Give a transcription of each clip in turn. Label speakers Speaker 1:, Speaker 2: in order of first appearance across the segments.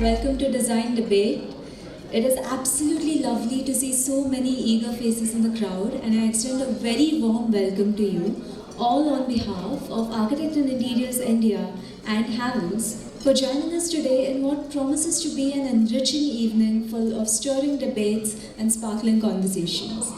Speaker 1: welcome to Design Debate. It is absolutely lovely to see so many eager faces in the crowd, and I extend a very warm welcome to you, all on behalf of Architect and Interiors India and Havels, for joining us today in what promises to be an enriching evening full of stirring debates and sparkling conversations.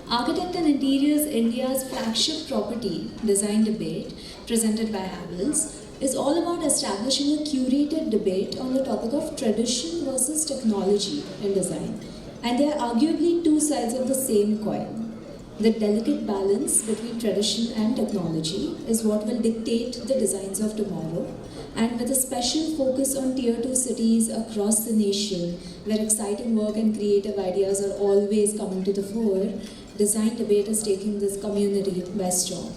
Speaker 1: Architect and Interiors India's flagship property, Design Debate, presented by Havels, is all about establishing a curated debate on the topic of tradition versus technology in design. And they are arguably two sides of the same coin. The delicate balance between tradition and technology is what will dictate the designs of tomorrow. And with a special focus on Tier 2 cities across the nation, where exciting work and creative ideas are always coming to the fore, Design Debate is taking this community by storm.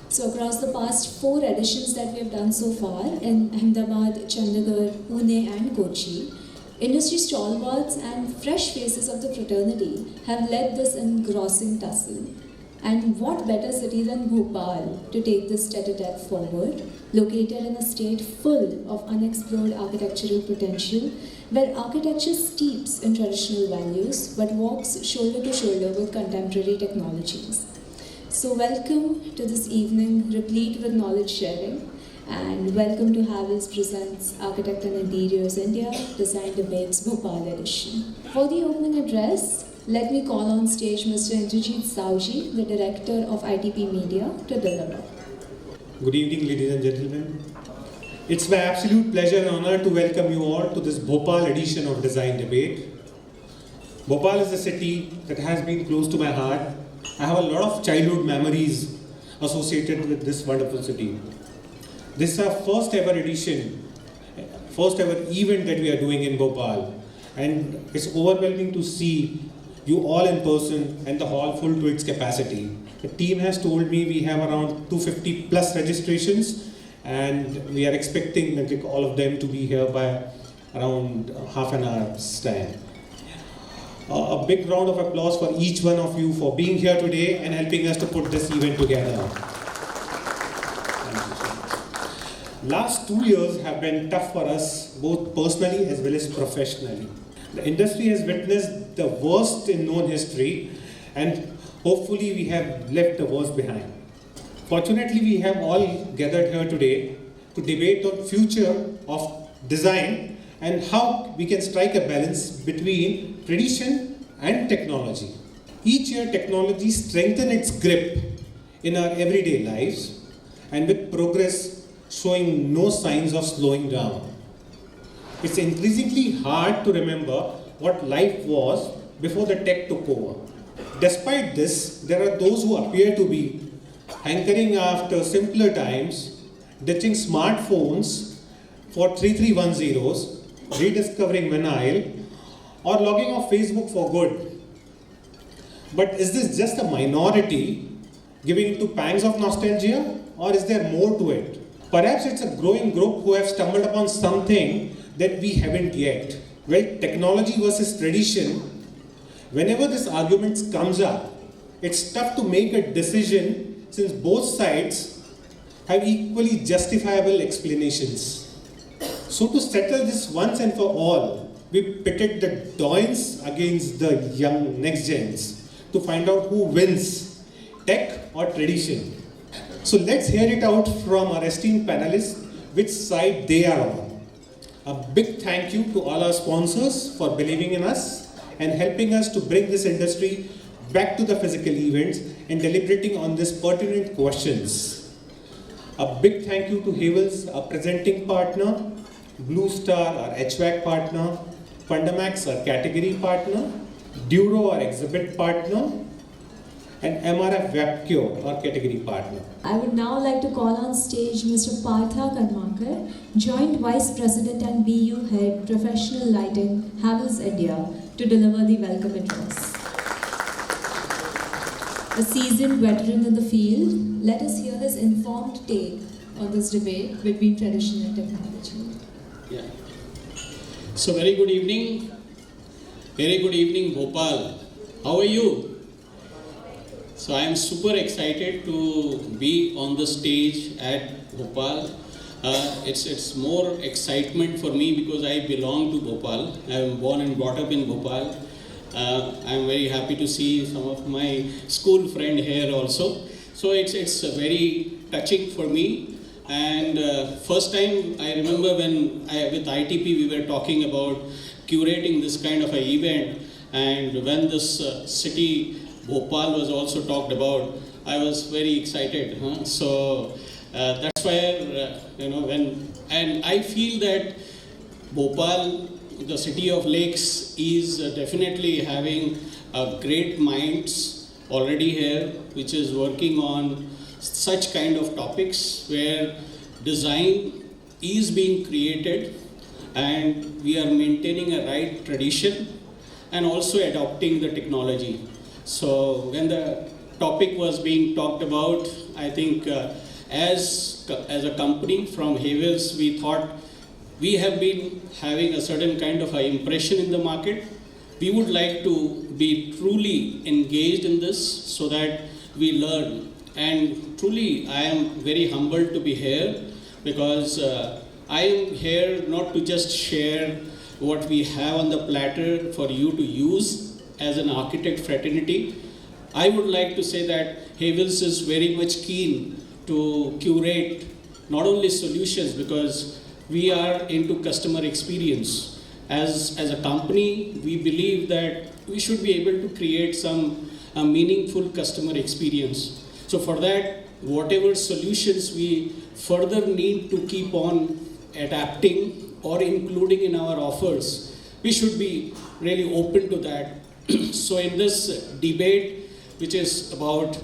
Speaker 1: So across the past 4 editions that we have done so far in Ahmedabad, Chandigarh, Pune and Kochi, industry stalwarts and fresh faces of the fraternity have led this engrossing tussle. And what better city than Bhopal to take this tete-a-tete forward, located in a state full of unexplored architectural potential, where architecture steeps in traditional values but walks shoulder to shoulder with contemporary technologies. So welcome to this evening replete with knowledge sharing, and welcome to Havels Presents Architect and Interiors India Design Debates Bhopal edition. For the opening address, let me call on stage Mr. Indrajit Sauji, the Director of ITP Media, to deliver.
Speaker 2: Good evening, ladies and gentlemen. It's my absolute pleasure and honor to welcome you all to this Bhopal edition of Design Debate. Bhopal is a city that has been close to my heart. I have a lot of childhood memories associated with this wonderful city. This is our first ever edition, first ever event that we are doing in Bhopal, and it's overwhelming to see you all in person and the hall full to its capacity. The team has told me we have around 250 plus registrations, and we are expecting all of them to be here by around half an hour's time. A big round of applause for each one of you for being here today and helping us to put this event together. Last 2 years have been tough for us, both personally as well as professionally. The industry has witnessed the worst in known history, and hopefully we have left the worst behind. Fortunately, we have all gathered here today to debate on future of design and how we can strike a balance between tradition and technology. Each year, technology strengthens its grip in our everyday lives, and with progress showing no signs of slowing down. It's increasingly hard to remember what life was before the tech took over. Despite this, there are those who appear to be hankering after simpler times, ditching smartphones for 3310s, rediscovering vinyl, or logging off Facebook for good. But is this just a minority giving into pangs of nostalgia, or is there more to it? Perhaps it's a growing group who have stumbled upon something that we haven't yet. Well, technology versus tradition, whenever this argument comes up, it's tough to make a decision since both sides have equally justifiable explanations. So to settle this once and for all, we pitted the Doyens against the young next gens to find out who wins, tech or tradition. So let's hear it out from our esteemed panelists, which side they are on. A big thank you to all our sponsors for believing in us and helping us to bring this industry back to the physical events and deliberating on these pertinent questions. A big thank you to Havels, our presenting partner, Blue Star, our HVAC partner, Fundamax, our category partner, Duro, our exhibit partner, and MRF WebCure, our category partner.
Speaker 1: I would now like to call on stage Mr. Partha Karmakar, Joint Vice President and BU Head, Professional Lighting, Havels India, to deliver the welcome address. A seasoned veteran in the field, let us hear his informed take on this debate between tradition and technology.
Speaker 3: Yeah. So very good evening. Very good evening, Bhopal. How are you? So I am super excited to be on the stage at Bhopal. It's more excitement for me because I belong to Bhopal. I am born and brought up in Bhopal. I'm very happy to see some of my school friend here also. So it's very touching for me. And first time I remember when with ITP we were talking about curating this kind of an event, and when this city Bhopal was also talked about, I was very excited. So that's why and I feel that Bhopal, the city of lakes, is definitely having great minds already here, which is working on such kind of topics where design is being created and we are maintaining a right tradition and also adopting the technology. So when the topic was being talked about, I think as a company from Havels, we thought we have been having a certain kind of an impression in the market. We would like to be truly engaged in this so that we learn. And truly, I am very humbled to be here because I am here not to just share what we have on the platter for you to use as an architect fraternity. I would like to say that Havels is very much keen to curate not only solutions, because we are into customer experience. As a company, we believe that we should be able to create some meaningful customer experience. So for that, whatever solutions we further need to keep on adapting or including in our offers, we should be really open to that. So in this debate, which is about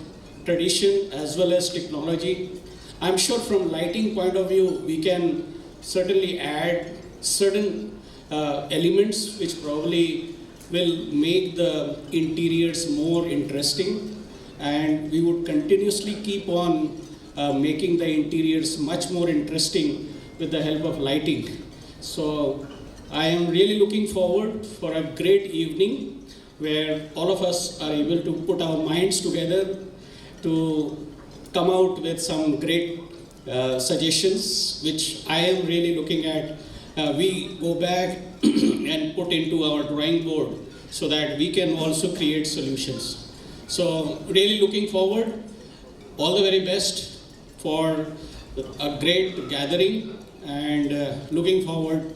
Speaker 3: tradition as well as technology, I'm sure from lighting point of view, we can certainly add certain elements which probably will make the interiors more interesting, and we would continuously keep on making the interiors much more interesting with the help of lighting. So I am really looking forward for a great evening where all of us are able to put our minds together to come out with some great suggestions, which I am really looking at. We go back and put into our drawing board so that we can also create solutions. So really looking forward. All the very best for a great gathering, and looking forward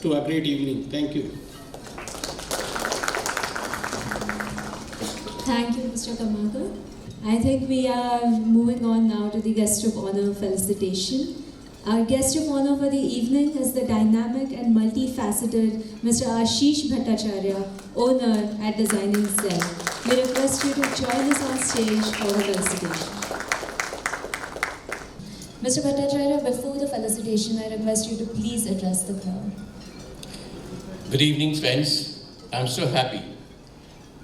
Speaker 3: to a great evening. Thank you.
Speaker 1: Thank you, Mr. Kamakar. I think we are moving on now to the guest of honor felicitation. Our guest of honor for the evening is the dynamic and multifaceted Mr. Ashish Bhattacharya, owner at Designing Cell. We request you to join us on stage for the felicitation. Mr. Bhattacharya, before the felicitation, I request you to please address the crowd.
Speaker 4: Good evening, friends. I'm so happy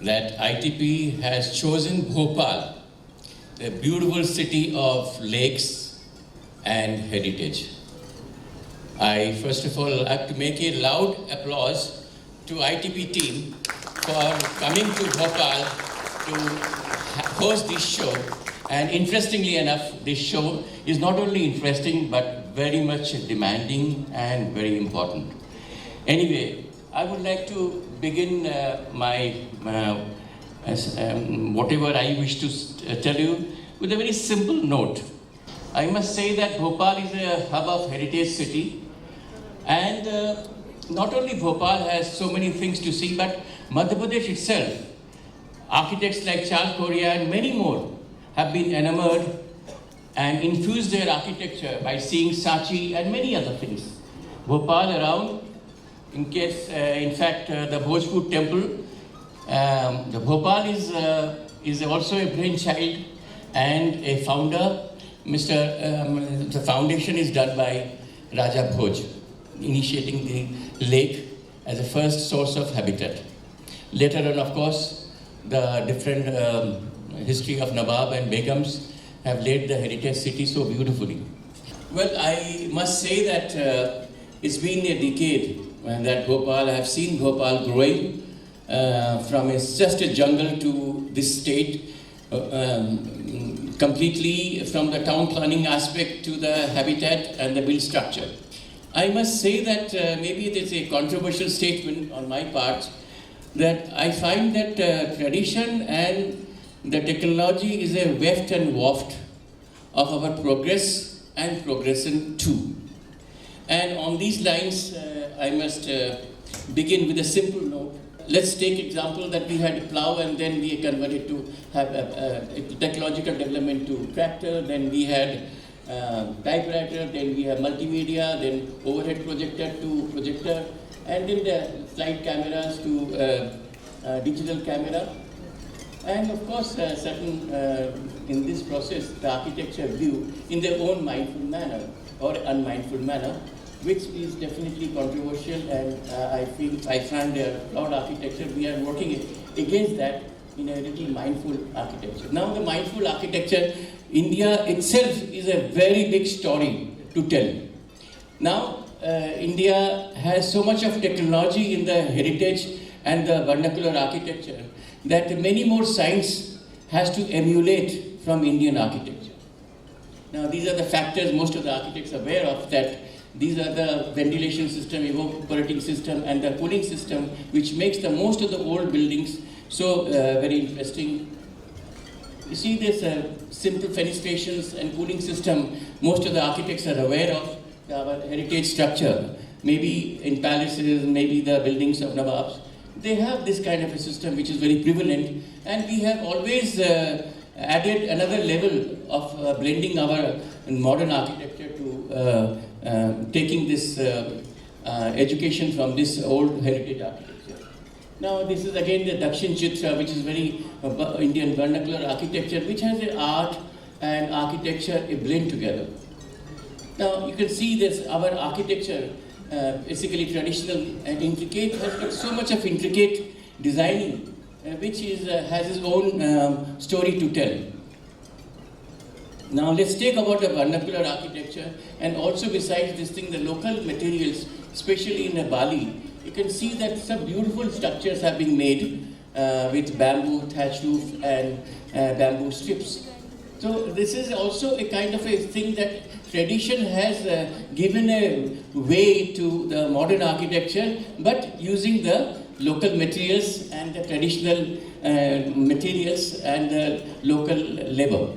Speaker 4: that ITP has chosen Bhopal, the beautiful city of lakes and heritage. I first of all have to make a loud applause to ITP team for coming to Bhopal to host this show. And interestingly enough, this show is not only interesting but very much demanding and very important. Anyway, I would like to begin whatever I wish to tell you with a very simple note. I must say that Bhopal is a hub of heritage city, and not only Bhopal has so many things to see, but Madhya Pradesh itself, architects like Charles Correa and many more have been enamored and infused their architecture by seeing Sachi and many other things. Bhopal around, in fact, the Bhojpur temple, the Bhopal is also a brainchild and a founder. The foundation is done by Raja Bhoj, initiating the lake as a first source of habitat. Later on, of course, the different history of Nawab and Begums have laid the heritage city so beautifully. Well, I must say that it's been a decade that Bhopal, I have seen Bhopal growing from just a jungle to this state completely from the town planning aspect to the habitat and the build structure. I must say that maybe it is a controversial statement on my part, that I find that tradition and the technology is a weft and waft of our progress and progression too. And on these lines, I must begin with a simple note. Let's take example that we had plow and then we converted to have technological development to tractor, then we had typewriter, then we have multimedia, then overhead projector to projector, and then the slide cameras to digital camera. And of course, certain in this process, the architecture view in their own mindful manner or unmindful manner, which is definitely controversial, and I find cloud architecture, we are working against that in a little mindful architecture. Now the mindful architecture, India itself is a very big story to tell. Now India has so much of technology in the heritage and the vernacular architecture that many more science has to emulate from Indian architecture. Now these are the factors most of the architects are aware of, that these are the ventilation system, evaporating system, and the cooling system, which makes the most of the old buildings so very interesting. You see this simple fenestrations and cooling system, most of the architects are aware of our heritage structure. Maybe in palaces, maybe the buildings of Nawabs, they have this kind of a system which is very prevalent, and we have always added another level of blending our modern architecture to taking this education from this old heritage architecture. Now this is again the Dakshin Chitra, which is very Indian vernacular architecture, which has an art and architecture a blend together. Now you can see this, our architecture, basically traditional and intricate, has got so much of intricate designing, which is, has its own story to tell. Now let's take about the vernacular architecture, and also besides this thing, the local materials, especially in Bali, you can see that some beautiful structures have been made with bamboo thatch roof and bamboo strips. So this is also a kind of a thing that tradition has given a way to the modern architecture, but using the local materials and the traditional materials and the local labor.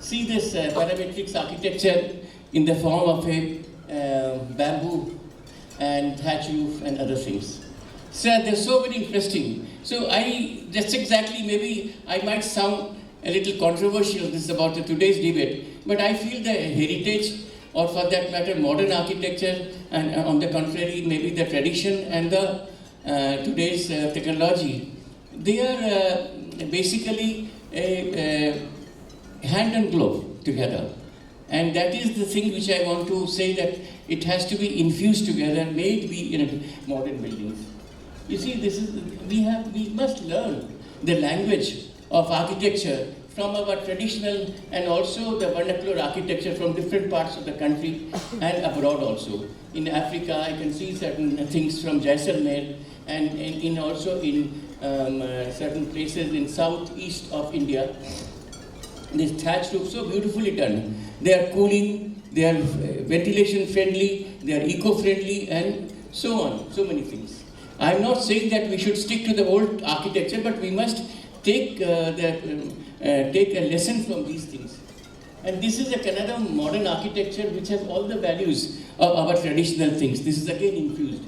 Speaker 4: See this parametrics architecture in the form of a bamboo and thatch roof and other things. So they're so very interesting. So that's exactly, maybe I might sound a little controversial, this is about today's debate, but I feel the heritage, or for that matter modern architecture, and on the contrary maybe the tradition and the today's technology, they are basically a hand and glove together. And that is the thing which I want to say, that it has to be infused together, may it be in modern buildings. You see, this is, we must learn the language of architecture from our traditional and also the vernacular architecture from different parts of the country and abroad also. In Africa, I can see certain things from Jaisalmer, and also in certain places in southeast of India. This thatch roof so beautifully done. They are cooling, they are ventilation friendly, they are eco-friendly, and so on, so many things. I am not saying that we should stick to the old architecture, but we must take a lesson from these things. And this is a Kannada modern architecture which has all the values of our traditional things. This is again infused.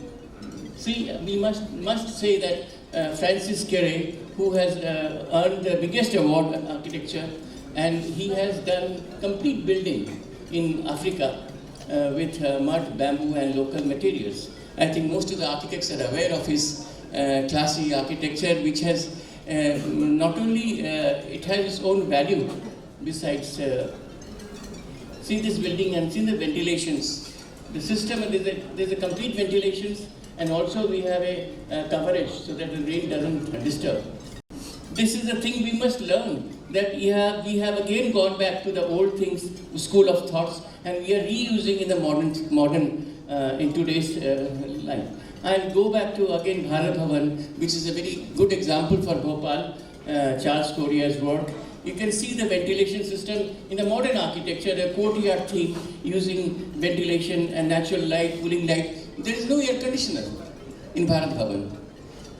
Speaker 4: See, we must say that Francis Kere, who has earned the biggest award in architecture, and he has done complete building in Africa with mud, bamboo, and local materials. I think most of the architects are aware of his classy architecture, which has not only it has its own value. Besides, see this building and see the ventilations. The system, there's a complete ventilations, and also we have a coverage so that the rain doesn't disturb. This is the thing we must learn, that we have again gone back to the old things, school of thoughts, and we are reusing in the modern in today's life. I'll go back to again Bharat Bhavan, which is a very good example for Bhopal, Charles Corrier's work. You can see the ventilation system in the modern architecture, the courtyard theme using ventilation and natural light, cooling light. There is no air conditioner in Bharat Bhavan,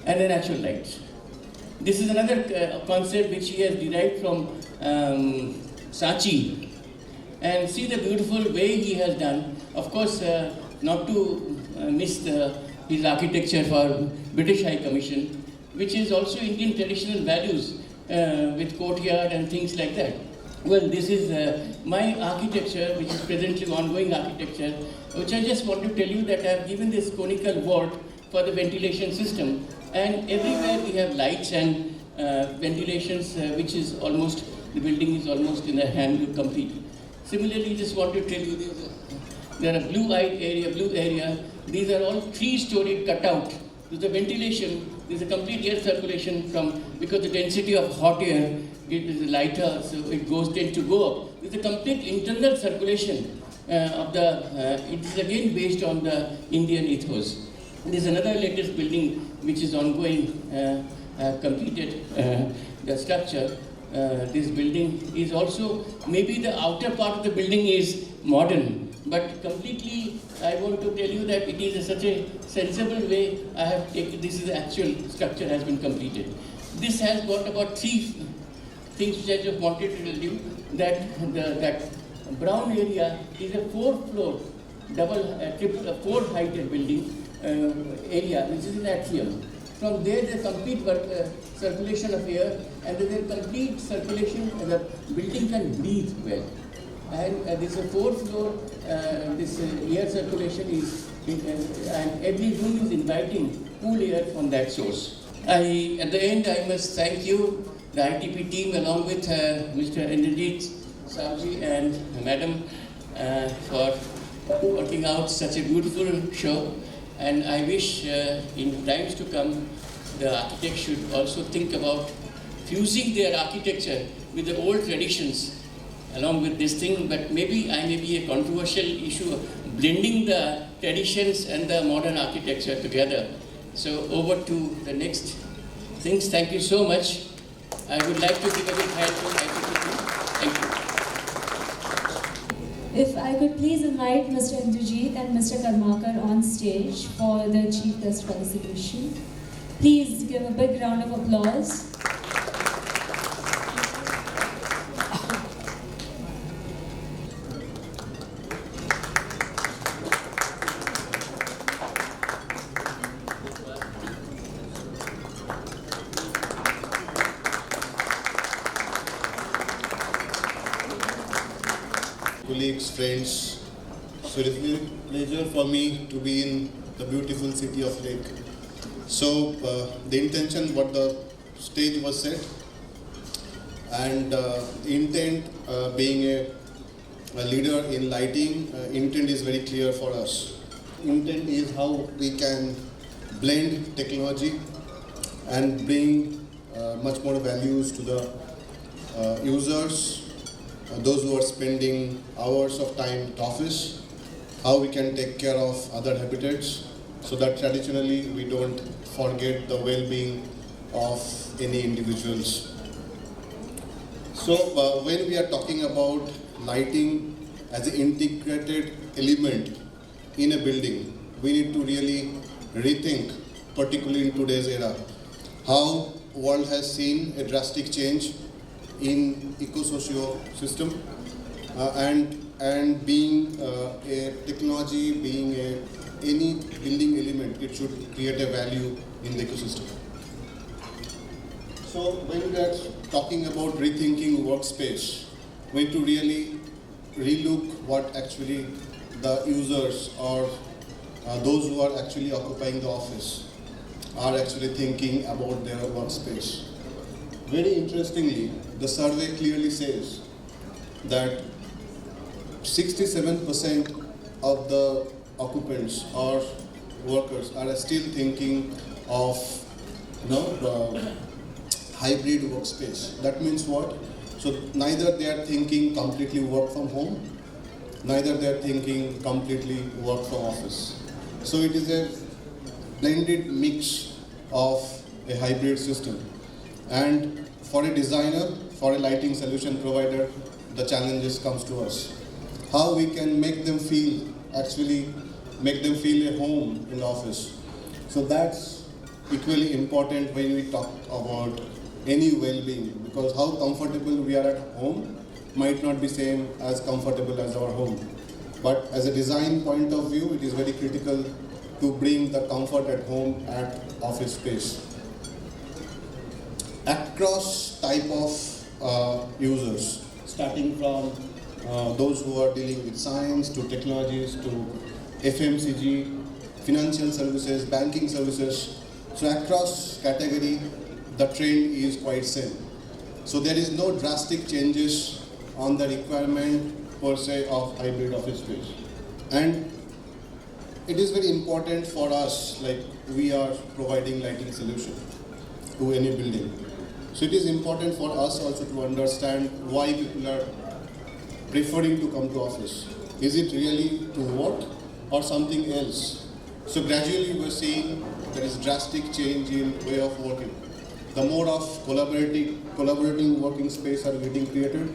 Speaker 4: and the natural light. This is another concept which he has derived from Sachi. And see the beautiful way he has done. Of course, not to miss his architecture for British High Commission, which is also Indian traditional values with courtyard and things like that. Well, this is my architecture, which is presently ongoing architecture, which I just want to tell you that I have given this conical vault for the ventilation system. And everywhere we have lights and ventilations, which is almost, the building is almost in the hand complete. Similarly, just want to tell you, there are blue area. These are all 3-story cutout. With the ventilation, there's a complete air circulation because the density of hot air is lighter, so it tends to go up. There's a complete internal circulation it is again based on the Indian ethos. There's another latest building which is ongoing, completed the structure. This building is also, maybe the outer part of the building is modern, but completely I want to tell you that it is such a sensible way I have taken, this is the actual structure has been completed. This has got about 3 things which I just wanted to tell you, that brown area is a 4-floor, triple, 4-heighted building area, which is an atrium. From there, the complete circulation of air, and there is complete circulation, the building can breathe well. And this is a 4th-floor, this air circulation is, and every room is inviting cool air from that source. At the end, I must thank you, the ITP team, along with Mr. Indrajit Savji and Madam, for working out such a beautiful show. And I wish in times to come, the architects should also think about fusing their architecture with the old traditions along with this thing, but maybe I may be a controversial issue of blending the traditions and the modern architecture together. So over to the next things. Thank you so much. I would like to give a big hand to ITP. Thank you.
Speaker 1: If I could please invite Mr. Indrajit and Mr. Karmakar on stage for the Chief Guest for this occasion. Please give a big round of applause.
Speaker 5: Colleagues, friends, so it is a pleasure for me to be in the beautiful city of Lake. So the intention, what the stage was set, and the intent, being a leader in lighting, intent is very clear for us. Intent is how we can blend technology and bring much more values to the users, those who are spending hours of time at office, how we can take care of other habitats, so that traditionally we don't forget the well-being of any individuals. So when we are talking about lighting as an integrated element in a building, we need to really rethink, particularly in today's era, how world has seen a drastic change in eco-socio system, and being a technology, being any building element, it should create a value in the ecosystem. So when we are talking about rethinking workspace, we need to really relook what actually the users or those who are actually occupying the office are actually thinking about their workspace. Very interestingly, the survey clearly says that 67% of the occupants or workers are still thinking of hybrid workspace. That means what? So neither they are thinking completely work from home, neither they are thinking completely work from office. So it is a blended mix of a hybrid system. And for a designer, for a lighting solution provider, the challenges comes to us. How we can make them feel, actually make them feel a home in the office. So that's equally important when we talk about any well-being, because how comfortable we are at home might not be same as comfortable as our home. But as a design point of view, it is very critical to bring the comfort at home at office space. Across type of users, starting from those who are dealing with science to technologies to FMCG, financial services, banking services. So across category, the trend is quite same. So there is no drastic changes on the requirement per se of hybrid office space. And it is very important for us, like we are providing lighting solution to any building. So it is important for us also to understand why people are preferring to come to office. Is it really to work or something else? So gradually we're seeing there is drastic change in way of working. The more of collaborating working space are getting created,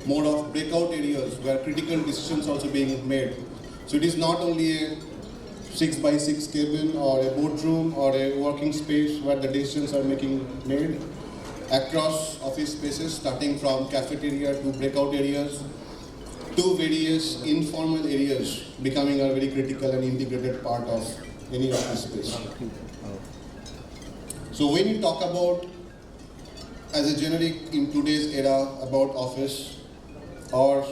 Speaker 5: more of breakout areas where critical decisions also being made. So it is not only a 6x6 cabin or a boardroom or a working space where the decisions are made across office spaces, starting from cafeteria to breakout areas to various informal areas, becoming a very critical and integrated part of any office space. So when you talk about, as a generic in today's era, about office or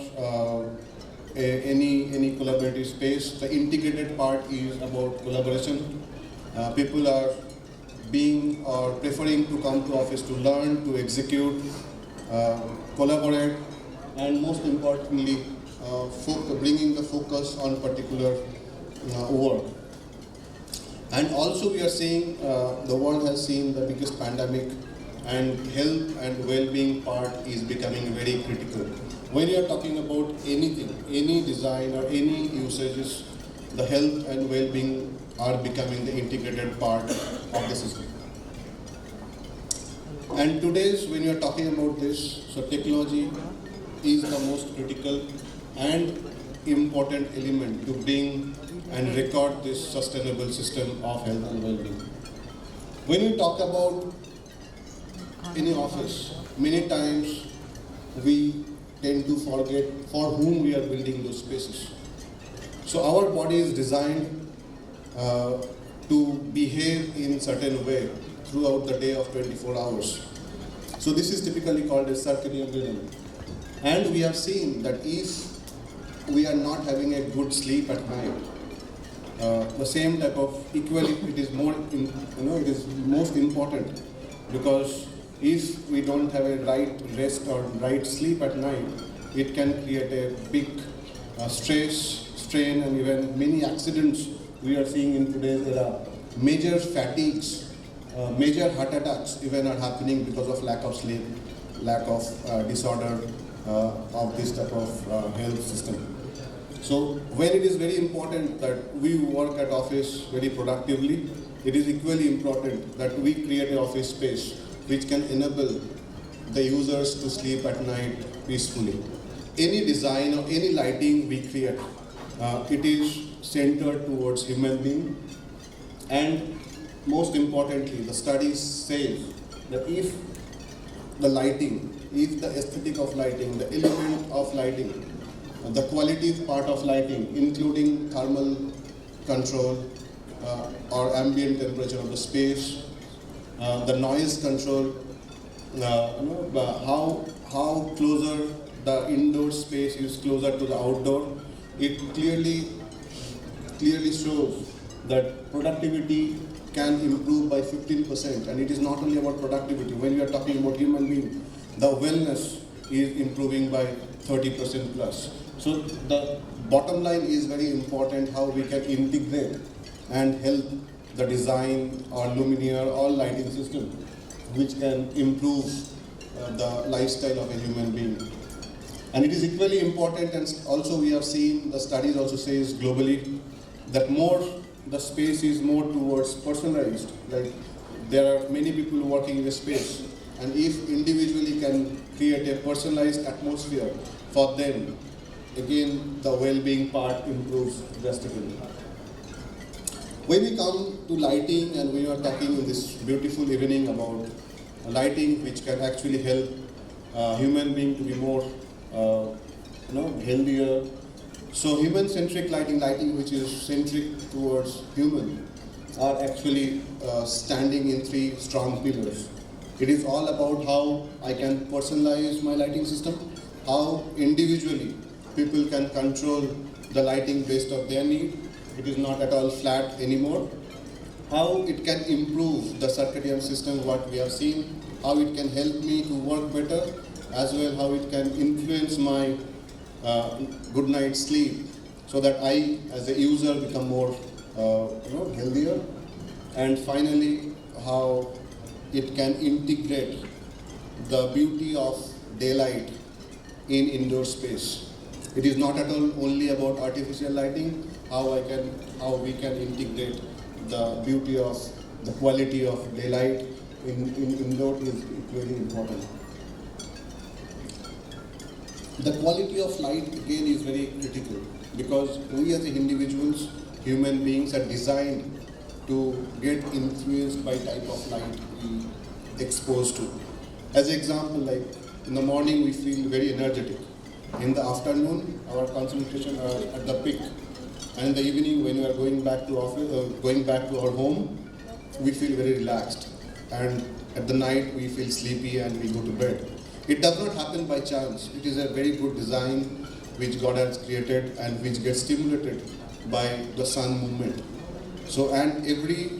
Speaker 5: any collaborative space, the integrated part is about collaboration. People are being or preferring to come to office to learn, to execute, collaborate, and most importantly, bringing the focus on particular work. And also we are seeing, the world has seen the biggest pandemic, and health and well-being part is becoming very critical. When you are talking about anything, any design or any usages, the health and well-being are becoming the integrated part of the system. And today's, when you are talking about this, so technology is the most critical and important element to bring and record this sustainable system of health and well-being. When we talk about any office, many times we tend to forget for whom we are building those spaces. So our body is designed to behave in certain way throughout the day of 24 hours. So this is typically called a circadian rhythm. And we have seen that if we are not having a good sleep at night, the same type of equally, it is more, it is most important, because if we don't have a right rest or right sleep at night, it can create a big stress, strain, and even many accidents we are seeing in today's era. Major fatigues, major heart attacks even are happening because of lack of sleep, lack of disorder of this type of health system. So when it is very important that we work at office very productively, it is equally important that we create an office space which can enable the users to sleep at night peacefully. Any design or any lighting we create, it is centered towards human being. And most importantly, the studies say that if the lighting, if the aesthetic of lighting, the element of lighting, the qualitative part of lighting, including thermal control or ambient temperature of the space, the noise control, how closer the indoor space is closer to the outdoor, it clearly shows that productivity can improve by 15%. And it is not only about productivity. When we are talking about human being, the wellness is improving by 30% plus. So the bottom line is very important, how we can integrate and help the design or luminaire or lighting system which can improve the lifestyle of a human being. And it is equally important, and also we have seen, the studies also says globally, that more the space is more towards personalized. Like there are many people working in the space, and if individually can create a personalized atmosphere for them, again the well-being part improves drastically. When we come to lighting and we are talking in this beautiful evening about lighting which can actually help human being to be more healthier. So human-centric lighting which is centric towards human, are actually standing in three strong pillars. It is all about how I can personalize my lighting system, how individually people can control the lighting based on their need. It is not at all flat anymore. How it can improve the circadian system, what we have seen, how it can help me to work better, as well how it can influence my good night's sleep, so that I, as a user, become more healthier. And finally, how it can integrate the beauty of daylight in indoor space. It is not at all only about artificial lighting. How we can integrate the beauty of the quality of daylight in indoor is very important. The quality of light again is very critical, because we as individuals, human beings, are designed to get influenced by type of light we exposed to. As an example, like in the morning we feel very energetic. In the afternoon, our concentration are at the peak. And in the evening, when we are going back to office, going back to our home, we feel very relaxed. And at the night, we feel sleepy and we go to bed. It does not happen by chance. It is a very good design which God has created and which gets stimulated by the sun movement. So, and every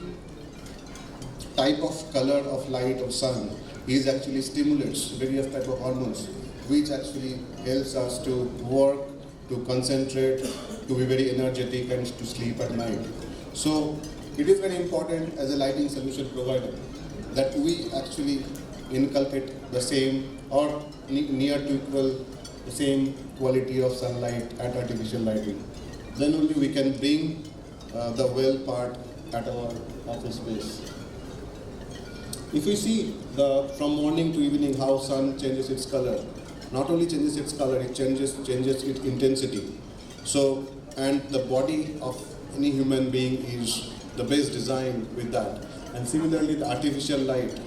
Speaker 5: type of color of light of sun is actually stimulates various type of hormones, which actually helps us to work, to concentrate, to be very energetic and to sleep at night. So it is very important as a lighting solution provider that we actually inculcate the same or near to equal the same quality of sunlight at artificial lighting. Then only we can bring the well part at our office space. If we see from morning to evening how sun changes its color, not only changes its color, it changes its intensity. So, and the body of any human being is the best designed with that. And similarly, the artificial light,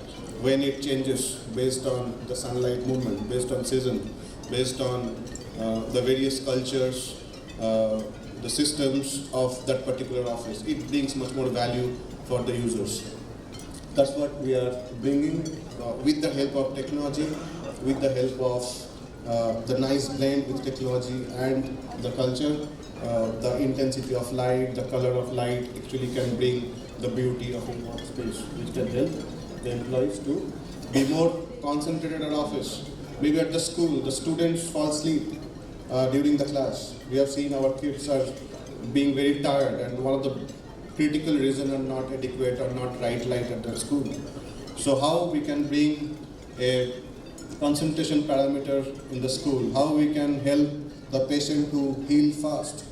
Speaker 5: when it changes based on the sunlight movement, based on season, based on the various cultures, the systems of that particular office, it brings much more value for the users. That's what we are bringing with the help of technology, with the help of the nice blend with technology and the culture. The intensity of light, the color of light actually can bring the beauty of a workspace, which can help the employees to be more concentrated at office. Maybe at the school, the students fall asleep during the class. We have seen our kids are being very tired, and one of the critical reasons are not adequate or not right light at the school. So how we can bring a concentration parameter in the school, how we can help the patient to heal fast,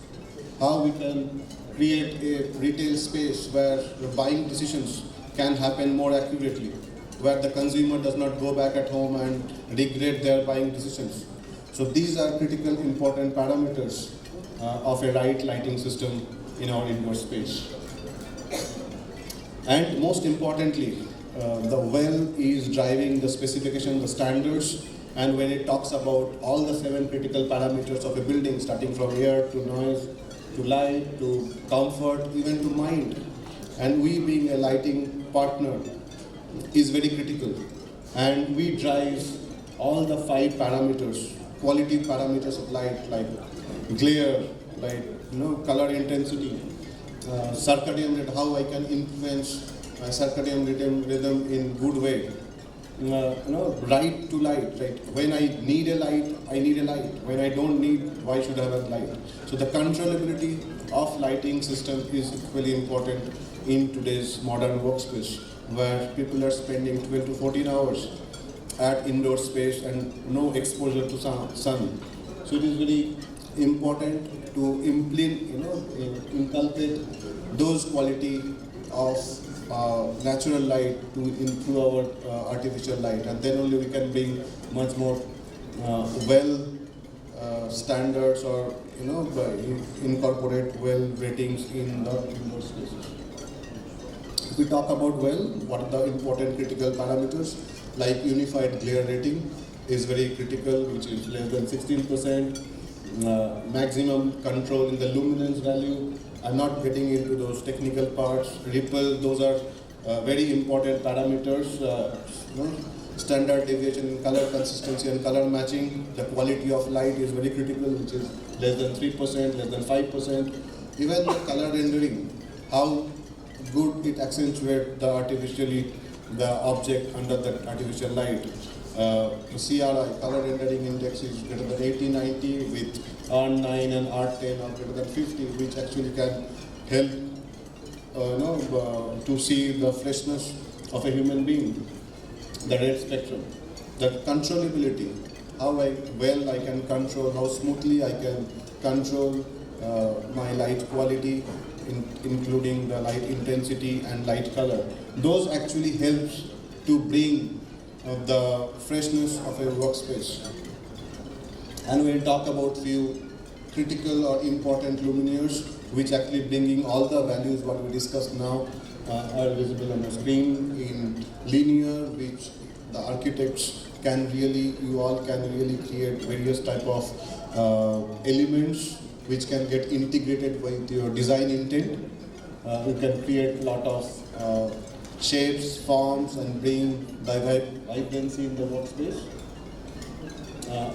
Speaker 5: how we can create a retail space where the buying decisions can happen more accurately, where the consumer does not go back at home and regret their buying decisions. So these are critical important parameters of a right lighting system in our indoor space. And most importantly, the well is driving the specification, the standards, and when it talks about all the 7 critical parameters of a building, starting from air to noise, to light, to comfort, even to mind. And we being a lighting partner is very critical. And we drive all the 5 parameters, quality parameters of light, like glare, like color intensity, circadian rhythm, how I can influence circadian rhythm in good way. Right to light, right? When I need a light, I need a light. When I don't need, why should I have a light? So the controllability of lighting system is equally important in today's modern workspace, where people are spending 12 to 14 hours at indoor space and no exposure to sun. So it is very important to inculcate those quality of natural light to into our artificial light, and then only we can bring much more standards, or incorporate well ratings in the indoor spaces. If we talk about well, what are the important critical parameters? Like unified glare rating is very critical, which is less than 16%. Maximum control in the luminance value. I'm not getting into those technical parts. Ripple, those are very important parameters. Standard deviation in color consistency and color matching. The quality of light is very critical, which is less than 3%, less than 5%. Even the color rendering, how good it accentuates the object under the artificial light. The CRI, color rendering index, is greater than 80-90 with R9 and R10 or greater than 50, which actually can help to see the freshness of a human being. The red spectrum, the controllability, how I can control, how smoothly I can control my light quality, including the light intensity and light color. Those actually helps to bring the freshness of a workspace. And we'll talk about few critical or important luminaires, which actually bringing all the values what we discussed now are visible on the screen in linear, which the architects you all can really create various type of elements which can get integrated with your design intent. You can create a lot of shapes, forms, and bring vibrancy in the workspace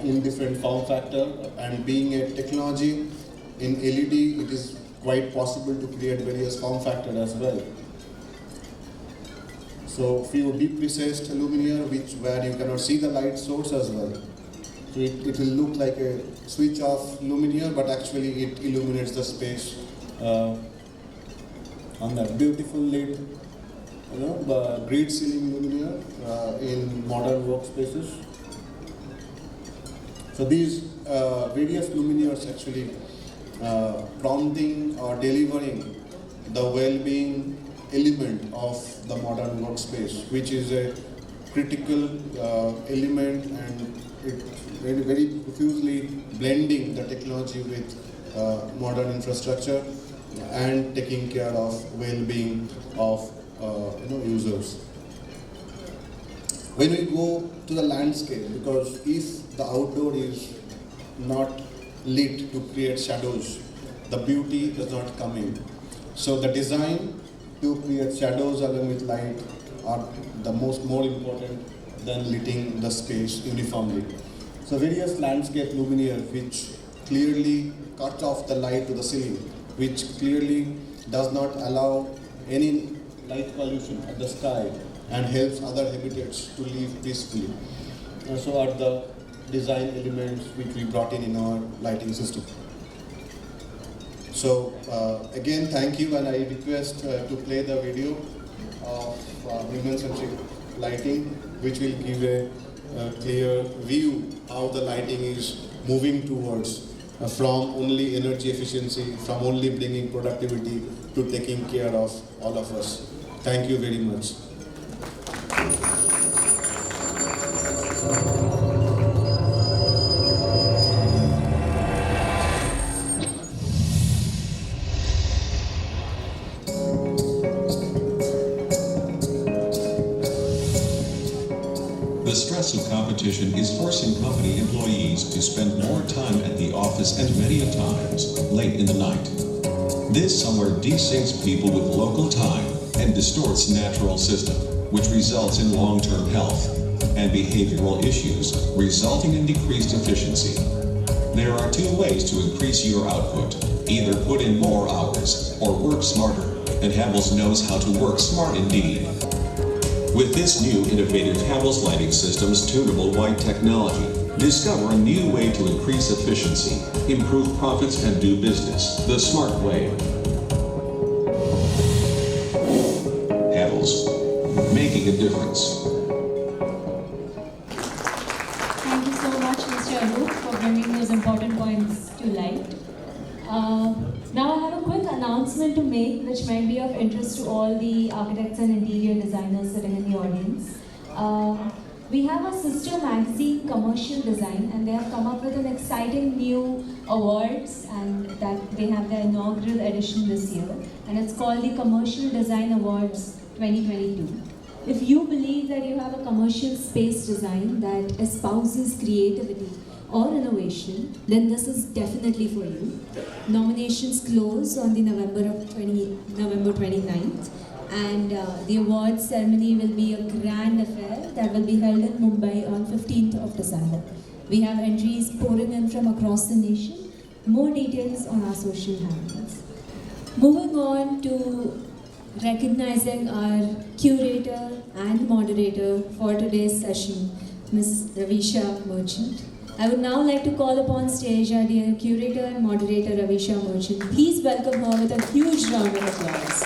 Speaker 5: in different form factor. And being a technology in LED, it is quite possible to create various form factor as well. So few deep recessed luminaire, where you cannot see the light source as well. So it will look like a switch off luminaire, but actually it illuminates the space on that beautiful lit, the grid ceiling luminaire in modern workspaces. So these various luminaires actually prompting or delivering the well-being element of the modern workspace, which is a critical element, and it very profusely blending the technology with modern infrastructure and taking care of well-being of users. When we go to the landscape, because if the outdoor is not lit to create shadows, the beauty does not come in. So the design to create shadows along with light are the more important than lighting the space uniformly. So various landscape luminaire which clearly cut off the light to the ceiling, which clearly does not allow any light pollution at the sky and helps other habitats to live peacefully. So are the design elements which we brought in our lighting system. So again, thank you, and I request to play the video of human-centric lighting, which will give a clear view how the lighting is moving towards from only energy efficiency, from only bringing productivity to taking care of all of us. Thank you very much.
Speaker 6: The stress of competition is forcing company employees to spend more time at the office and many a times late in the night. This somewhere desyncs people with local time and distorts natural system, which results in long-term health and behavioral issues, resulting in decreased efficiency. There are two ways to increase your output. Either put in more hours or work smarter, and Havells knows how to work smart indeed. With this new innovative Havells lighting system's tunable white technology, discover a new way to increase efficiency, improve profits, and do business the smart way. Havells, making a difference.
Speaker 1: Thank you so much, Mr. Anup, for bringing those important points to light. Now I have a quick announcement. announcement to make which might be of interest to all the architects and interior designers sitting in the audience. We have a sister magazine, Commercial Design, and they have come up with an exciting new awards, and that they have their inaugural edition this year, and it's called the Commercial Design Awards 2022. If you believe that you have a commercial space design that espouses creativity or innovation, then this is definitely for you. Nominations close on the November 29th, and the awards ceremony will be a grand affair that will be held in Mumbai on 15th of December. We have entries pouring in from across the nation. More details on our social handles. Moving on to recognizing our curator and moderator for today's session, Ms. Ravisha Merchant. I would now like to call upon stage our dear curator and moderator Ravisha Merchant. Please welcome her with a huge round of applause.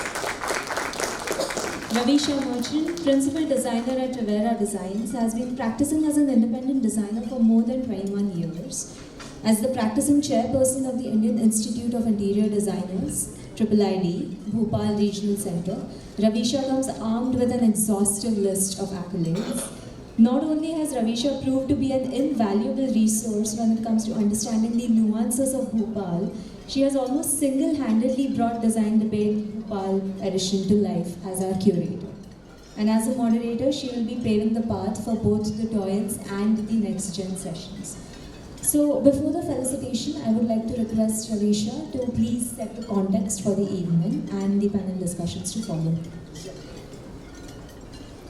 Speaker 1: Ravisha Merchant, principal designer at Tavera Designs, has been practicing as an independent designer for more than 21 years. As the practicing chairperson of the Indian Institute of Interior Designers, IIID, Bhopal Regional Center, Ravisha comes armed with an exhaustive list of accolades. Not only has Ravisha proved to be an invaluable resource when it comes to understanding the nuances of Bhopal, she has almost single-handedly brought Design Debate Bhopal edition to life as our curator. And as a moderator, she will be paving the path for both the Toyans and the Next Gen sessions. So before the felicitation, I would like to request Ravisha to please set the context for the evening and the panel discussions to follow.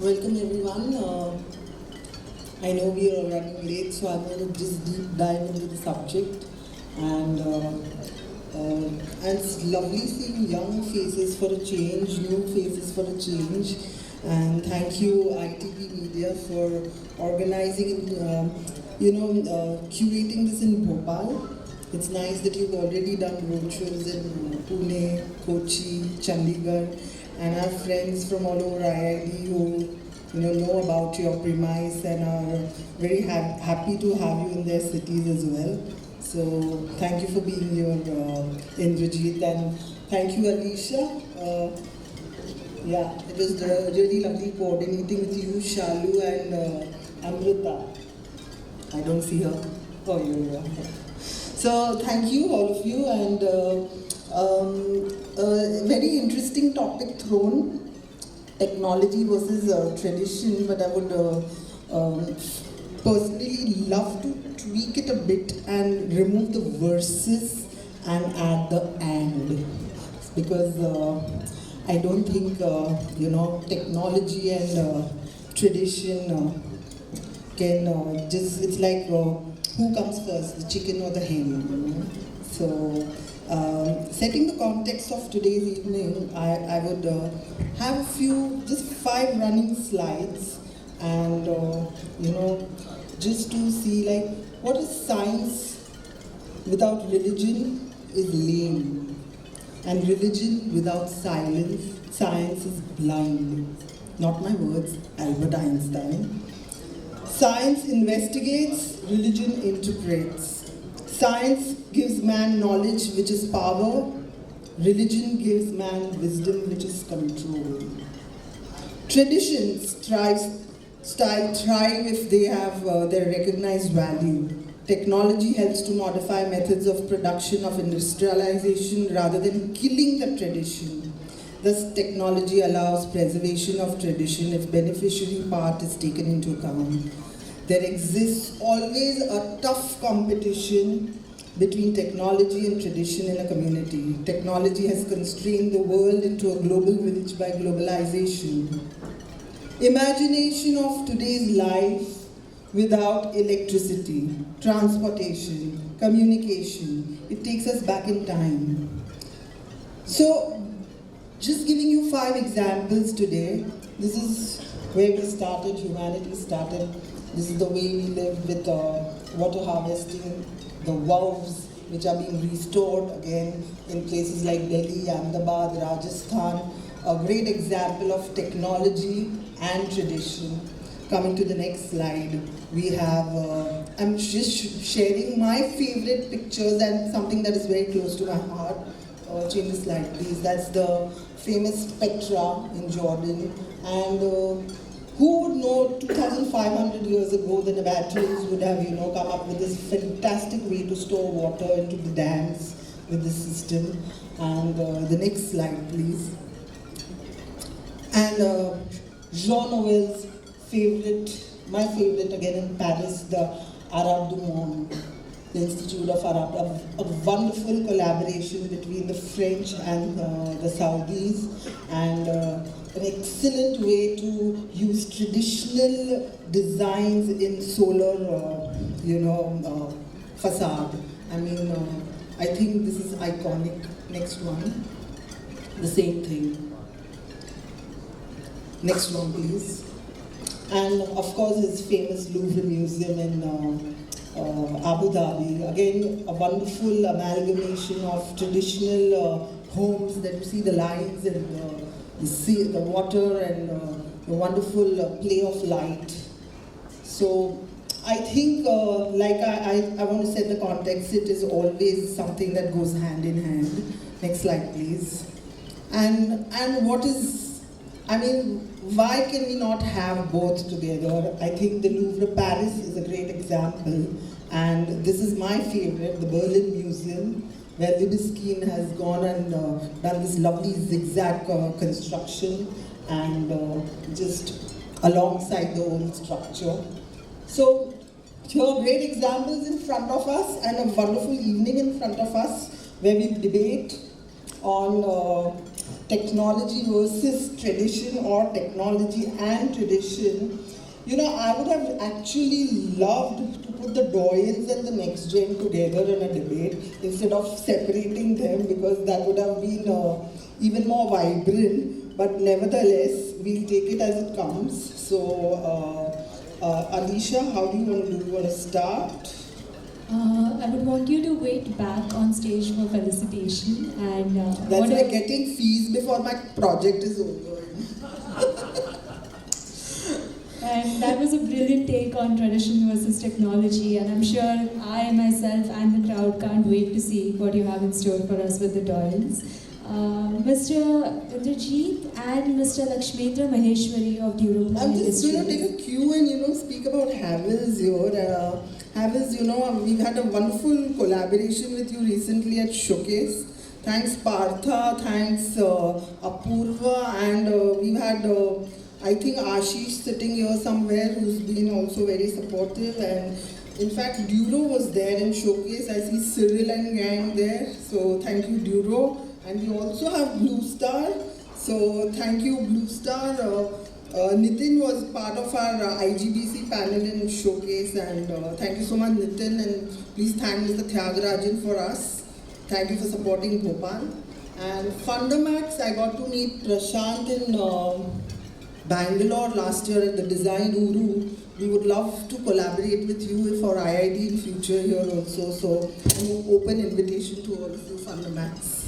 Speaker 7: Welcome everyone. I know we are running late, so I'm going to just deep dive into the subject. And it's lovely seeing young faces for a change, new faces for a change. And thank you ITP Media for organizing curating this in Bhopal. It's nice that you've already done roadshows in Pune, Kochi, Chandigarh, and our friends from all over IIT who know about your premise and are very happy to have you in their cities as well. So thank you for being here, Indrajit, and thank you, Alicia. It was really lovely coordinating with you, Shalu and Amrita. I don't see her. Oh, you're here. So thank you, all of you, and a very interesting topic thrown, technology versus tradition, but I would personally love to tweak it a bit and remove the verses and add the and, because I don't think technology and tradition can it's like who comes first, the chicken or the hen? So setting the context of today's evening, I would have just 5 running slides, and just to see like what is science without religion is lame, and religion without science is blind. Not my words, Albert Einstein. Science investigates, religion interprets. Science gives man knowledge, which is power. Religion gives man wisdom, which is control. Traditions thrive if they have their recognized value. Technology helps to modify methods of production of industrialization rather than killing the tradition. Thus, technology allows preservation of tradition if beneficiary part is taken into account. There exists always a tough competition between technology and tradition in a community. Technology has constrained the world into a global village by globalization. Imagination of today's life without electricity, transportation, communication, it takes us back in time. So, just giving you 5 examples today. This is where we started, humanity started. This is the way we live with water harvesting, the wells which are being restored again in places like Delhi, Ahmedabad, Rajasthan. A great example of technology and tradition. Coming to the next slide, we have, I'm just sharing my favorite pictures and something that is very close to my heart. change the slide please. That's the famous Petra in Jordan. And who would know 2,500 years ago the Nabateans would have, come up with this fantastic way to store water into the dams with this system. And the next slide, please. And Jean Nouvel's favorite, my favorite again in Paris, the Arab du Monde, the Institute of Arab, a wonderful collaboration between the French and the Saudis, and an excellent way to use traditional designs in solar, facade. I mean, I think this is iconic. Next one, the same thing. Next one, please. And of course, his famous Louvre Museum in Abu Dhabi. Again, a wonderful amalgamation of traditional homes that you see the lines and the sea, the water, and the wonderful play of light. So I think, like I want to set the context, it is always something that goes hand in hand. Next slide, please. And what is, I mean, why can we not have both together? I think the Louvre Paris is a great example. And this is my favorite, the Berlin Museum, where Libeskind has gone and done this lovely zigzag construction and just alongside the old structure. So here are great examples in front of us and a wonderful evening in front of us where we debate on technology versus tradition or technology and tradition. I would have actually loved to put the doyens and the next gen together in a debate instead of separating them, because that would have been even more vibrant. But nevertheless, we'll take it as it comes. So, Alicia, how do you want to do? You want to start?
Speaker 1: I would want you to wait back on stage for felicitation and
Speaker 7: that's like getting fees before my project is over.
Speaker 1: And that was a brilliant take on tradition versus technology, and I'm sure I myself and the crowd can't wait to see what you have in store for us with the Doyens. Mr. Indrajit and Mr. Lakshmendra Maheshwari of Durable
Speaker 7: I'm just going to take a cue and speak about Havels here. Havels, we've had a wonderful collaboration with you recently at Showcase. Thanks Partha, thanks Apurva, and we've had I think Ashish sitting here somewhere who's been also very supportive, and in fact Duro was there in Showcase. I see Cyril and gang there, so thank you Duro. And we also have Blue Star, so thank you Blue Star. Nitin was part of our IGBC panel in Showcase, and thank you so much Nitin, and please thank Mr. Tyagarajan for us. Thank you for supporting Bhopal. And Fundamax, I got to meet Prashant in Bangalore last year at the Design Uru. We would love to collaborate with you for IID in future here also. So an open invitation to all of you, Fundamax.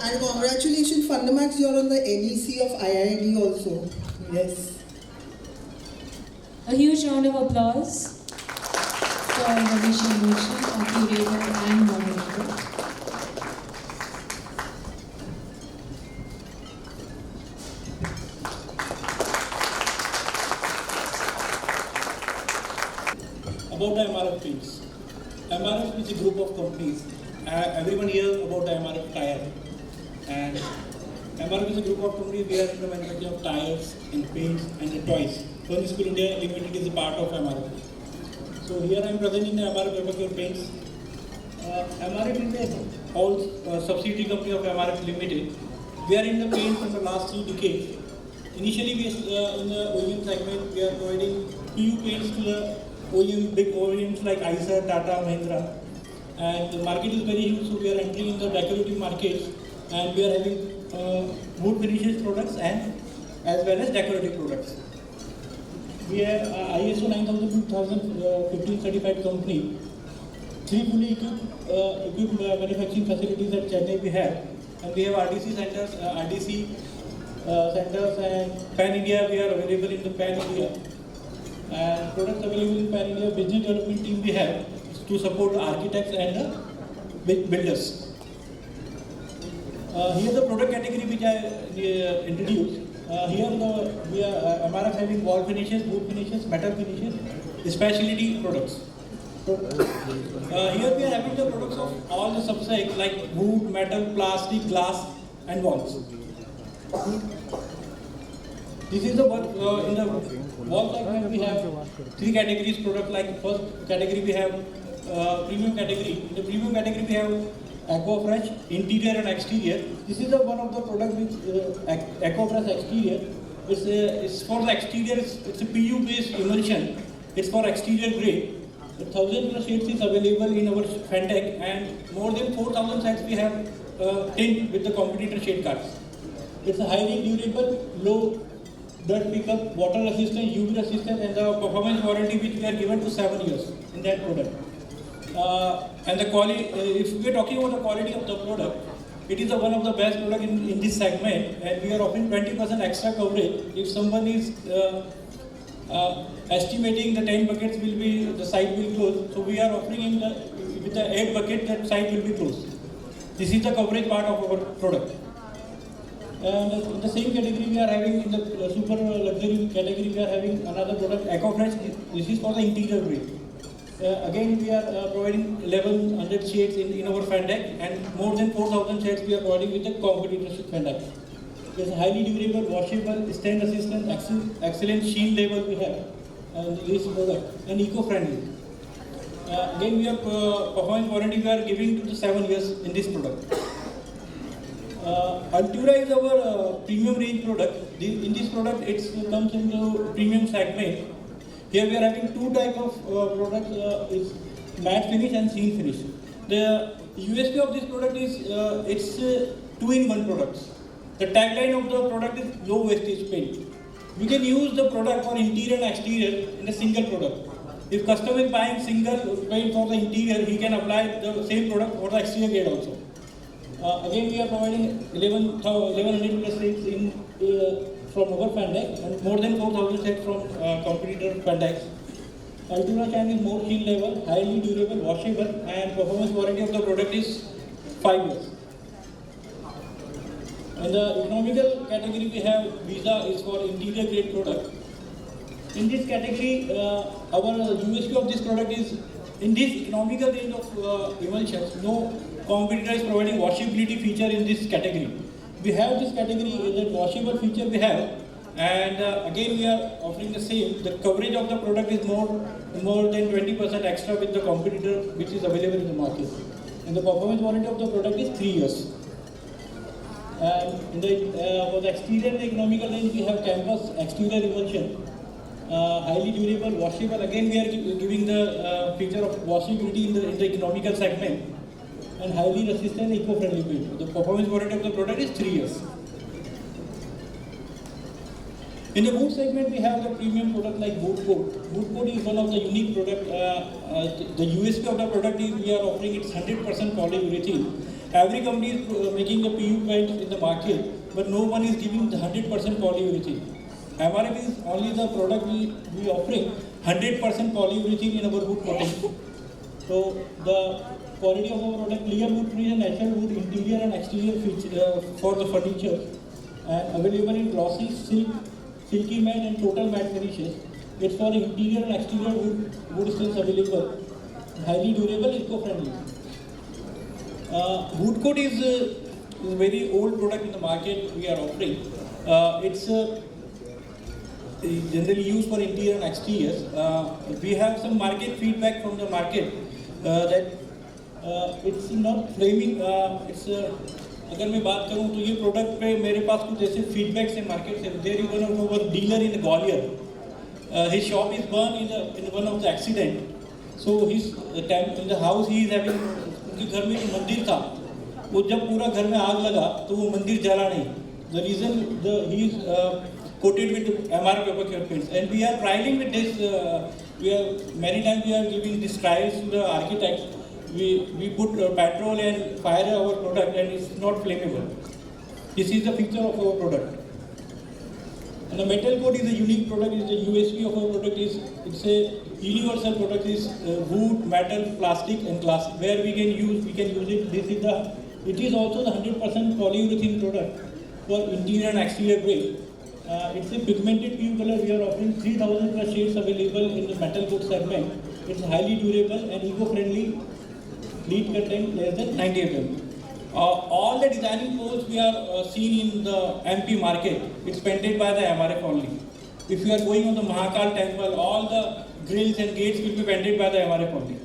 Speaker 7: And congratulations, Fundamax, you're on the NEC of IID also. Yes.
Speaker 1: A huge round of applause for Ramesh Mochi, our curator and moderator.
Speaker 8: About the MRF. MRF is a group of companies. Everyone hears about the MRF tire. And MRF is a group of companies. We are in the manufacturing of tires and paints and the toys. Furniture School India Limited is a part of MRF. So here I am presenting the MRF Epicure Paints. MRF is a all subsidiary company of MRF Limited. We are in the paint from the last 3 decades. Initially, we in the OEM segment, we are providing PU paints to the OEM, big OEMs like Eicher, Tata, Mahindra. And the market is very huge, so we are entering in the decorative markets, and we are having wood finishes products and as well as decorative products. We are ISO 9000-2015 certified company. 3 fully equipped manufacturing facilities at Chennai we have, and we have RDC centers, centers and Pan India. We are available in the Pan India, and products available in Pan India. Business development team we have to support architects and builders. Here the product category which I introduced. Here we are MRF having wall finishes, wood finishes, metal finishes, specialty products. Here we are having the products of all the subsets like wood, metal, plastic, glass, and walls. This is the one in the wall segment we have three categories product. Like first category we have premium category. In the premium category we have EcoFresh interior and exterior. This is the one of the product which EcoFresh exterior. It's for the exterior. It's a PU based emulsion. It's for exterior grade. 1,000 plus shades is available in our Fantech, and more than 4,000 sets we have tint with the competitor shade cards. It's a highly durable, low dirt pickup, water resistant, UV resistant, and the performance warranty which we are given to 7 years in that product. And the quality, if we are talking about the quality of the product, it is one of the best product in this segment, and we are offering 20% extra coverage. If someone is estimating the 10 buckets will be, the site will close, so we are offering him with the 8 bucket that site will be closed. This is the coverage part of our product. And in the same category we are having, in the super luxury category we are having another product, EcoFresh. This is for the interior grade. Again we are providing 1100 shades in our Fantech, and more than 4,000 shades we are providing with the competitor Fantech. It's a highly durable, washable, stain resistant, excellent sheen level we have this product, and eco-friendly. Again we have performance warranty we are giving to the 7 years in this product. Altura is our premium range product. In this product, it comes into premium segment. Here we are having two type of products: is matte finish and sheen finish. The USP of this product is it's two-in-one products. The tagline of the product is low wastage paint. We can use the product for interior and exterior in a single product. If customer is buying single paint for the interior, he can apply the same product for the exterior grade also. Again, we are providing 1100 plus sets in from our Fantech, and more than 4,000 sets from competitor Fantech. Altura can is more sheen level, highly durable, washable, and performance warranty of the product is 5 years. In the economical category, we have Visa is for interior grade product. In this category, our USP of this product is in this economical range of emulsions, no competitor is providing washability feature in this category. We have this category, that washable feature we have, and again we are offering the same. The coverage of the product is more than 20% extra with the competitor which is available in the market. And the performance warranty of the product is 3 years. And for the exterior economical range, we have campus exterior emulsion, highly durable, washable. Again, we are giving the feature of washability in the economical segment, and highly resistant, eco-friendly paint. The performance warranty of the product is 3 years. In the boot segment, we have the premium product like boot coat. Boot coat is one of the unique product. The USP of the product is we are offering it's 100% polyurethane. Every company is making the PU paint in the market, but no one is giving the 100% polyurethane. MRF is only the product we offering 100% polyurethane in our boot coating. So the quality of our product, clear wood finish and natural wood interior and exterior feature for the furniture, and available in glossy, silky matte and total matte finishes. It's for interior and exterior wood still available, highly durable, eco-friendly. Wood coat is a very old product in the market we are offering. It's generally used for interior and exterior. We have some market feedback from the market that it's not flaming. अगर मैं बात करूँ तो ये product पे मेरे पास कुछ ऐसे फीडबैक से मार्केट से there is one of our dealer in Gwalior his shop is burn in one of the accident so his in the house he is having उनके घर में एक मंदिर था वो जब पूरा घर में आग लगा तो वो मंदिर जला नहीं the reason he is coated with MR paper cure paints, and we are trialing with this. We are many times we are giving these trials to the architects. We put petrol and fire our product, and it's not flammable. This is the feature of our product. And the metal coat is a unique product. Is the USP of our product is it's a universal product. Is wood, metal, plastic, and glass. Where we can use it. This is the It is also the 100% polyurethane product for interior and exterior grade. It's a pigmented PU color. We are offering 3000 plus shades available in the metal coat segment. It's highly durable and eco-friendly. Lead content less than 90 mm. All the designing poles we are seen in the MP market, it's painted by the MRF only. If you are going on the Mahakal temple, all the grills and gates will be painted by the MRF only.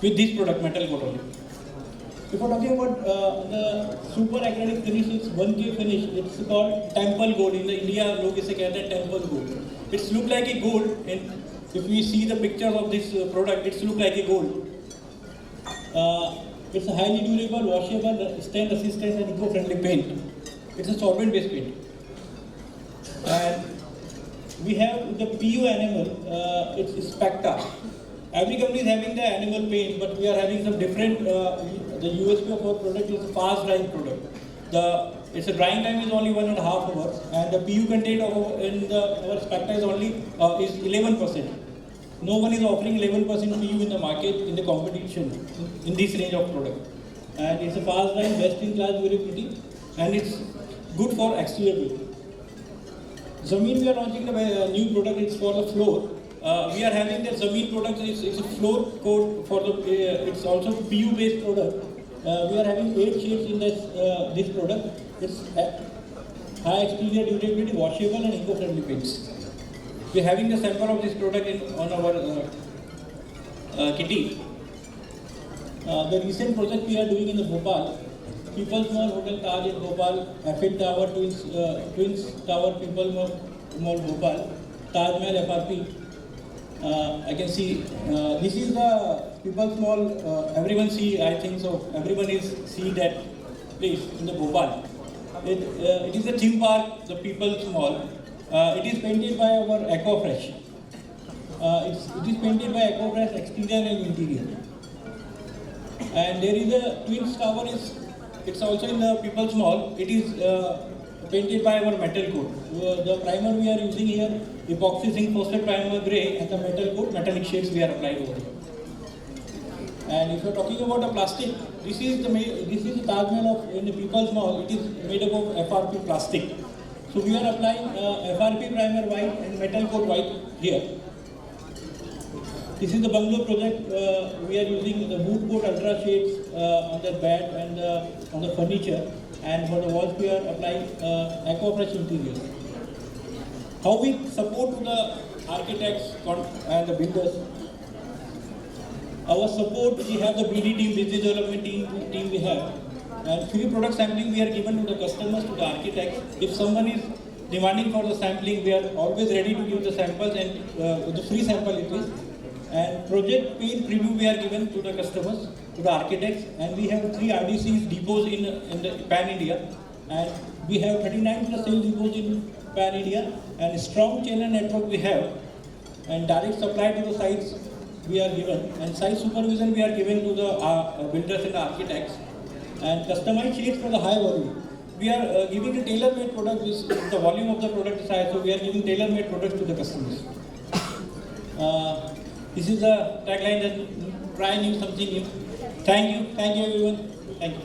Speaker 8: With this product, metal coat only. If we're talking about the super acrylic finish, it's 1K finish. It's called temple gold. In the India, लोग इसे कहते हैं temple gold. It's look like a gold, and if we see the picture of this product, it's look like a gold. It's a highly durable, washable, stain resistant, and eco-friendly paint. It's a solvent-based paint. And we have the PU animal. It's Specta. Every company is having the animal paint, but we are having some different. The USP of our product is a fast drying product. Its drying time is only 1.5 hours, and the PU content of our Specta is only is 11%. No one is offering 11% PU in the market in the competition in this range of product. And it's a fast drying, best in class durability, and it's good for exterior building. Zameen, we are launching a new product. It's for the floor. We are having the Zameen product. It's a floor coat for the. It's also PU based product. We are having 8 shades in this product. It's high exterior durability, washable, and eco-friendly paints. We are having the sample of this product on our kitty. The recent project we are doing in the Bhopal, People's Mall Hotel Taj in Bhopal, Eiffel Tower, Twins Tower, People's Mall Bhopal, Taj Mahal FRP. I can see this is the People's Mall. Everyone see, I think so. Everyone is see that place in the Bhopal. It is a theme park, the People's Mall. It is painted by our EcoFresh. It is painted by EcoFresh exterior and interior. And there is a Twins Tower. It's also in the People's Mall. It is painted by our metal coat. The primer we are using here, epoxy zinc phosphate primer grey, and the metal coat, metallic shades we are applying over here. And if you are talking about the plastic, this is the Taj Mahal in the People's Mall. It is made up of FRP plastic. So we are applying FRP primer white and metal coat white here. This is the bungalow project. We are using the wood coat ultra shades on the bed and on the furniture, and for the walls we are applying EcoFresh interior. How we support to the architects and the builders. Our support, we have the BD team, business development team we have. And free product sampling we are given to the customers, to the architects. If someone is demanding for the sampling, we are always ready to give the samples, and the free sample it is. And project paint preview we are given to the customers, to the architects, and we have 3 RDCs depots in the Pan India, and we have 39 plus sales depots in Pan India, and strong channel network we have, and direct supply to the sites we are given, and site supervision we are given to the builders and the architects, and customized shades for the high volume. We are giving a tailor-made product with the volume of the product is high, so we are giving tailor-made products to the customers. This is the tagline that try new something new. Thank you everyone. Thank you.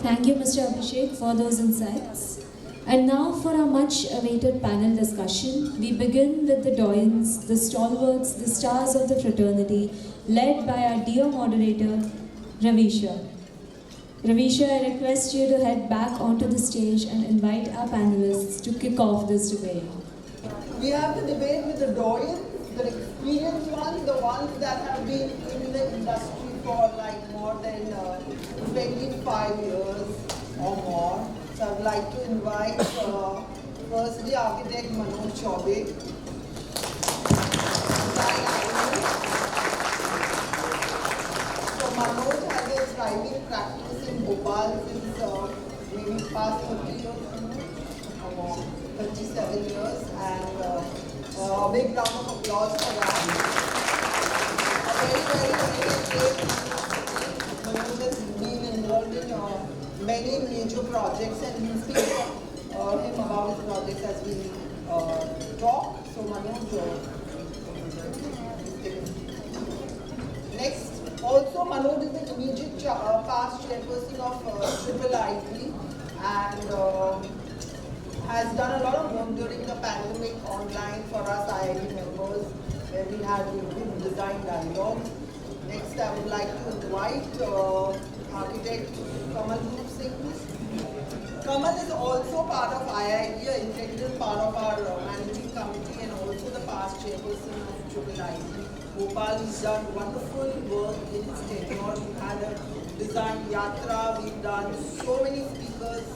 Speaker 1: Thank you, Mr. Abhishek, for those insights. And now for our much awaited panel discussion, we begin with the doyens, the stalwarts, the stars of the fraternity, led by our dear moderator, Ravisha. Ravisha, I request you to head back onto the stage and invite our panelists to kick off this debate.
Speaker 7: We have the debate with the doyens, the experienced ones, the ones that have been in the industry for like more than 25 years or more. So I'd like to invite firstly architect Manoj Chaube. So Manoj has a thriving practice in Bhopal since maybe past 30 years or more, 37 years, and a big round of applause for that. A very great Manoj has been involved in many major projects, and we'll speak to him about his projects as we talk. So Manoj, next Manoj is the immediate past chairperson of Triple IT and has done a lot of work during the pandemic online for us IIT members where we had good design dialogue. Next, I would like to invite architect Kamal Singh. Kamal is also part of IIT, an integral part of our managing committee and also the past chairperson of Triple IT. Bhopal has done wonderful work in his tenure. We've had a design yatra, we've done so many speakers,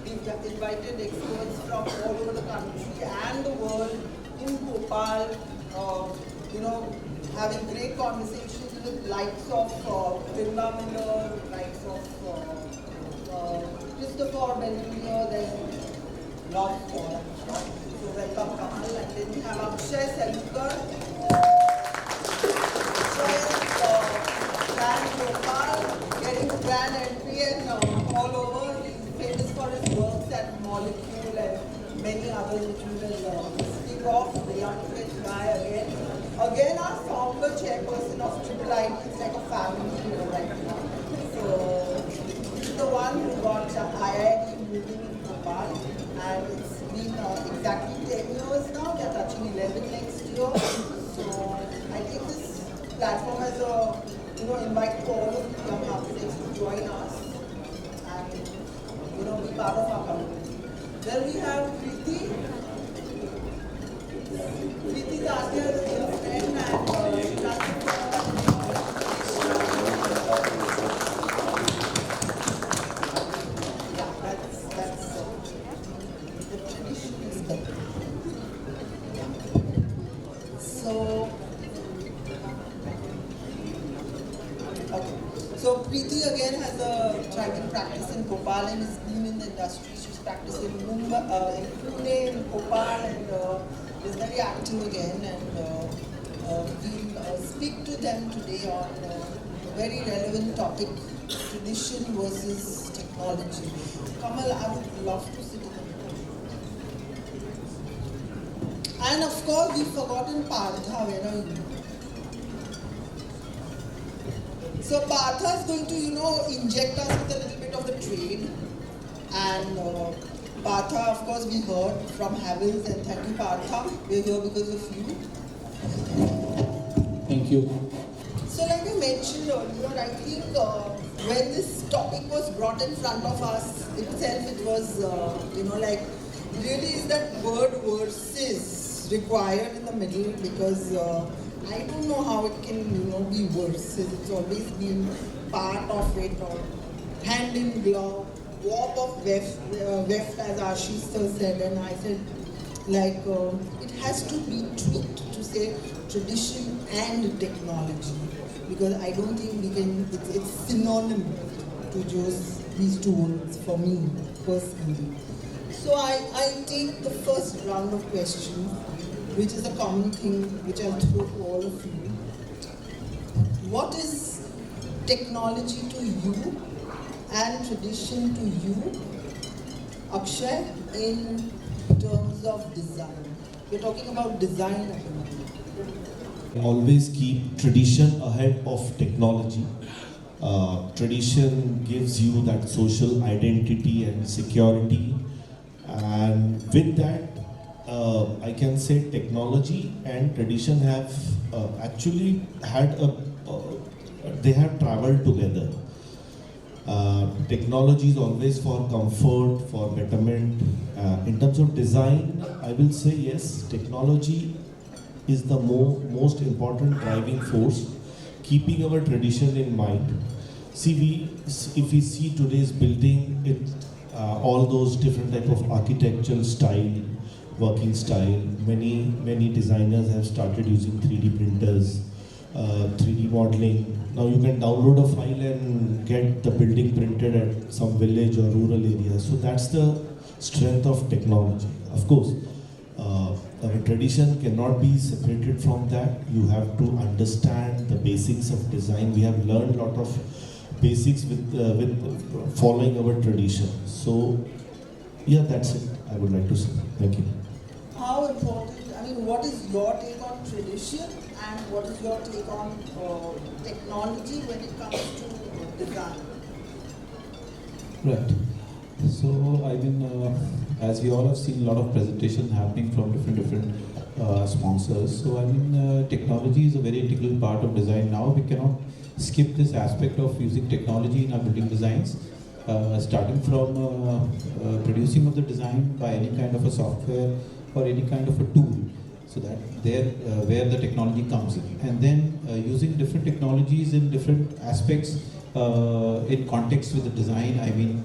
Speaker 7: we've invited experts from all over the country and the world in Bhopal, having great conversations with likes of Birla Miller, likes of Christopher Benjamin, then lots more. So welcome Kamal, and then we have Akshay Selkar. Grand Bhopal, getting grand entry and all over. He's famous for his works at Molecule and many others which we will speak of. The young fit guy again. Again, our founder chairperson of Triple IT. It's like a family here right now. So he's the one who got IIT moving in Bhopal, and it's been exactly 10 years now. They're touching 11 next year. So I think this platform as a invite to all of the young architects to join us and be part of our community. Then we have Preeti. Preeti is our dear friend and that's the tradition is there. Yeah. So Preeti again has a thriving practice in Bhopal and has been in the industry. She's practiced in Mumbai, in Pune, in Bhopal, and is very active again. And we'll speak to them today on a very relevant topic: tradition versus technology. Kamal, I would love to sit in the middle. And of course, we've forgotten Partha. Where are you? So Partha is going to, inject us with a little bit of the trade. And Partha, of course, we heard from Havells, and thank you, Partha. We're here because of you.
Speaker 8: Thank you.
Speaker 7: So like I mentioned earlier, I think when this topic was brought in front of us itself, it was, really is that word versus required in the middle, because I don't know how it can, be worse. It's always been part of it, or hand in glove, warp of weft, as Ashish sir said, and I said, it has to be tweaked to say tradition and technology, because I don't think we can. It's synonym to just these two words for me personally. So I take the first round of questions, which is a common thing which I'll throw to all of you. What is technology to you and tradition to you, Akshay, in terms of design? We're talking about design at the moment.
Speaker 9: Always keep tradition ahead of technology. Tradition gives you that social identity and security, and with that, I can say technology and tradition have actually had they have traveled together. Technology is always for comfort, for betterment. In terms of design, I will say yes, technology is the most important driving force, keeping our tradition in mind. See, if we see today's building, all those different type of architectural style, working style. Many designers have started using 3D printers, 3D modeling. Now you can download a file and get the building printed at some village or rural area. So that's the strength of technology. Of course, our tradition cannot be separated from that. You have to understand the basics of design. We have learned a lot of basics with following our tradition. So yeah, that's it. I would like to say. Thank you.
Speaker 7: How important, what is your take on tradition and what is your take on technology when it comes to design?
Speaker 9: Right. So, I mean, as we all have seen a lot of presentations happening from different sponsors. So, I mean, technology is a very integral part of design now. We cannot skip this aspect of using technology in our building designs, starting from producing of the design by any kind of a software or any kind of a tool. So that there where the technology comes in, and then using different technologies in different aspects in context with the design. I mean,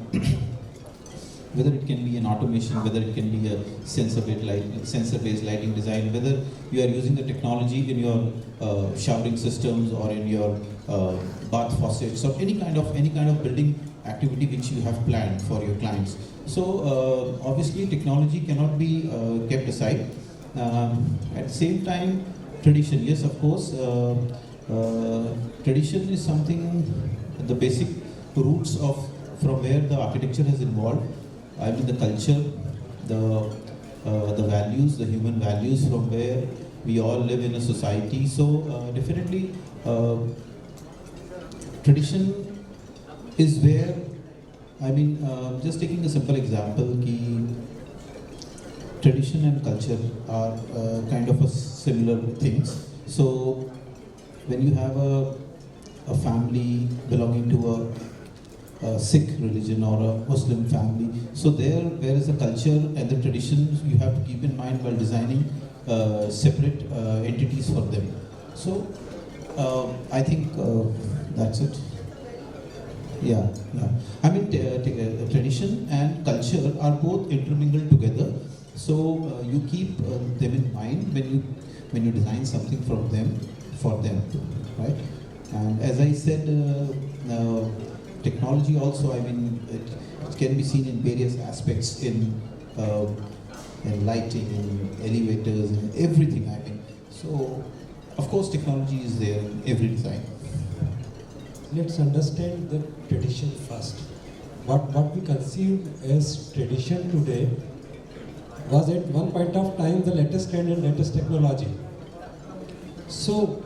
Speaker 9: whether it can be an automation, whether it can be a sensor-based lighting design, whether you are using the technology in your showering systems or in your bath faucets or any kind of building activity which you have planned for your clients. So obviously technology cannot be kept aside. At the same time, tradition, yes, of course, tradition is something, the basic roots of from where the architecture has evolved. I mean, the culture, the values, the human values from where we all live in a society. So definitely, tradition is where, I mean, just taking a simple example, tradition and culture are kind of a similar things. So when you have a family belonging to a Sikh religion or a Muslim family, so there is a culture and the traditions you have to keep in mind while designing separate entities for them. So I think that's it. Yeah. I mean, tradition and culture are both intermingled together. So you keep them in mind when you design something from them for them, right? And as I said, technology also, I mean, it can be seen in various aspects in lighting, in elevators, in everything. I mean, so of course technology is there in every design.
Speaker 10: Let's understand the tradition first. What we conceive as tradition today was at one point of time the latest trend and latest technology. So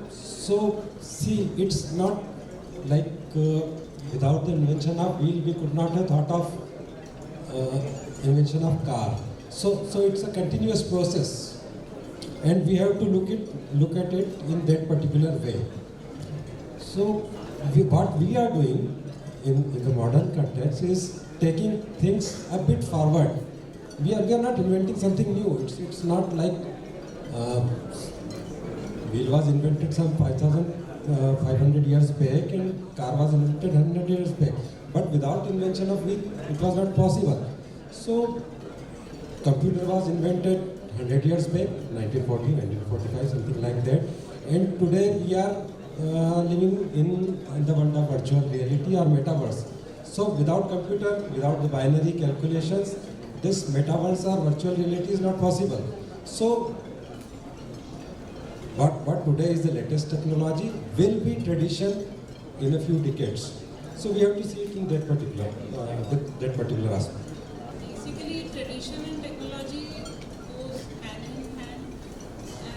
Speaker 10: see, it's not like without the invention of wheel we could not have thought of invention of car. So it's a continuous process, and we have to look at it in that particular way. So what we are doing in the modern context is taking things a bit forward. We are not inventing something new. It's not like wheel was invented some 5,500 years back and car was invented 100 years back. But without invention of wheel, it was not possible. So computer was invented 100 years back, 1940, 1945, something like that. And today we are living in the world of virtual reality or metaverse. So without computer, without the binary calculations, this metaverse or virtual reality is not possible. So what today is the latest technology will be tradition in a few decades. So we have to see it in that particular aspect.
Speaker 11: Basically, tradition and technology goes hand in hand,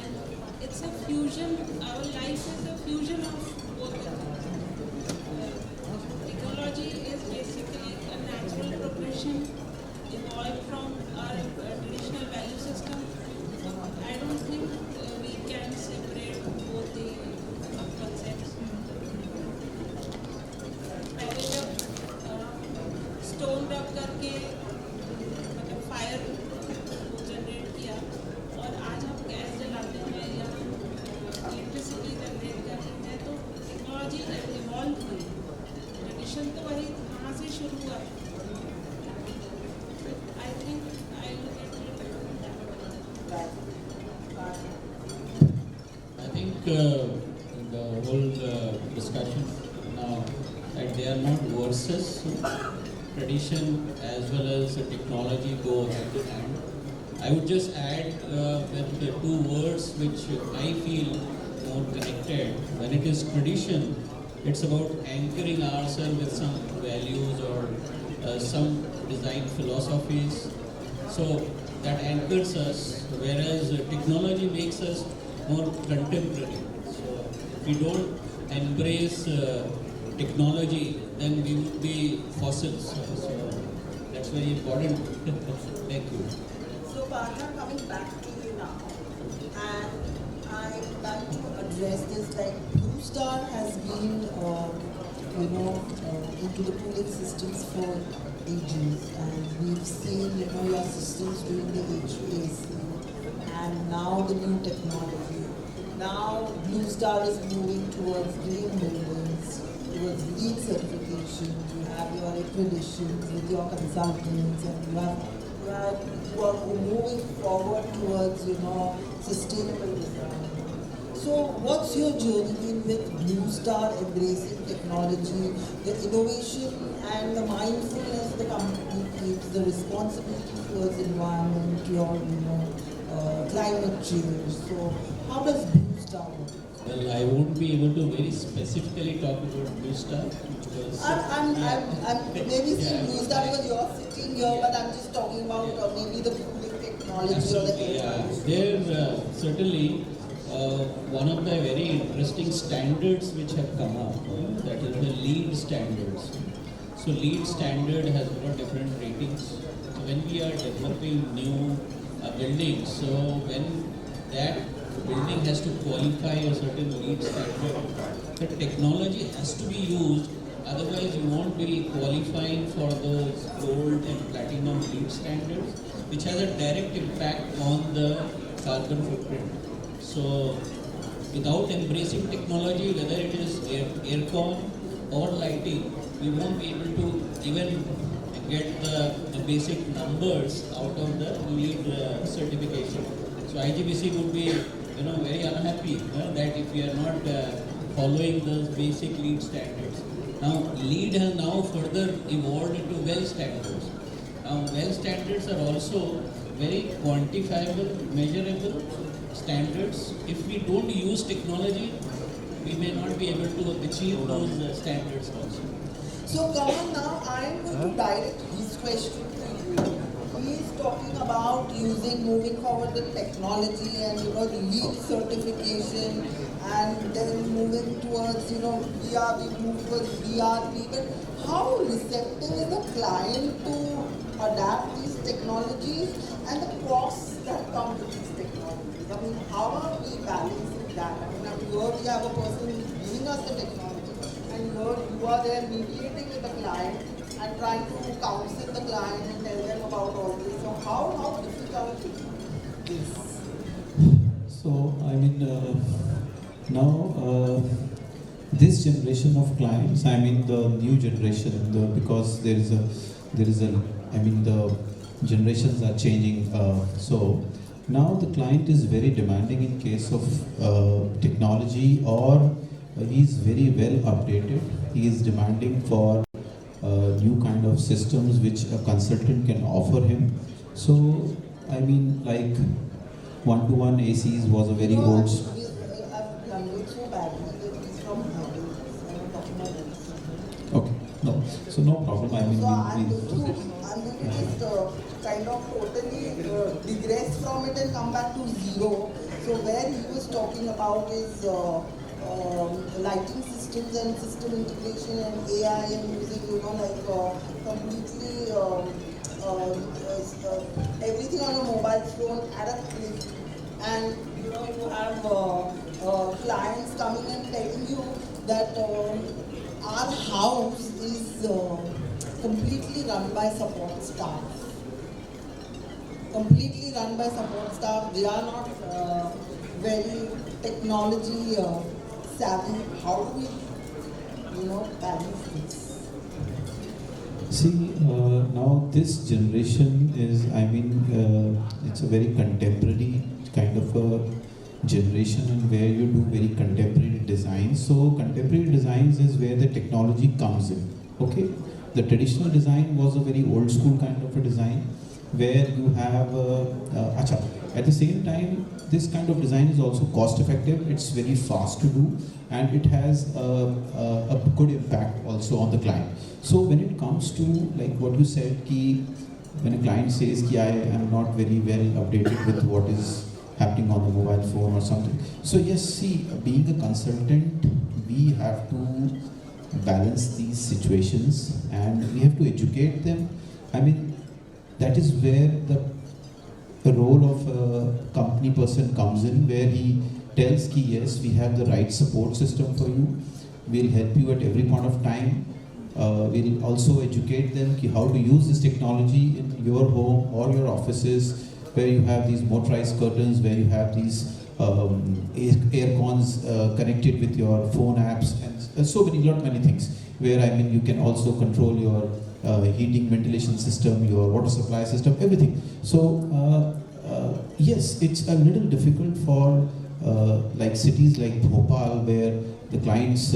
Speaker 11: and it's a fusion. Our life is a fusion of both of them. Technology is basically a natural progression evolved from our traditional value system. I don't think we can separate both the concepts. पहले जब stone रख करके मतलब fire generate किया और आज हम gas जलाते हैं या इलेक्ट्रिसिटी जनरेट करते हैं तो टेक्नोलॉजी इवॉल्व हुई ट्रेडिशन तो वही वहाँ से शुरू हुआ I think I look at
Speaker 3: I think the whole discussion now, that they are not versus tradition as well as technology go hand in hand. I would just add with the two words which I feel more connected. When it is tradition, it's about anchoring ourselves with some values or some design philosophies. So that anchors us, whereas technology makes us more contemporary. So if we don't embrace technology, then we would be fossils. So that's very important. Thank you.
Speaker 7: So Partha, coming back to you now, and I would like to address this, like Blue Star has been, into the cooling systems for ages, and we've seen, your systems doing the HVAC, and now the new technology. Now Blue Star is moving towards green buildings, towards LEED certification. You have your accreditations with your consultants, and you are moving forward towards, sustainable design. So what's your journey been with Blue Star embracing technology, the innovation and the mindfulness the company keeps, the responsibility towards environment, your climate change? So how does Blue Star work?
Speaker 3: Well, I won't be able to very specifically talk about Blue Star because
Speaker 7: I'm maybe saying Blue Star because you're sitting here, but I'm just talking about maybe the cooling technology or the air.
Speaker 3: There certainly one of the very interesting standards which have come up, that is the LEED standards. So LEED standard has got different ratings. So when we are developing new buildings, so when that building has to qualify a certain LEED standard, the technology has to be used, otherwise you won't be qualifying for those gold and platinum LEED standards, which has a direct impact on the carbon footprint. So without embracing technology, whether it is aircon or lighting, we won't be able to even get the basic numbers out of the LEED certification. So IGBC would be very unhappy that if we are not following those basic LEED standards. Now LEED has now further evolved into WELL standards. Now WELL standards are also very quantifiable, measurable standards. If we don't use technology, we may not be able to achieve those standards also.
Speaker 7: So Kamal, now I am going to direct his question to you. He is talking about moving forward the technology and the LEED certification, and then moving towards we move towards VRP. But how receptive is the client to adapt these technologies and the costs that come with these technologies? I mean, how are we balancing that? I mean, here we have a person who's giving us the technology, and here you are there mediating with the client and trying to counsel the client and tell them about all this. So how difficult is this?
Speaker 12: So now this generation of clients, the new generation, because there is a the generations are changing. So now the client is very demanding in case of technology, or he is very well updated. He is demanding for new kind of systems which a consultant can offer him. So like one-to-one ACs was a very old.
Speaker 7: I've done it so badly that it's from
Speaker 12: Okay, no, so no problem.
Speaker 7: So I'm going to just kind of totally digress from it and come back to zero. So where he was talking about is lighting systems and system integration and AI and using, completely everything on a mobile phone at a click. And you have clients coming and telling you that our house is completely run by support staff. Completely run by support staff. They are not very technology savvy. How do we, balance this?
Speaker 12: See, now this generation is, it's a very contemporary kind of a generation, and where you do very contemporary designs. So contemporary designs is where the technology comes in. Okay, the traditional design was a very old school kind of a design, where you have at the same time, this kind of design is also cost effective. It's very fast to do, and it has a good impact also on the client. So when it comes to like what you said, when a client says ki I am not very well updated with what is happening on the mobile phone or something. So yes, see, being a consultant, we have to balance these situations and we have to educate them. I mean, that is where the role of a company person comes in, where he tells ki yes, we have the right support system for you, we'll help you at every point of time. We'll also educate them ki how to use this technology in your home or your offices, where you have these motorized curtains, where you have these air cons connected with your phone apps, and so many things. Where I mean, you can also control your heating, ventilation system, your water supply system, everything. So yes, it's a little difficult for like cities like Bhopal, where the clients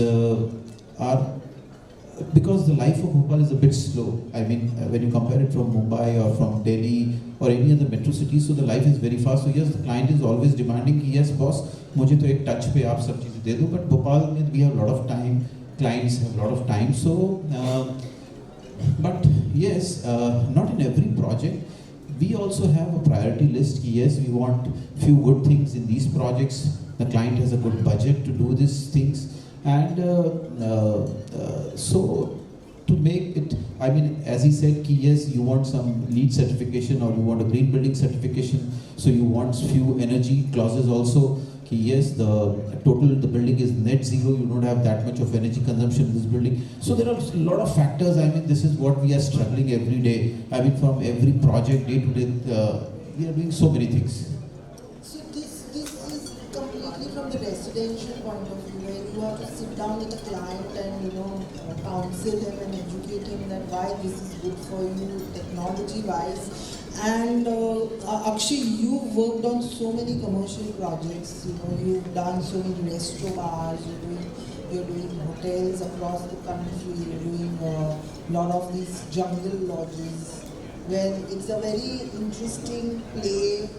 Speaker 12: are, because the life of Bhopal is a bit slow. I mean, when you compare it from Mumbai or from Delhi or any other metro city, so the life is very fast. So yes, the client is always demanding, yes boss, मुझे तो एक touch पे आप सब चीजें दे दो. But Bhopal में we have a lot of time, clients have a lot of time. So, but yes, not in every project. We also have a priority list. Yes, we want few good things in these projects. The client has a good budget to do these things. And so to make it, I mean, as he said, ki yes, you want some LEED certification or you want a green building certification, so you want few energy clauses also. Ki yes, the building is net zero, you don't have that much of energy consumption in this building. So there are a lot of factors. I mean, this is what we are struggling every day. I mean, from every project, day to day, we are doing so many things.
Speaker 7: So this is completely from the residential point of view, where you have to sit down with the client and counsel him and educate him that why this is good for you technology wise. And Akshay, you've worked on so many commercial projects. You've done so many resto bars. You're doing hotels across the country. You're doing a lot of these jungle lodges, where it's a very interesting play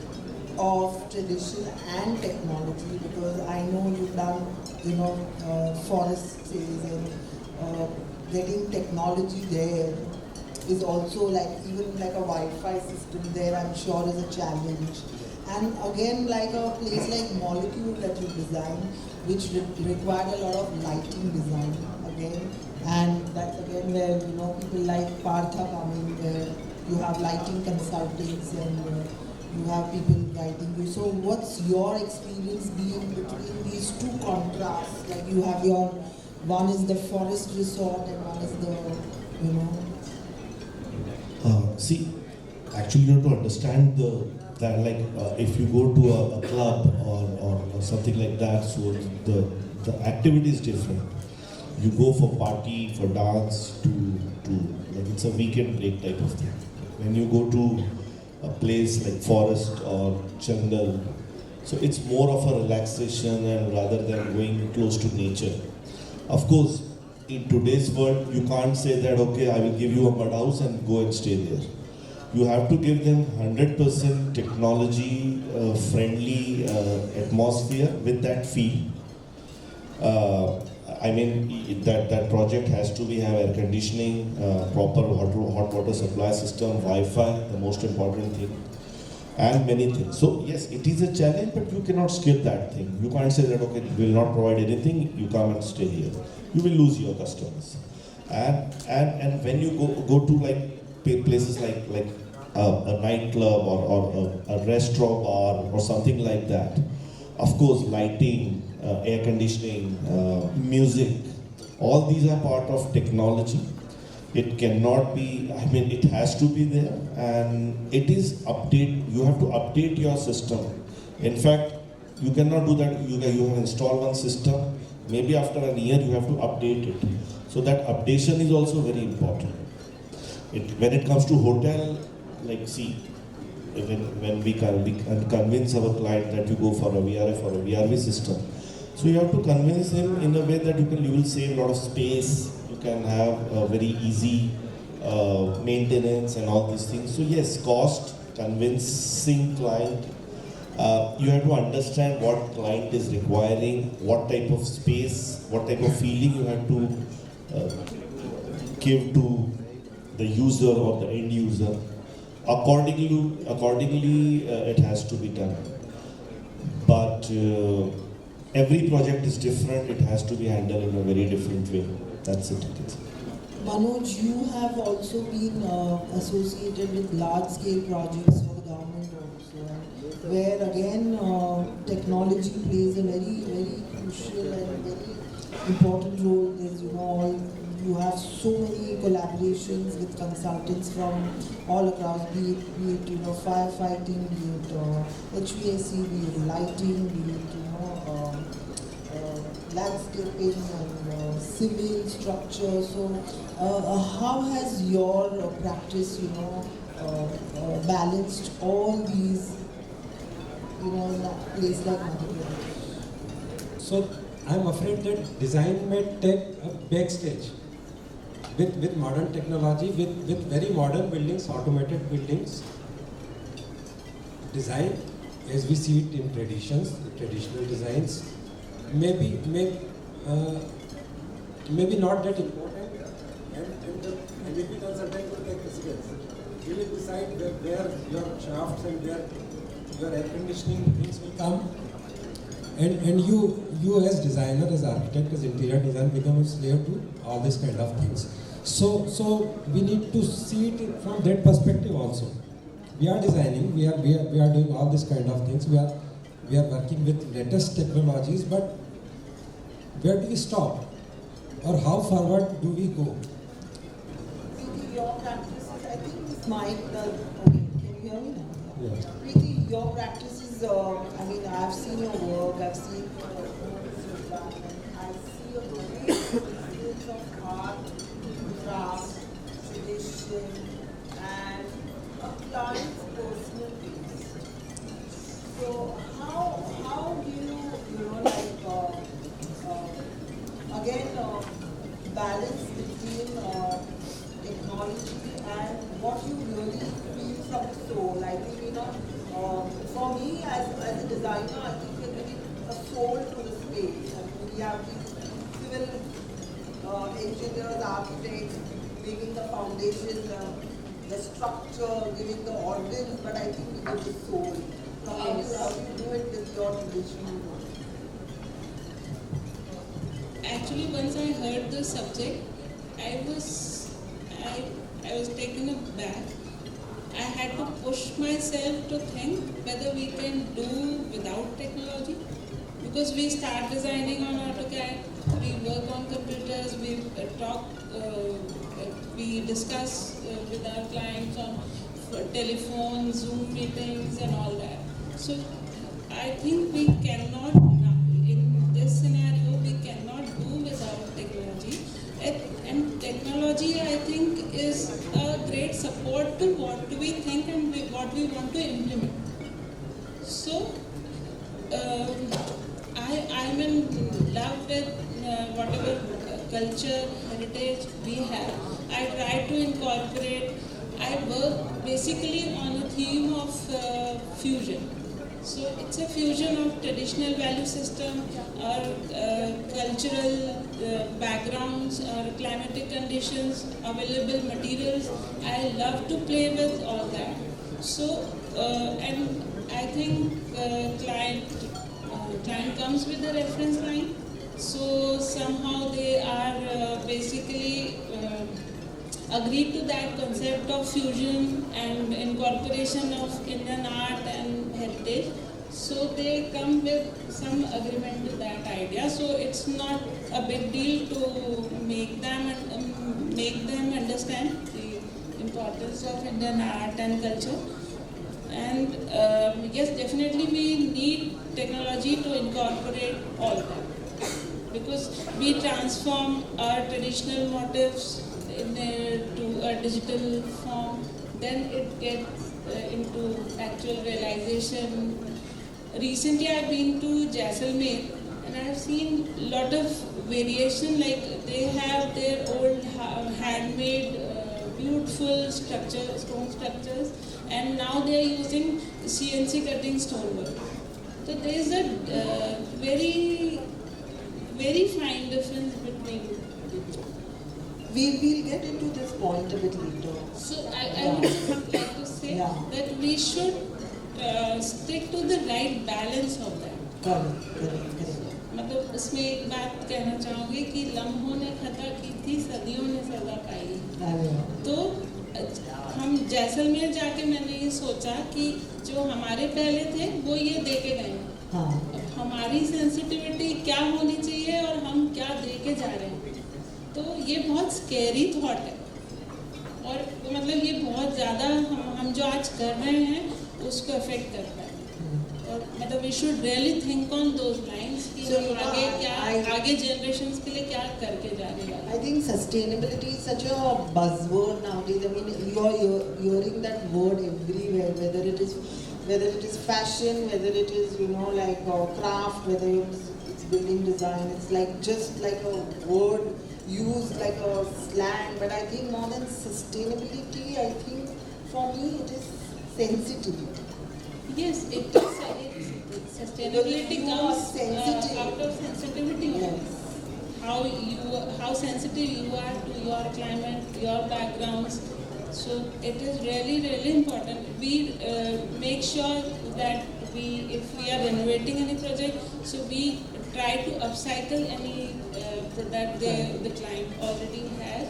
Speaker 7: of tradition and technology, because I know you've done, forest stays, and getting technology there is also even like a Wi-Fi system there, I'm sure is a challenge. And again, like a place like Molecule that you designed, which required a lot of lighting design again. And that's again where, people like Partha coming, where you have lighting consultants and you have people guiding you. So what's your experience being between these two contrasts? Like you have one is the forest resort and one is the,
Speaker 9: see, actually you have to understand that if you go to a club or something like that, so the activity is different. You go for party, for dance, to like it's a weekend break type of thing. When you go to a place like forest or jungle, so it's more of a relaxation and rather than going close to nature. Of course, in today's world, you can't say that, okay, I will give you a mud house and go and stay there. You have to give them 100% technology friendly atmosphere with that feel. I mean, that project has to have air conditioning, proper hot water supply system, Wi-Fi, the most important thing, and many things. So yes, it is a challenge, but you cannot skip that thing. You can't say that, okay, we will not provide anything, you come and stay here. You will lose your customers. And when you go to like places like a nightclub or a restaurant bar or something like that, of course, lighting, air conditioning, music, all these are part of technology. It cannot be, I mean, it has to be there, and it is you have to update your system. In fact, you cannot do that. You have installed one system, maybe after a year you have to update it. So that updation is also very important. When it comes to hotel, like see, when we can convince our client that you go for a VRF or a VRV system, so you have to convince him in a way that you will save a lot of space, you can have a very easy maintenance and all these things. So yes, cost, convincing client, you have to understand what client is requiring, what type of space, what type of feeling you have to give to the user or the end user. Accordingly, it has to be done. But every project is different. It has to be handled in a very different way. That's it.
Speaker 7: Manoj, you have also been associated with large-scale projects for the government also, where again technology plays a very, very crucial and very important role. There's, you have so many collaborations with consultants from all across, be it firefighting, be it HVAC, be it lighting, be it landscaping and civil structure. So, how has your practice, balanced all these, in a place like Madhya Pradesh?
Speaker 10: So, I'm afraid that design may take a backstage with modern technology, with very modern buildings, automated buildings. Design, as we see it in traditional designs, maybe not that important, and the MEP consultant will take precedence. He will decide where your shafts and where your air conditioning things will come, and you as designer, as architect, as interior design become a slave to all these kind of things. So we need to see it from that perspective also. We are designing, we are doing all these kind of things. We are working with latest technologies, but where do we stop? Or how forward do we go?
Speaker 7: Your practices, I think this might, okay, can you hear me now?
Speaker 10: Yeah.
Speaker 7: Preeti, your practices, I've seen your work, I've seen I see a great influence of art, craft, tradition, and a client's personal taste. So how do you, balance between technology and what you really feel from the soul? I think, for me as a designer, I think we're giving a soul to the space. We have these civil engineers, architects, giving the foundation, the structure, giving the organs, but I think we give the soul. So how do you do it with your traditional work?
Speaker 11: Actually, once I heard the subject, I was taken aback. I had to push myself to think whether we can do without technology, because we start designing on AutoCAD, we work on computers, we talk, we discuss with our clients on telephone, Zoom meetings and all that. So I think we cannot, in this scenario, we cannot do without technology. And technology, I think, is a great support to what we think and what we want to implement. So, I'm in love with whatever culture, heritage we have. I try to incorporate, I work basically on a theme of fusion. So it's a fusion of traditional value system, our cultural backgrounds, our climatic conditions, available materials. I love to play with all that. So, and I think client comes with a reference line. So somehow they are basically agreed to that concept of fusion and incorporation of Indian art and heritage. So they come with some agreement to that idea. So it's not a big deal to make them understand the importance of Indian art and culture. And yes, definitely we need technology to incorporate all that, because we transform our traditional motifs to a digital form, then it gets into actual realization. Recently I've been to Jaisalmer and I've seen a lot of variation, like they have their old handmade beautiful stone structures, and now they are using CNC cutting stonework. So there is a very, very fine difference between the two.
Speaker 7: We'll get into this point a bit later.
Speaker 11: So I would just like to say that we should stick to the right balance of that.
Speaker 7: Correct.
Speaker 11: मतलब इसमें एक बात कहना चाहूँगी कि लम्हों ने खता की थी, सदियों ने सजा पाई। तो हम जैसलमेर जाके मैंने ये सोचा कि जो हमारे पहले थे वो ये दे के गए, अब हमारी सेंसिटिविटी क्या होनी चाहिए और हम क्या दे के जा रहे हैं। तो ये बहुत स्कैरी थॉट है और मतलब ये बहुत ज़्यादा हम जो आज कर रहे हैं उसको अफेक्ट करता है। और मतलब we should really think on those lines कि हम आगे क्या आगे जनरेशंस के लिए क्या करके जा रहे हैं।
Speaker 7: I think sustainability is such a buzzword nowadays. I mean, you're hearing that word everywhere, whether it is fashion, whether it is like craft, whether it's building design. It's like just like a word used like a slang. But I think more than sustainability, I think for me it is sensitivity.
Speaker 11: Yes, it is. Sustainability comes out of sensitivity.
Speaker 7: Yes.
Speaker 11: How sensitive you are to your climate, your backgrounds. So it is really important. We make sure that if we are renovating any project, so we try to upcycle any product the client already has,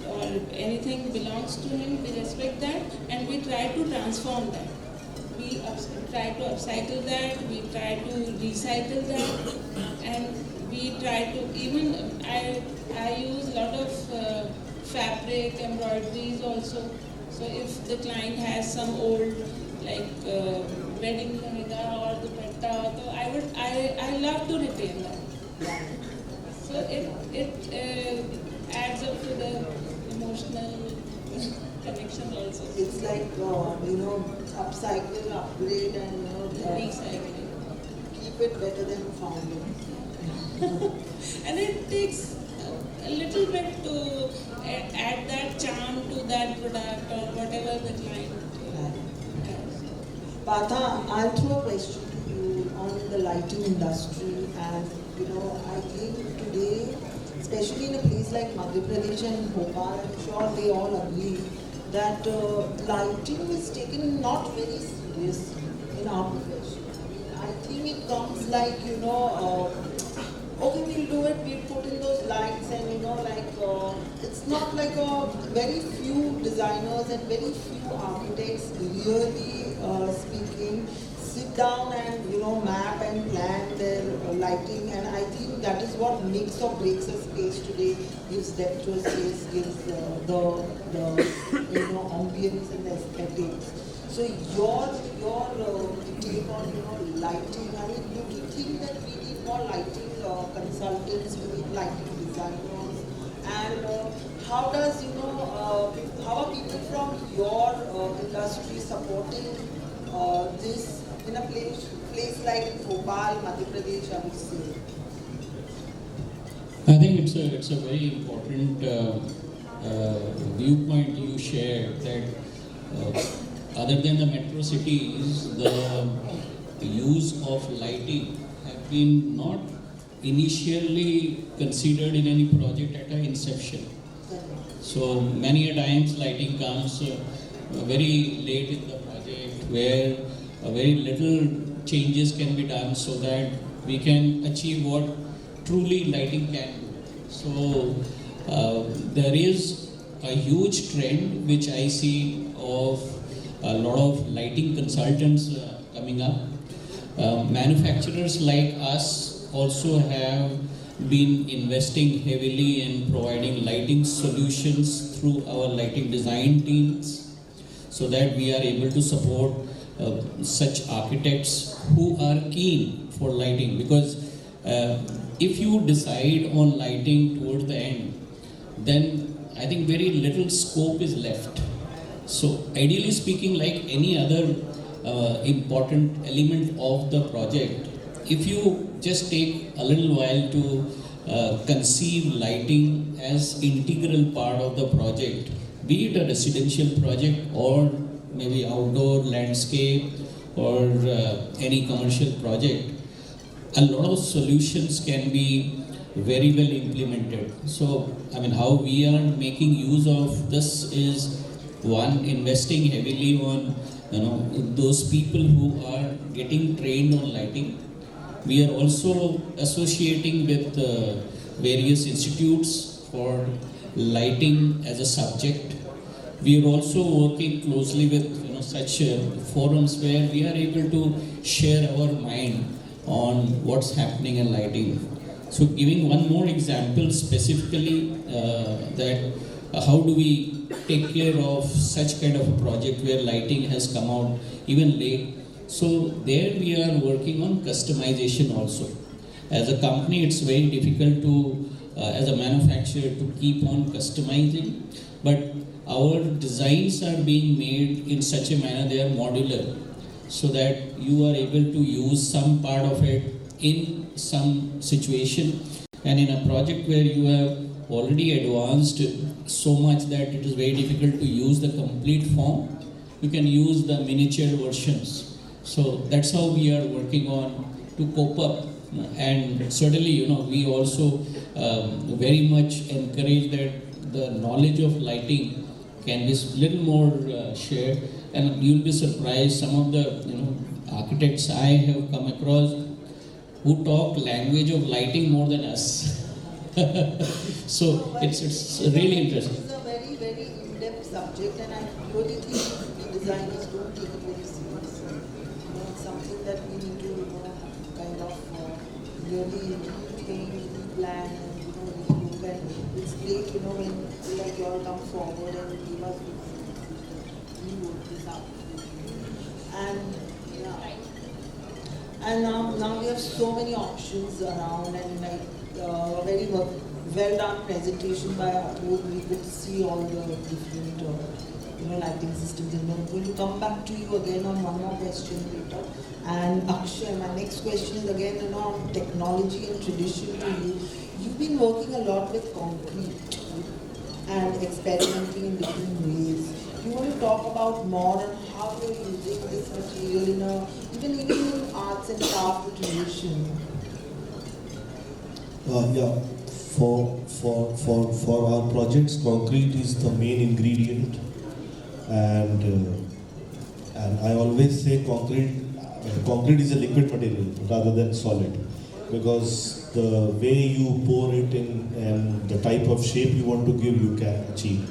Speaker 11: or anything belongs to him. We respect that and we try to transform that. We try to upcycle that, we try to recycle that, and we try to even, I use a lot of fabric, embroideries also. So if the client has some old like wedding lehenga or dupatta, so I love to retain that. So it adds up to the emotional connection also.
Speaker 7: It's like upcycle, upgrade, and
Speaker 11: recycling.
Speaker 7: Keep it better than found it.
Speaker 11: And it takes a little bit to add that charm to that product or whatever the client has.
Speaker 7: Partha, I'll throw a question to you on the lighting industry. And I think today, especially in a place like Madhya Pradesh and Bhopal, I'm sure they all agree that lighting is taken not very seriously in our profession. I think it comes like, okay, we'll do it, we'll put in those lights, and it's not like very few designers and very few architects really speaking sit down and map and plan their lighting. And I think that is what makes or breaks a space today, gives depth to a space, gives the ambience and the aesthetics. So your take on lighting, I mean, do you think that we need more lighting consultants, we need lighting designers, and how does how are people from your industry supporting this in a place like Bhopal, Madhya Pradesh, I would say?
Speaker 3: I think it's a very important viewpoint you shared, that other than the metro cities, the use of lighting have been not initially considered in any project at an inception. So many a times lighting comes very late in the project, where very little changes can be done so that we can achieve what truly lighting can do. So there is a huge trend which I see of a lot of lighting consultants coming up. Manufacturers like us also have been investing heavily in providing lighting solutions through our lighting design teams, so that we are able to support such architects who are keen for lighting. Because if you decide on lighting towards the end, then I think very little scope is left. So ideally speaking, like any other important element of the project, if you just take a little while to conceive lighting as integral part of the project, be it a residential project or maybe outdoor landscape or any commercial project, a lot of solutions can be very well implemented. So, I mean, how we are making use of this is one, investing heavily on those people who are getting trained on lighting. We are also associating with various institutes for lighting as a subject. We are also working closely with such forums where we are able to share our mind on what's happening in lighting. So giving one more example specifically that how do we take care of such kind of a project where lighting has come out even late. So there we are working on customization also. As a company, it's very difficult to, as a manufacturer, to keep on customizing, but our designs are being made in such a manner they are modular, so that you are able to use some part of it in some situation, and in a project where you have already advanced so much that it is very difficult to use the complete form, you can use the miniature versions. So that's how we are working on to cope up. And certainly, we also very much encourage that the knowledge of lighting can be little more shared, and you'll be surprised some of the architects I have come across who talk language of lighting more than us. So it's really interesting.
Speaker 7: It's a very, very in-depth subject, and I really think we designers don't take it very seriously. It's something that we need to kind of really think, plan, and really look at. It's great, when like you all come forward and give us we work this out. And yeah. And now we have so many options around, and like very well done presentation by Apu. We could see all the different lighting systems, and we're going to come back to you again on one more question later. And Akshay, my next question is again on technology and tradition to you. You've been working a lot with concrete and experimenting in different ways. You want to talk about more on how you're using this material even in arts and craft tradition?
Speaker 9: Yeah, for our projects, concrete is the main ingredient, and I always say concrete is a liquid material rather than solid, because the way you pour it in and the type of shape you want to give, you can achieve.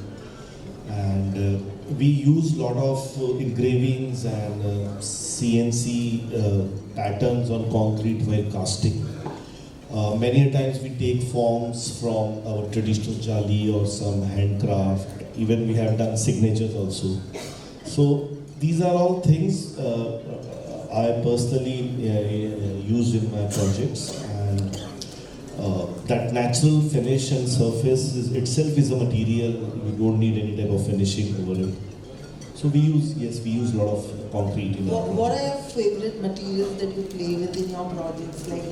Speaker 9: And we use a lot of engravings and CNC patterns on concrete while casting. Many times we take forms from our traditional jali or some handcraft. Even we have done signatures also. So these are all things I personally use in my projects, and that natural finish and surface itself is a material. We don't need any type of finishing over it. So we use a lot of concrete in our projects.
Speaker 7: What are your favorite materials that you play with in your projects? Like,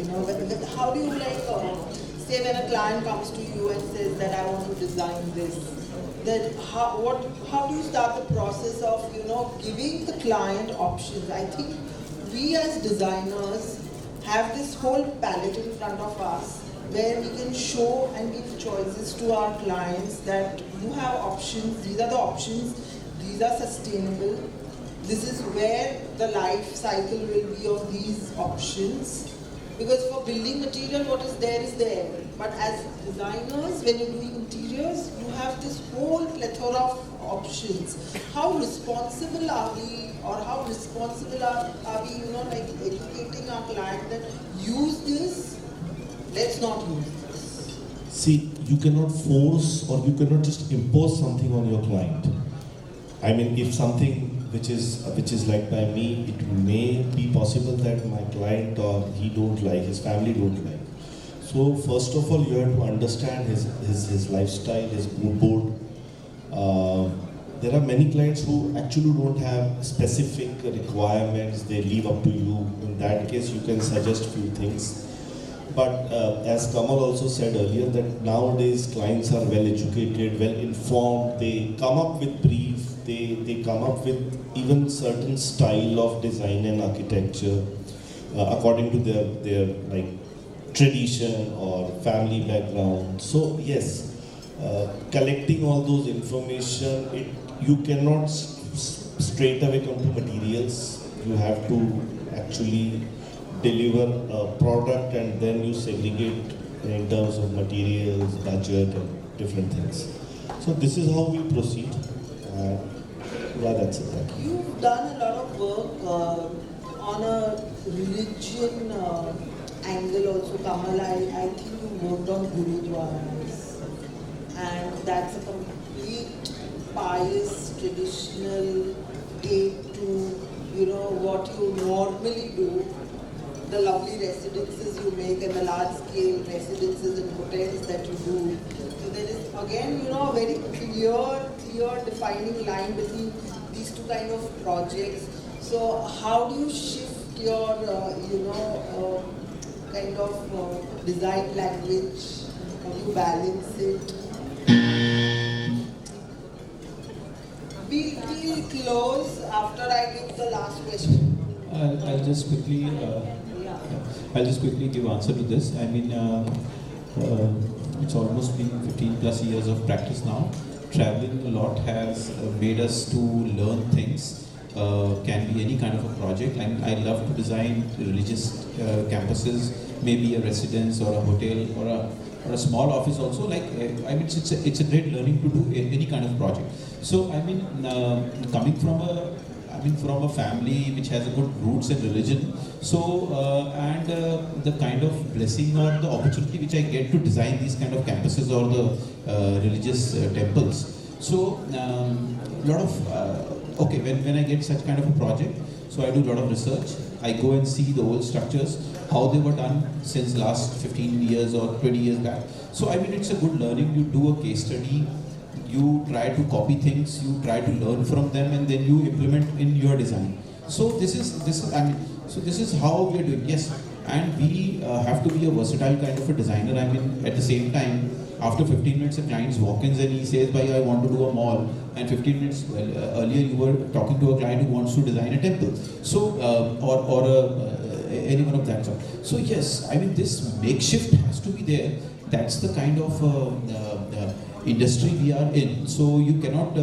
Speaker 7: how do you say when a client comes to you and says that I want to design this, then how do you start the process of, giving the client options? I think we as designers have this whole palette in front of us where we can show and give choices to our clients that you have options, these are the options, these are sustainable, this is where the life cycle will be of these options. Because for building material, what is there. But as designers, when you're doing interiors, you have this whole plethora of options. How responsible are we, or how responsible are we, educating our client that use this, let's not use this?
Speaker 9: See, you cannot force or you cannot just impose something on your client. I mean, if something which is liked by me, it may be possible that my client or he don't like, his family don't like. So first of all, you have to understand his lifestyle, his mood board. There are many clients who actually don't have specific requirements. They leave up to you. In that case, you can suggest few things. But as Kamal also said earlier, that nowadays clients are well educated, well informed. They come up with brief. They come up with even certain style of design and architecture according to their like tradition or family background. So yes, collecting all those information, you cannot straight away come to materials. You have to actually deliver a product and then you segregate in terms of materials, budget and different things. So this is how we proceed. Yeah, that's it. Thank you.
Speaker 7: You've done a lot of work on a religion angle also, Kamal. I think you worked on Gurudwaras, and that's a complete pious, traditional take to, you know, what you normally do, the lovely residences you make and the large-scale residences and hotels that you do. So there is, again, you know, a very clear defining line between these two kind of projects. So how do you shift your, kind of design language? How do you balance it? We'll close after I give the last question.
Speaker 12: I'll just quickly give answer to this. I mean, it's almost been 15 plus years of practice now. Traveling a lot has made us to learn things. Can be any kind of a project, and I love to design religious campuses, maybe a residence or a hotel or a small office also. Like I mean, it's a great learning to do any kind of project. So I mean, coming from a family which has a good roots in religion, so and the kind of blessing or the opportunity which I get to design these kind of campuses or the religious temples. So lot of okay, when I get such kind of a project, so I do a lot of research. I go and see the old structures, how they were done since last 15 years or 20 years back. So I mean, it's a good learning. You do a case study, you try to copy things, you try to learn from them, and then you implement in your design. So this is how we are doing. Yes, and we have to be a versatile kind of a designer. I mean, at the same time, after 15 minutes, a client walks in and he says, "Bhai, I want to do a mall." And 15 minutes earlier, you were talking to a client who wants to design a temple. So, anyone of that sort. So yes, I mean, this makeshift has to be there. That's the kind of industry we are in. So you cannot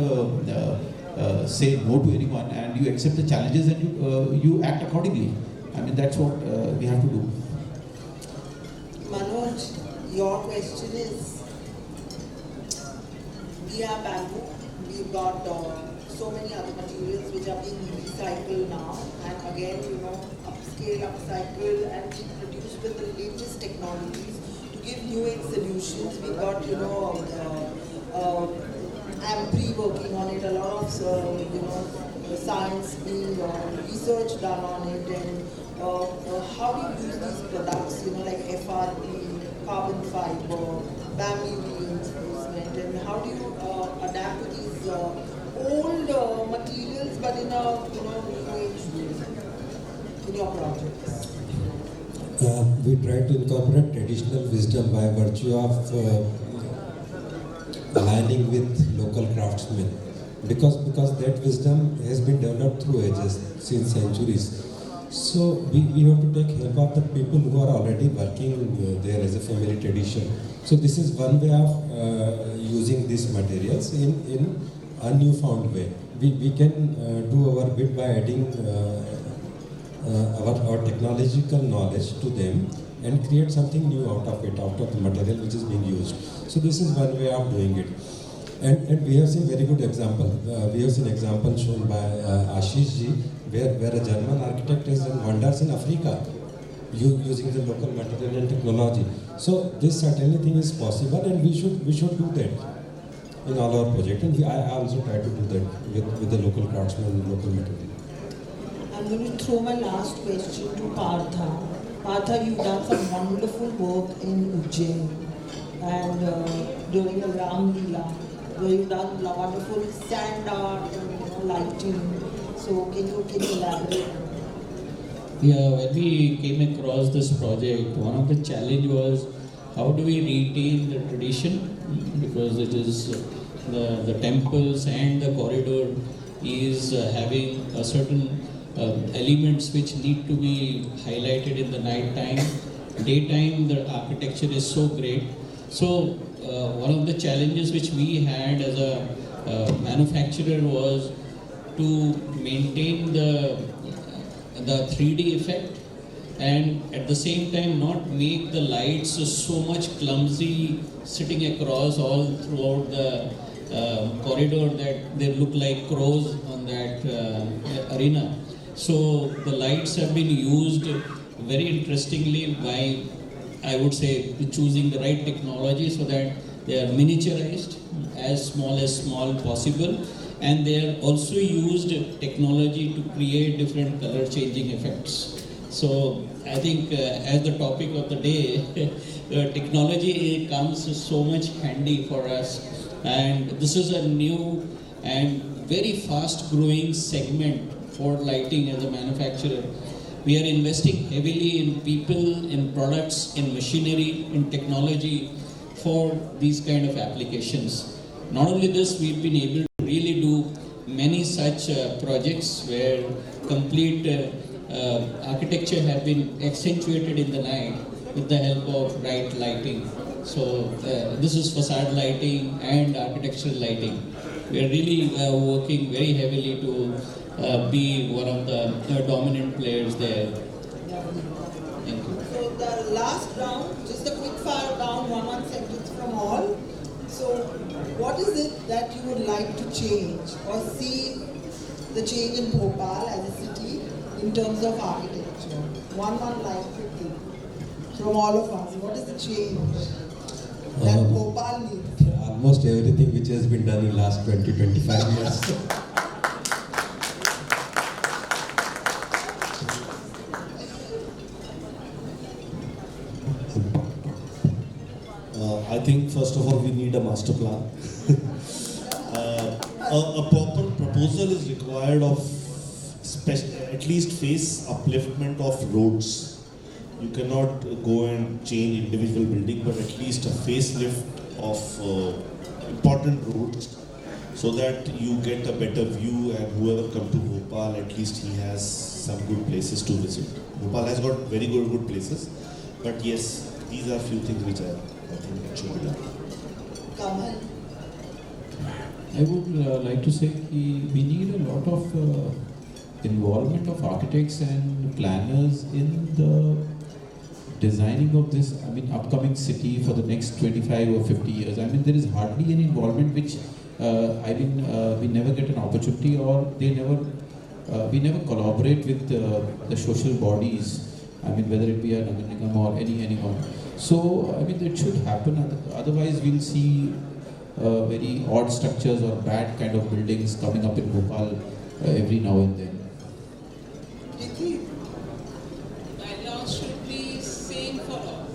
Speaker 12: say no to anyone, and you accept the challenges and you act accordingly. I mean, that's what we have to do.
Speaker 7: Manoj, your question is, we have bamboo, we've got so many other materials which are being recycled now, and again, you know, upscale, upcycle, and being produced with the latest technologies to give new age solutions. We've got, you know, AMPRI working on it, a lot of, science being research done on it, and how do you use these products, you know, like FRP, carbon fiber, bamboo reinforcement, and how do you adapt to these old materials but in a, you know, new age way in your projects?
Speaker 10: We try to incorporate traditional wisdom by virtue of aligning with local craftsmen, because that wisdom has been developed through ages, since centuries. So we have to take help of the people who are already working there as a family tradition. So this is one way of using these materials in a newfound way. We can do our bit by adding our technological knowledge to them and create something new out of it, out of the material which is being used. So this is one way of doing it. And we have seen very good example. We have seen example shown by Ashish ji, where a German architect has done wonders in Africa using the local material and technology. So this certainly thing is possible, and we should do that in all our projects. And I also try to do that with the local craftsmen and local material.
Speaker 7: I'm going to throw my last question to Partha. Partha, you've done some wonderful work in Ujjain and during the Ram Leela, where you've done wonderful sand art and, you know, lighting. So can you elaborate?
Speaker 3: Yeah, when we came across this project, one of the challenge was how do we retain the tradition, because it is the temples and the corridor is having a certain elements which need to be highlighted in the night time. Daytime, the architecture is so great. So one of the challenges which we had as a manufacturer was to maintain the 3D effect, and at the same time not make the lights so much clumsy sitting across all throughout the corridor that they look like crows on that arena. So the lights have been used very interestingly by, I would say, choosing the right technology so that they are miniaturized, as small possible, and they are also used technology to create different color changing effects. So I think as the topic of the day, technology comes so much handy for us, and this is a new and very fast growing segment for lighting as a manufacturer. We are investing heavily in people, in products, in machinery, in technology for these kind of applications. Not only this, we've been able to really do many such projects where complete architecture have been accentuated in the night with the help of bright lighting. So this is facade lighting and architectural lighting. We are really working very heavily to be one of the dominant players there. Thank you.
Speaker 7: So the last round, just a quick fire round, one sentence from all. So what is it that you would like to change or see the change in Bhopal as a city in terms of architecture? One line quickly from all of us. What is the change that Bhopal needs?
Speaker 10: Almost everything which has been done in last 20-25 years.
Speaker 9: I think first of all we need a master plan. A proper proposal is required of at least phase upliftment of roads. You cannot go and change individual building, but at least a facelift of important roads so that you get a better view, and whoever come to Bhopal, at least he has some good places to visit. Bhopal has got very good places, but yes, these are few things which I think should be done.
Speaker 7: Kamal.
Speaker 12: I would like to say we need a lot of involvement of architects and planners in the designing of this, upcoming city for the next 25 or 50 years. There is hardly any involvement which, we never get an opportunity, or we never collaborate with the social bodies, whether it be a Nagar Nigam or anyone. So, it should happen, otherwise we'll see very odd structures or bad kind of buildings coming up in Bhopal every now and then.
Speaker 11: Bylaws should be same for all.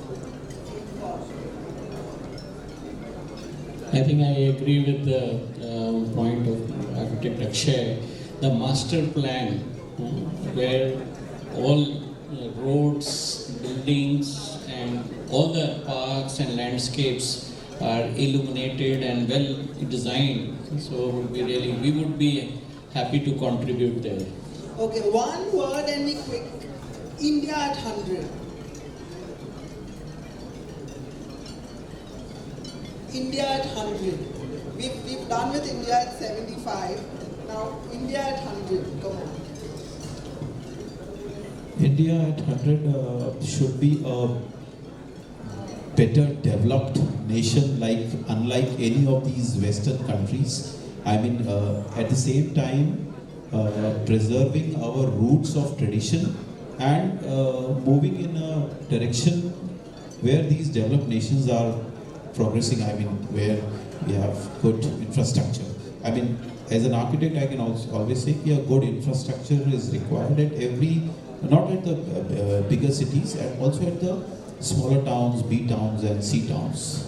Speaker 3: I think I agree with the point of architect Akshay. The master plan, where all roads, buildings, and all the parks and landscapes are illuminated and well designed. So we would be happy to contribute there.
Speaker 7: Okay, one word and be quick. India at 100. India at 100. We've done with India at 75. Now India at 100. Come on.
Speaker 12: India at 100 should be a better developed nation, unlike any of these Western countries. At the same time, preserving our roots of tradition and moving in a direction where these developed nations are progressing, where we have good infrastructure. As an architect, I can always say a good infrastructure is required at not at the bigger cities, and also at the smaller towns, B towns and C towns.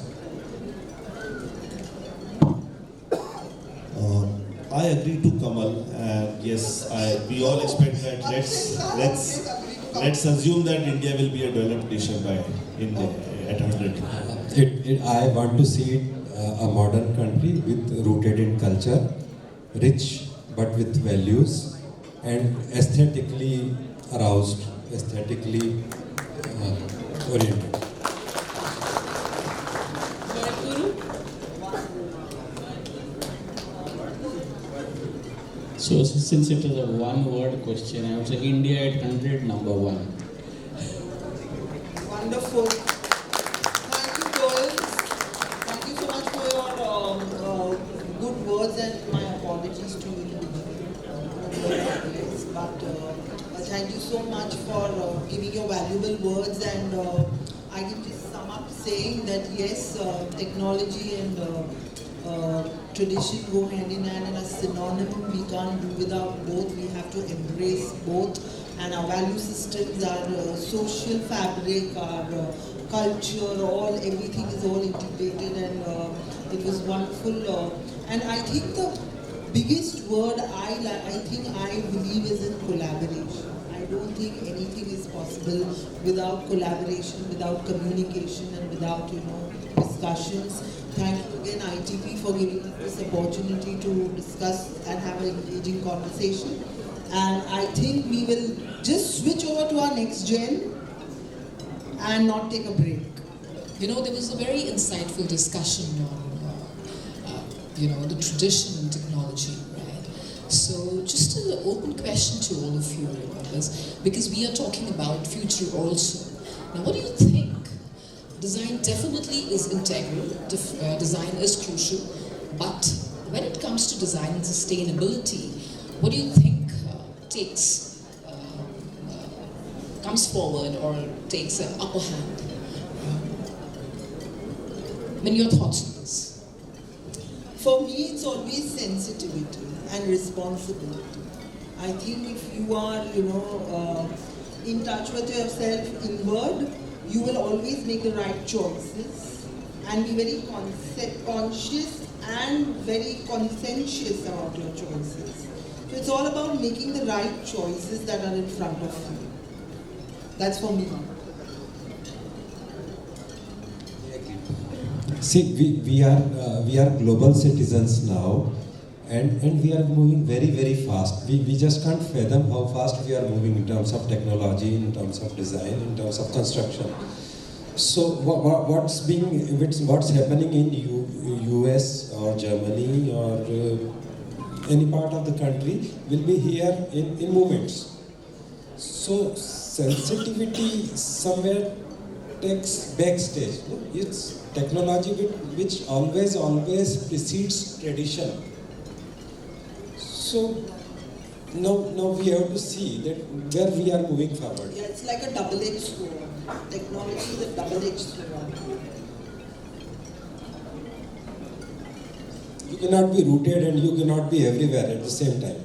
Speaker 9: I agree to Kamal, and yes, we all expect that. Let's assume that India will be a developed nation by at 100.
Speaker 10: I want to see it a modern country rooted in culture, rich but with values, and aesthetically aroused, aesthetically oriented.
Speaker 3: So since it is a one-word question, I would say India at 100, number one.
Speaker 7: Wonderful. Thank you, Joel. Thank you so much for your good words, and my apologies to you. But thank you so much for giving your valuable words, and I can just sum up saying that yes, technology and tradition go hand in hand and are synonym. We can't do without both. We have to embrace both. And our value systems, our social fabric, our culture, everything is all integrated, and it was wonderful. And I think the biggest word I believe is in collaboration. I don't think anything is possible without collaboration, without communication, and without discussions. Thank you again, ITP, for giving us this opportunity to discuss and have an engaging conversation. And I think we will just switch over to our next gen and not take a break.
Speaker 13: There was a very insightful discussion on, the tradition and technology, right? So just an open question to all of you, because we are talking about future also. Now, what do you think? Design definitely is integral, design is crucial, but when it comes to design and sustainability, what do you think comes forward or takes an upper hand? Your thoughts on this?
Speaker 7: For me, it's always sensitivity and responsibility. I think if you are, in touch with yourself inward, you will always make the right choices and be very concept conscious and very conscientious about your choices. So it's all about making the right choices that are in front of you. That's for me.
Speaker 10: See, we are global citizens now, and we are moving very, very fast. We just can't fathom how fast we are moving in terms of technology, in terms of design, in terms of construction. So what's happening in US or Germany or any part of the country will be here in moments. So sensitivity somewhere takes backstage. It's technology which always precedes tradition. So now we have to see that where we are moving forward.
Speaker 7: Yeah, it's like a double-edged sword. Technology is a double-edged sword.
Speaker 10: You cannot be rooted and you cannot be everywhere at the same time.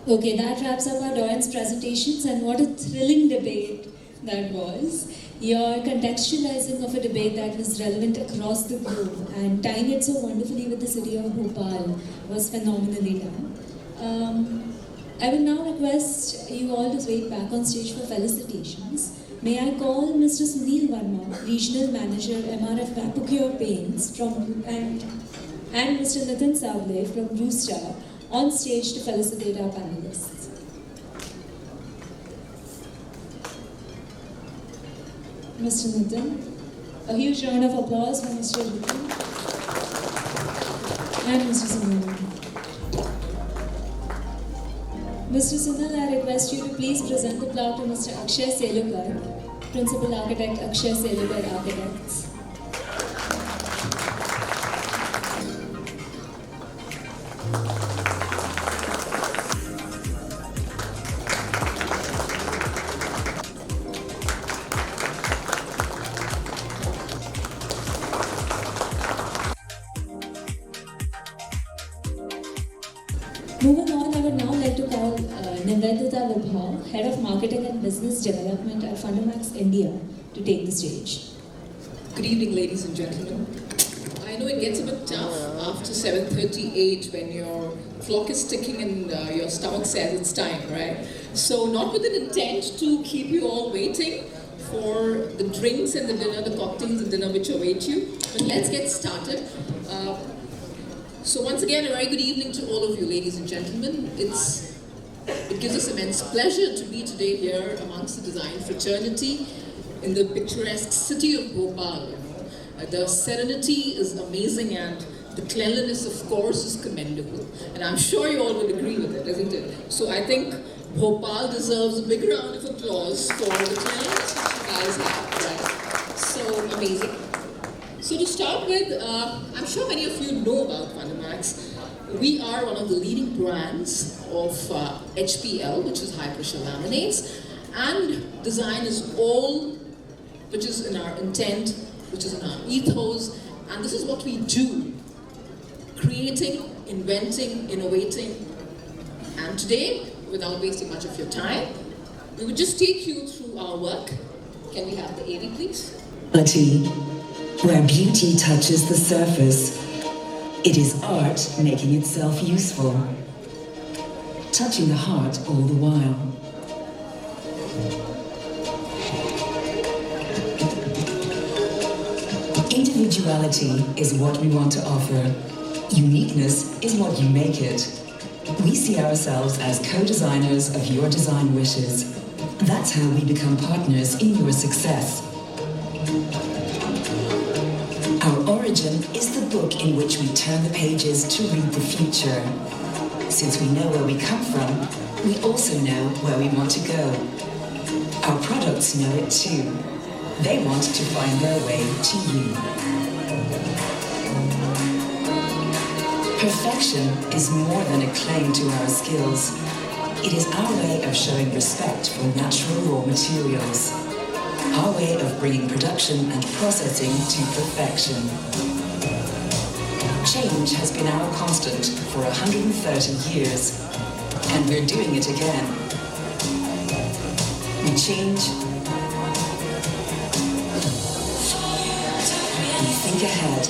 Speaker 1: Okay, that wraps up our Doyen's presentations, and what a thrilling debate that was. Your contextualizing of a debate that was relevant across the globe and tying it so wonderfully with the city of Bhopal was phenomenally done. I will now request you all to wait back on stage for felicitations. May I call Mr. Sunil Verma, Regional Manager, MRF Vapprocure Paints and Mr. Nitin Savle from Blue Star on stage to felicitate our panelists. Mr. Nitin, a huge round of applause for Mr. Nitin and Mr. Sunil. Mr. Sunil, I request you to please present the plaque to Mr. Akshay Selukar, Principal Architect, Akshay Selukar Architects. Moving on, I would now like to call Nivedita Vibhav, Head of Marketing and Business Development at Fundamax India, to take the stage.
Speaker 13: Good evening, ladies and gentlemen. I know it gets a bit tough after 7:38 when your clock is ticking and your stomach says it's time, right? So not with an intent to keep you all waiting for the drinks and the dinner, the cocktails and dinner which await you, but let's get started. So once again, a very good evening to all of you, ladies and gentlemen. It gives us immense pleasure to be today here amongst the design fraternity in the picturesque city of Bhopal. The serenity is amazing, and The cleanliness, of course, is commendable, and I'm sure you all will agree with it, isn't it? So I think Bhopal deserves a big round of applause for the cleanliness which you guys have, right? So amazing. So to start with, I'm sure many of you know about Fundamax. We are one of the leading brands of HPL, which is high pressure laminates, and design is all which is in our intent, which is in our ethos, and this is what we do. Creating, inventing, innovating. And today, without wasting much of your time, we would just take you through our work. Can we have the AV, please?
Speaker 14: Where beauty touches the surface, it is art making itself useful, touching the heart all the while. Individuality is what we want to offer. Uniqueness is what you make it. We see ourselves as co-designers of your design wishes. That's how we become partners in your success. Our origin is the book in which we turn the pages to read the future. Since we know where we come from, we also know where we want to go. Our products know it too. They want to find their way to you. Perfection is more than a claim to our skills. It is our way of showing respect for natural raw materials. Our way of bringing production and processing to perfection. Change has been our constant for 130 years, and we're doing it again. We change, we think ahead.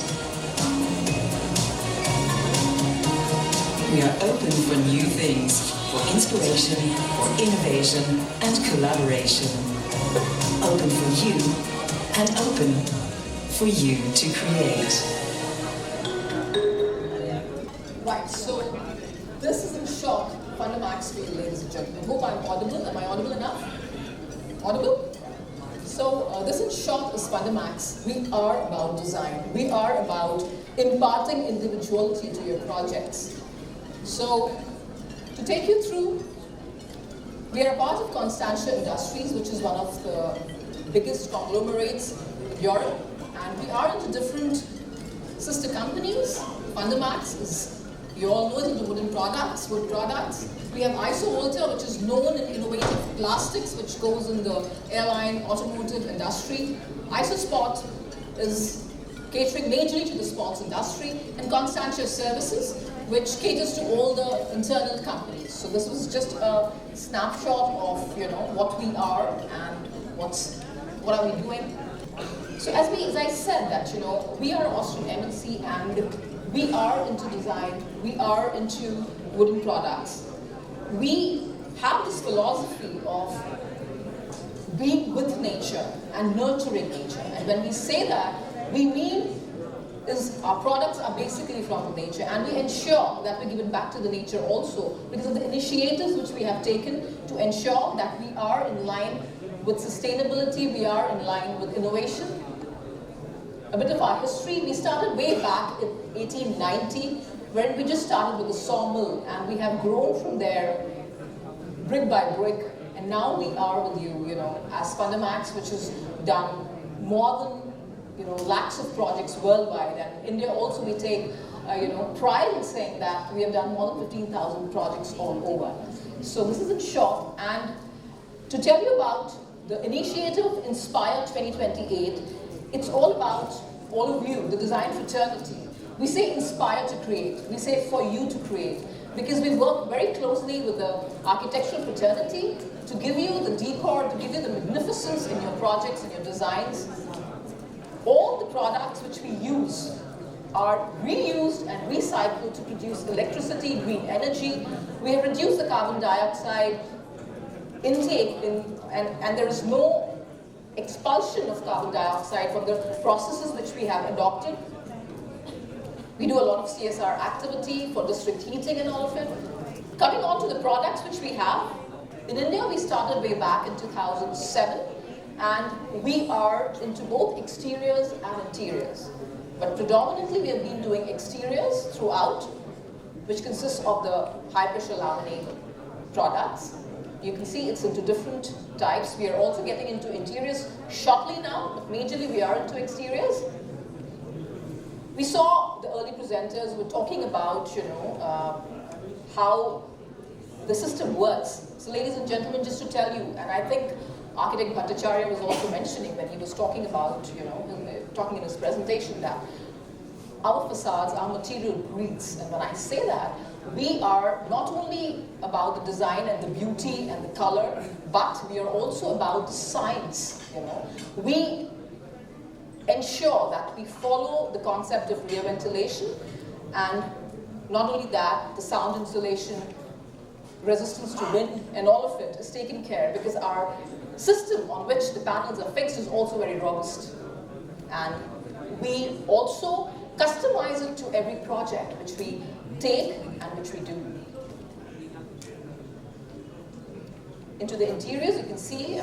Speaker 14: We are open for new things, for inspiration, for innovation, and collaboration. Open for you, and open for you to create.
Speaker 13: Right, so this is in short Fundamax for you, ladies and gentlemen. Hope I'm audible. Am I audible enough? Audible? So this in short is Fundamax. We are about design. We are about imparting individuality to your projects. So to take you through, we are a part of Constantia Industries, which is one of the biggest conglomerates in Europe, and we are into different sister companies. Fundamax is, you all know it, into wooden products, wood products. We have Isovolta, which is known in innovative plastics, which goes in the airline, automotive industry. Isospot is catering majorly to the sports industry, and Constantia Services, which caters to all the internal companies. So this was just a snapshot of what we are and what are we doing. So as I said that we are Austrian MNC and we are into design, we are into wooden products. We have this philosophy of being with nature and nurturing nature. And when we say that, we mean is our products are basically from nature, and we ensure that we give it back to the nature also because of the initiatives which we have taken to ensure that we are in line with sustainability, we are in line with innovation. A bit of our history, we started way back in 1890 when we just started with a sawmill, and we have grown from there brick by brick, and now we are with you, as Fundamax, which has done more than lakhs of projects worldwide, and India also we take pride in saying that we have done more than 15,000 projects all over. So this is in short, and to tell you about the initiative Inspire 2028, it's all about all of you, the design fraternity. We say inspire to create, we say for you to create, because we work very closely with the architectural fraternity to give you the decor, to give you the magnificence in your projects and your designs. All the products which we use are reused and recycled to produce electricity, green energy. We have reduced the carbon dioxide intake and there is no expulsion of carbon dioxide from the processes which we have adopted. We do a lot of CSR activity for district heating and all of it. Coming on to the products which we have, in India we started way back in 2007. And we are into both exteriors and interiors. But predominantly we have been doing exteriors throughout, which consists of the high pressure laminate products. You can see it's into different types. We are also getting into interiors shortly now, but majorly we are into exteriors. We saw the early presenters were talking about, how the system works. So ladies and gentlemen, just to tell you, and I think Architect Bhattacharya was also mentioning when he was talking about, talking in his presentation, that our facades, our material breathes. And when I say that, we are not only about the design and the beauty and the color, but we are also about the science. We ensure that we follow the concept of rear ventilation, and not only that, the sound insulation, resistance to wind, and all of it is taken care, because our system on which the panels are fixed is also very robust. And we also customize it to every project which we take and which we do. Into the interiors, you can see,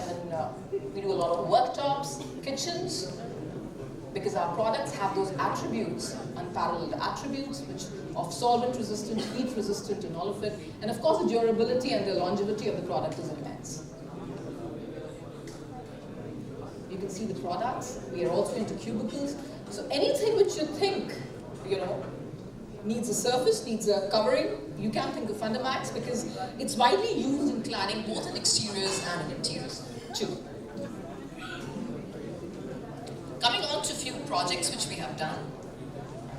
Speaker 13: we do a lot of worktops, kitchens, because our products have those attributes, unparalleled attributes, which of solvent resistant, heat resistant, and all of it. And of course, the durability and the longevity of the product is immense. You can see the products. We are also into cubicles. So anything which you think, needs a surface, needs a covering, you can think of Fundamax, because it's widely used in cladding, both in exteriors and in interiors too. Coming on to a few projects which we have done.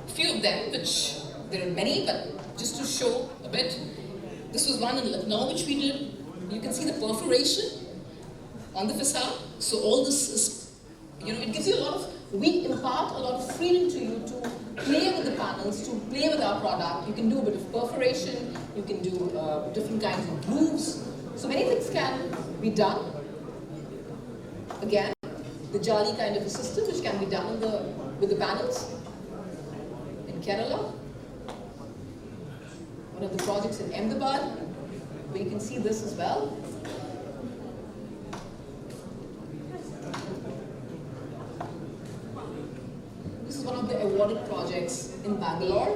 Speaker 13: A few of them, which there are many, but just to show a bit. This was one in Lucknow which we did. You can see the perforation on the facade. So all this is, it gives you a lot of, we impart a lot of freedom to you to play with the panels, to play with our product. You can do a bit of perforation, you can do different kinds of grooves. So many things can be done. Again, the jali kind of a system which can be done with the panels. In Kerala, one of the projects in Ahmedabad, where you can see this as well. This is one of the awarded projects in Bangalore,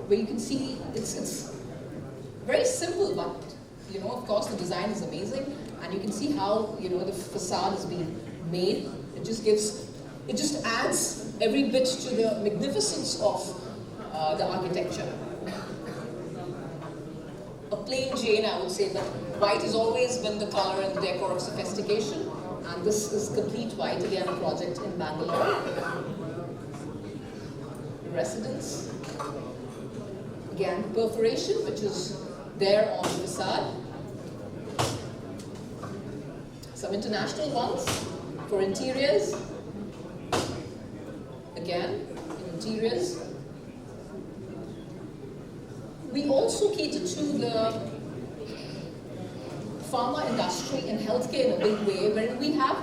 Speaker 13: where you can see it's very simple, but of course the design is amazing, and you can see how the facade is being made. It just adds every bit to the magnificence of the architecture. A plain Jane, I would say, but white has always been the color and the decor of sophistication, and this is complete white, again a project in Bangalore. Residence, again perforation, which is there on the facade. Some international ones for interiors. Again, in interiors. We also cater to the pharma industry and healthcare in a big way, wherein we have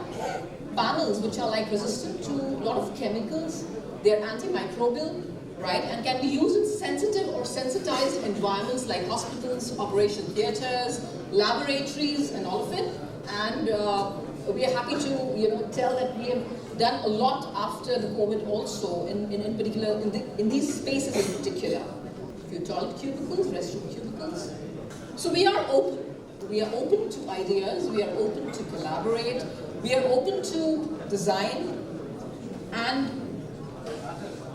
Speaker 13: panels which are resistant to a lot of chemicals. They're antimicrobial, right, and can be used in sensitive or sensitized environments like hospitals, operation theaters, laboratories, and all of it. And we are happy to tell that we have done a lot after the COVID also, in particular, in these spaces in particular. A few toilet cubicles, restroom cubicles. So we are open. We are open to ideas, we are open to collaborate, we are open to design, and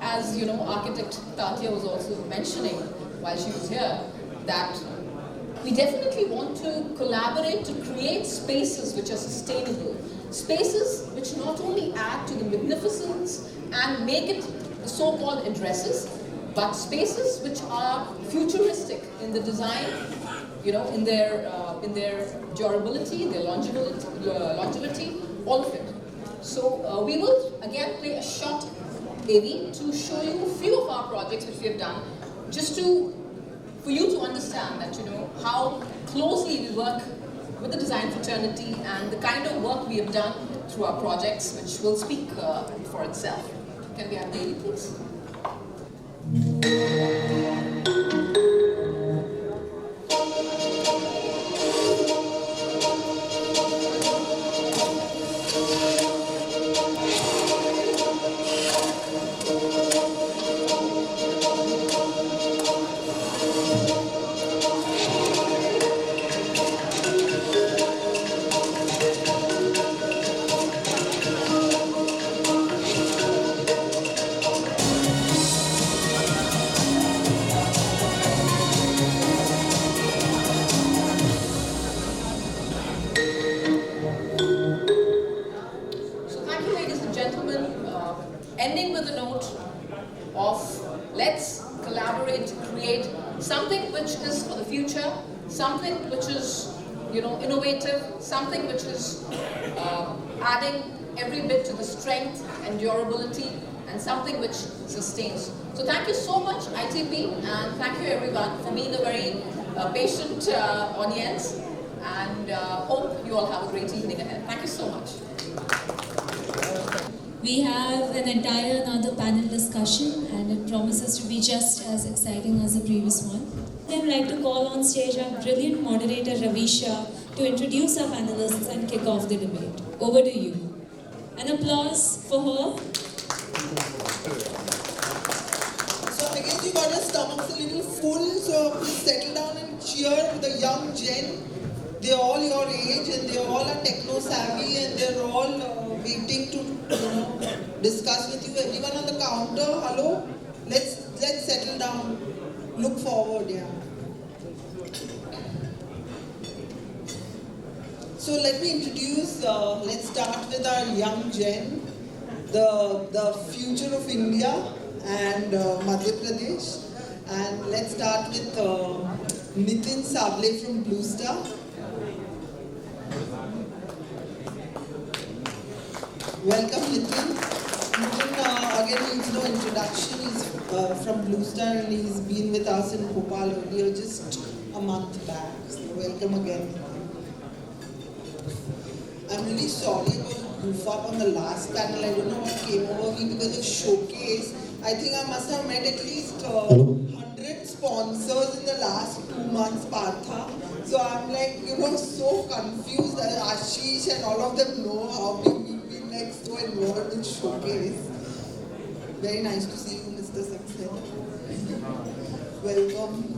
Speaker 13: as architect Tatya was also mentioning while she was here, that we definitely want to collaborate to create spaces which are sustainable, spaces which not only add to the magnificence and make it the so-called addresses, but spaces which are futuristic in the design, in their durability, their longevity, all of it. So we will again play a short AV to show you a few of our projects which we have done, just for you to understand that how closely we work with the design fraternity and the kind of work we have done through our projects, which will speak for itself. Can we have the AV, please? gentlemen, ending with a note of let's collaborate to create something which is for the future, something which is, innovative, something which is adding every bit to the strength and durability, and something which sustains. So thank you so much, ITP, and thank you everyone for being a very patient audience, and hope you all have a great evening ahead. Thank you so much.
Speaker 1: We have an entire another panel discussion, and it promises to be just as exciting as the previous one. I'd like to call on stage our brilliant moderator Ravisha to introduce our panelists and kick off the debate. Over to you. An applause for her.
Speaker 7: So I guess you got your stomachs a little full, so please settle down and cheer the young gen. They're all your age and they all are techno savvy and they're all waiting to discuss with you. Everyone on the counter, hello, let's settle down. Look forward, yeah. So let me introduce. Let's start with our young gen, the future of India and Madhya Pradesh, and let's start with Nitin Sable from Blue Star. Welcome, Nitin. Nitin, again, needs no introduction. He's from Blue Star and he's been with us in Bhopal earlier, just a month back. So welcome again. I'm really sorry about the goof up on the last panel. I don't know what came over me because of showcase. I think I must have met at least 100 sponsors in the last 2 months, Partha. So I'm like, so confused that Ashish and all of them know how we've been like so involved in showcase. Very nice to see you, Mr. Saxena. Welcome.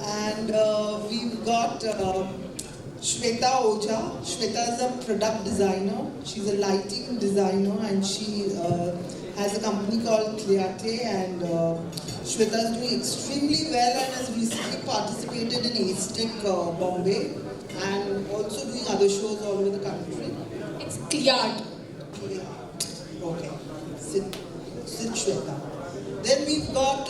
Speaker 7: And we've got Shweta Oja. Shweta is a product designer. She's a lighting designer and she has a company called Cleate, and Shweta is doing extremely well and has recently participated in Aztec Bombay and also doing other shows all over the country.
Speaker 13: It's Cleate.
Speaker 7: Okay. Sit Shweta. Then we've got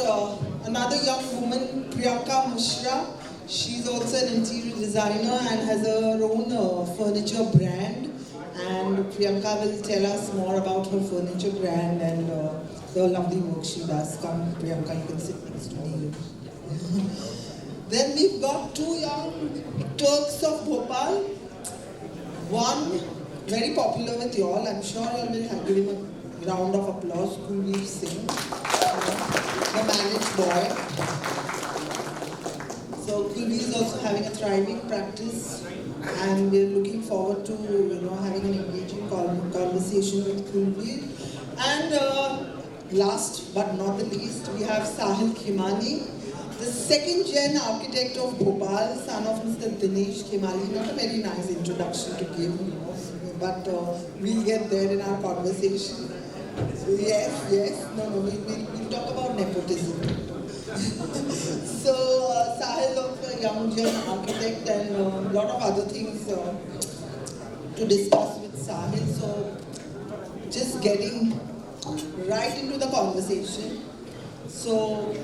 Speaker 7: another young woman, Priyanka Mishra. She's also an interior designer and has her own furniture brand. And Priyanka will tell us more about her furniture brand and the lovely work she does. Come, Priyanka, you can sit next to me. Then we've got two young Turks of Bhopal. One very popular with you all. I'm sure you will give him a round of applause. Kulveer Singh, the managed boy. So Kulveer is also having a thriving practice, and we're looking forward to having an engaging conversation with Kulveer. And last but not the least, we have Sahil Khimani, the second gen architect of Bhopal, son of Mr. Dinesh Khimani. Not a very nice introduction to give, but we'll get there in our conversation. Yes, no, we'll talk about nepotism. So Sahil is a young gen architect and a lot of other things to discuss with Sahil. So just getting right into the conversation. So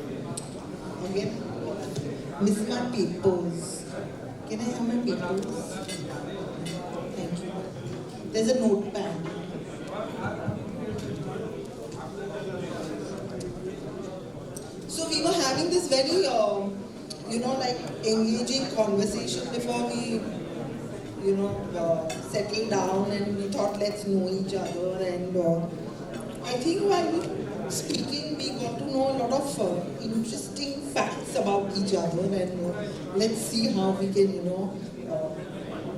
Speaker 7: again, miss my papers. Can I have my papers? Thank you. There's a notepad. So we were having this very, engaging conversation before we, settled down, and we thought let's know each other. And I think while we were speaking, we got to know a lot of interesting facts about each other, and let's see how we can,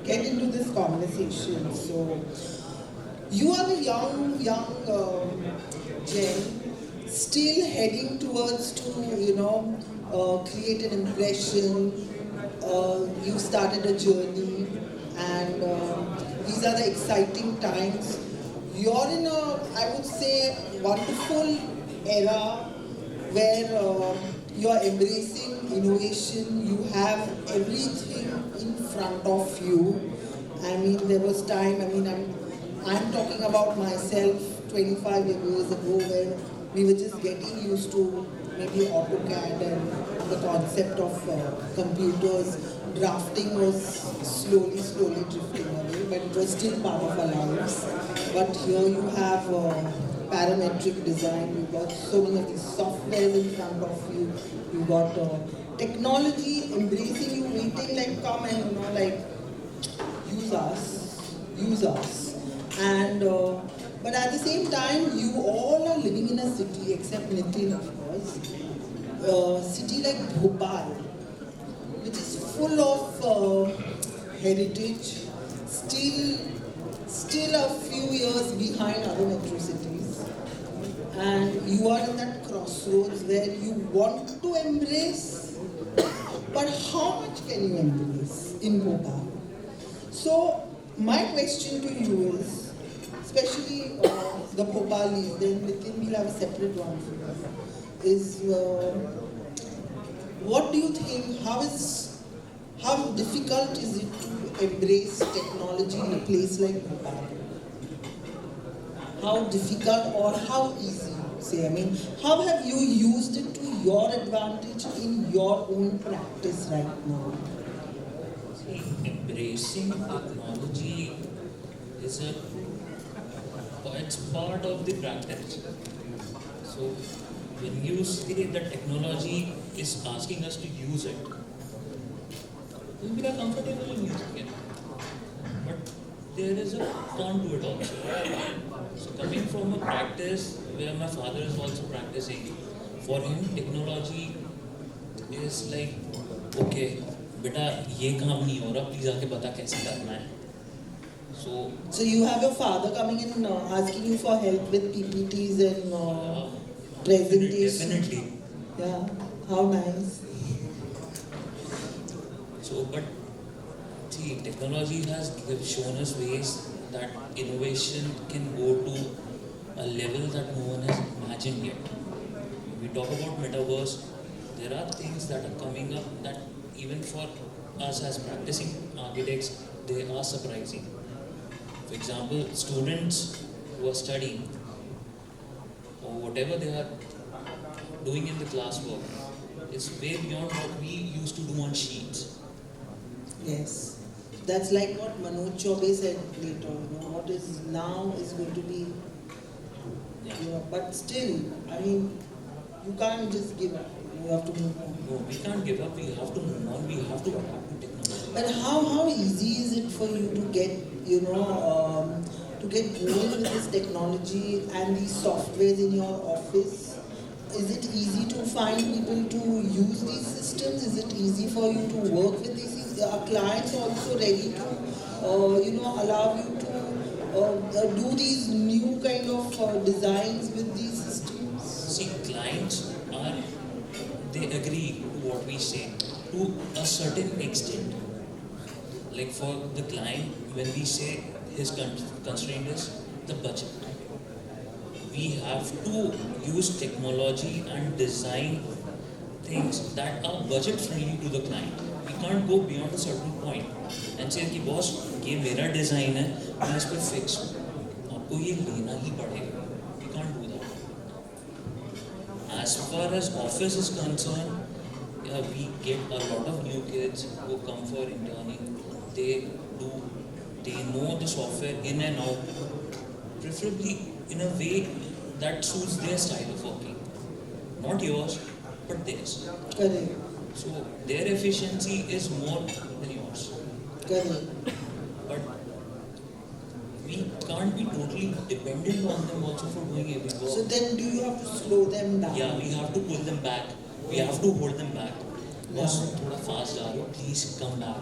Speaker 7: get into this conversation. So you are a young gen, still heading towards to, create an impression. You started a journey, and these are the exciting times. You're in a, I would say, wonderful era where you're embracing innovation. You have everything in front of you. I mean, there was time, I'm talking about myself. 25 years ago where we were just getting used to maybe AutoCAD and the concept of computers. Drafting was slowly drifting away, but it was still part of our lives. But here you have parametric design, you've got so many of these softwares in front of you, you've got technology embracing you, waiting like, come and like, use us. And but at the same time, you all are living in a city, except Nitin, of course, city like Bhopal, which is full of heritage, still a few years behind other metro cities. And you are in that crossroads where you want to embrace, but how much can you embrace in Bhopal? So my question to you is, especially the Bhopalis, then Nitin will have a separate one for you, is what do you think, how difficult is it to embrace technology in a place like Bhopal? How difficult or how easy, say, I mean, how have you used it to your advantage in your own practice right now?
Speaker 15: Embracing technology is it's part of the practice. So when you say that technology is asking us to use it, we are comfortable in using it. But there is a con to it also. So coming from a practice where my father is also practicing, for him technology is like, okay, बेटा ये काम नहीं हो रहा, please आके बता कैसे करना है. So
Speaker 7: you have your father coming in asking you for help with PPTs and presentations.
Speaker 15: Definitely.
Speaker 7: Yeah, how nice.
Speaker 15: So, but see, technology has shown us ways that innovation can go to a level that no one has imagined yet. We talk about metaverse. There are things that are coming up that even for us as practicing architects, they are surprising. For example, students who are studying or whatever they are doing in the classwork is way beyond what we used to do on sheets.
Speaker 7: Yes, that's like what Manoj Chaubey said later. What is now is going to be. But still, I mean, you can't just give up. You have to move on.
Speaker 15: No, we can't give up. We have to move on. We have to adapt to technology.
Speaker 7: But how easy is it for you to get to get going with this technology and these softwares in your office? Is it easy to find people to use these systems? Is it easy for you to work with these? Are clients also ready to allow you to do these new kind of designs with these systems?
Speaker 15: See, clients they agree to what we say to a certain extent. Like for the client, when we say his constraint is the budget, we have to use technology and design things that are budget friendly to the client. We can't go beyond a certain point and say कि boss ये मेरा design है, मैं इस पर fix हूँ, आपको ये लेना ही पड़ेगा. We can't do that. As far as office is concerned, we get a lot of new kids who come for interning. They know the software in and out, preferably in a way that suits their style of working. Not yours, but theirs.
Speaker 7: Correct.
Speaker 15: So their efficiency is more than yours.
Speaker 7: Correct.
Speaker 15: But we can't be totally dependent on them also for doing every work.
Speaker 7: So then do you have to slow them down?
Speaker 15: Yeah, we have to pull them back. We have to hold them back. Boss, thoda fast जा रहे हो, please come back.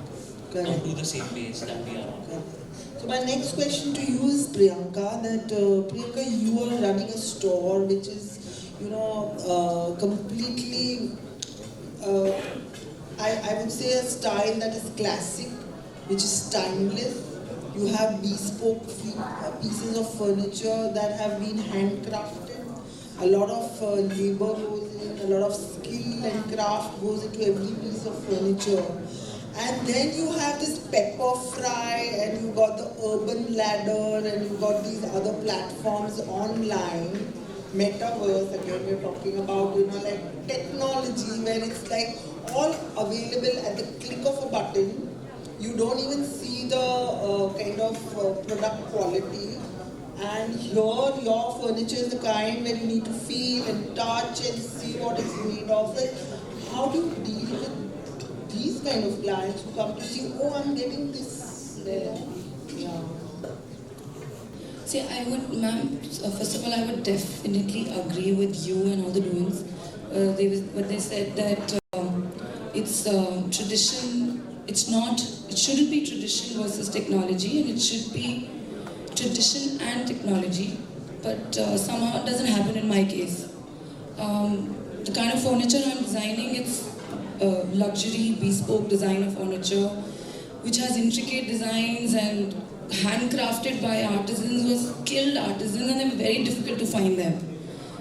Speaker 15: Come to the same pace that we are on.
Speaker 7: So my next question to you is Priyanka, that Priyanka, you are running a store which is, completely, I would say a style that is classic, which is timeless. You have bespoke pieces of furniture that have been handcrafted. A lot of labor goes in, a lot of skill and craft goes into every piece of furniture. And then you have this pepper fry, and you got the urban ladder, and you got these other platforms online, metaverse. Again, we're talking about, like technology, where it's like all available at the click of a button. You don't even see the kind of product quality. And here, your furniture is the kind where you need to feel and touch and see what it's made of. Like, how do you deal with these kind of clients who come to see, oh, I'm getting this there? Yeah.
Speaker 16: See, I would, ma'am, first of all, I would definitely agree with you and all the doings. They said that it's tradition, it shouldn't be tradition versus technology, and it should be tradition and technology, but somehow it doesn't happen in my case. The kind of furniture I'm designing, it's luxury, bespoke design of furniture, which has intricate designs and handcrafted by artisans who are skilled artisans, and they're very difficult to find them.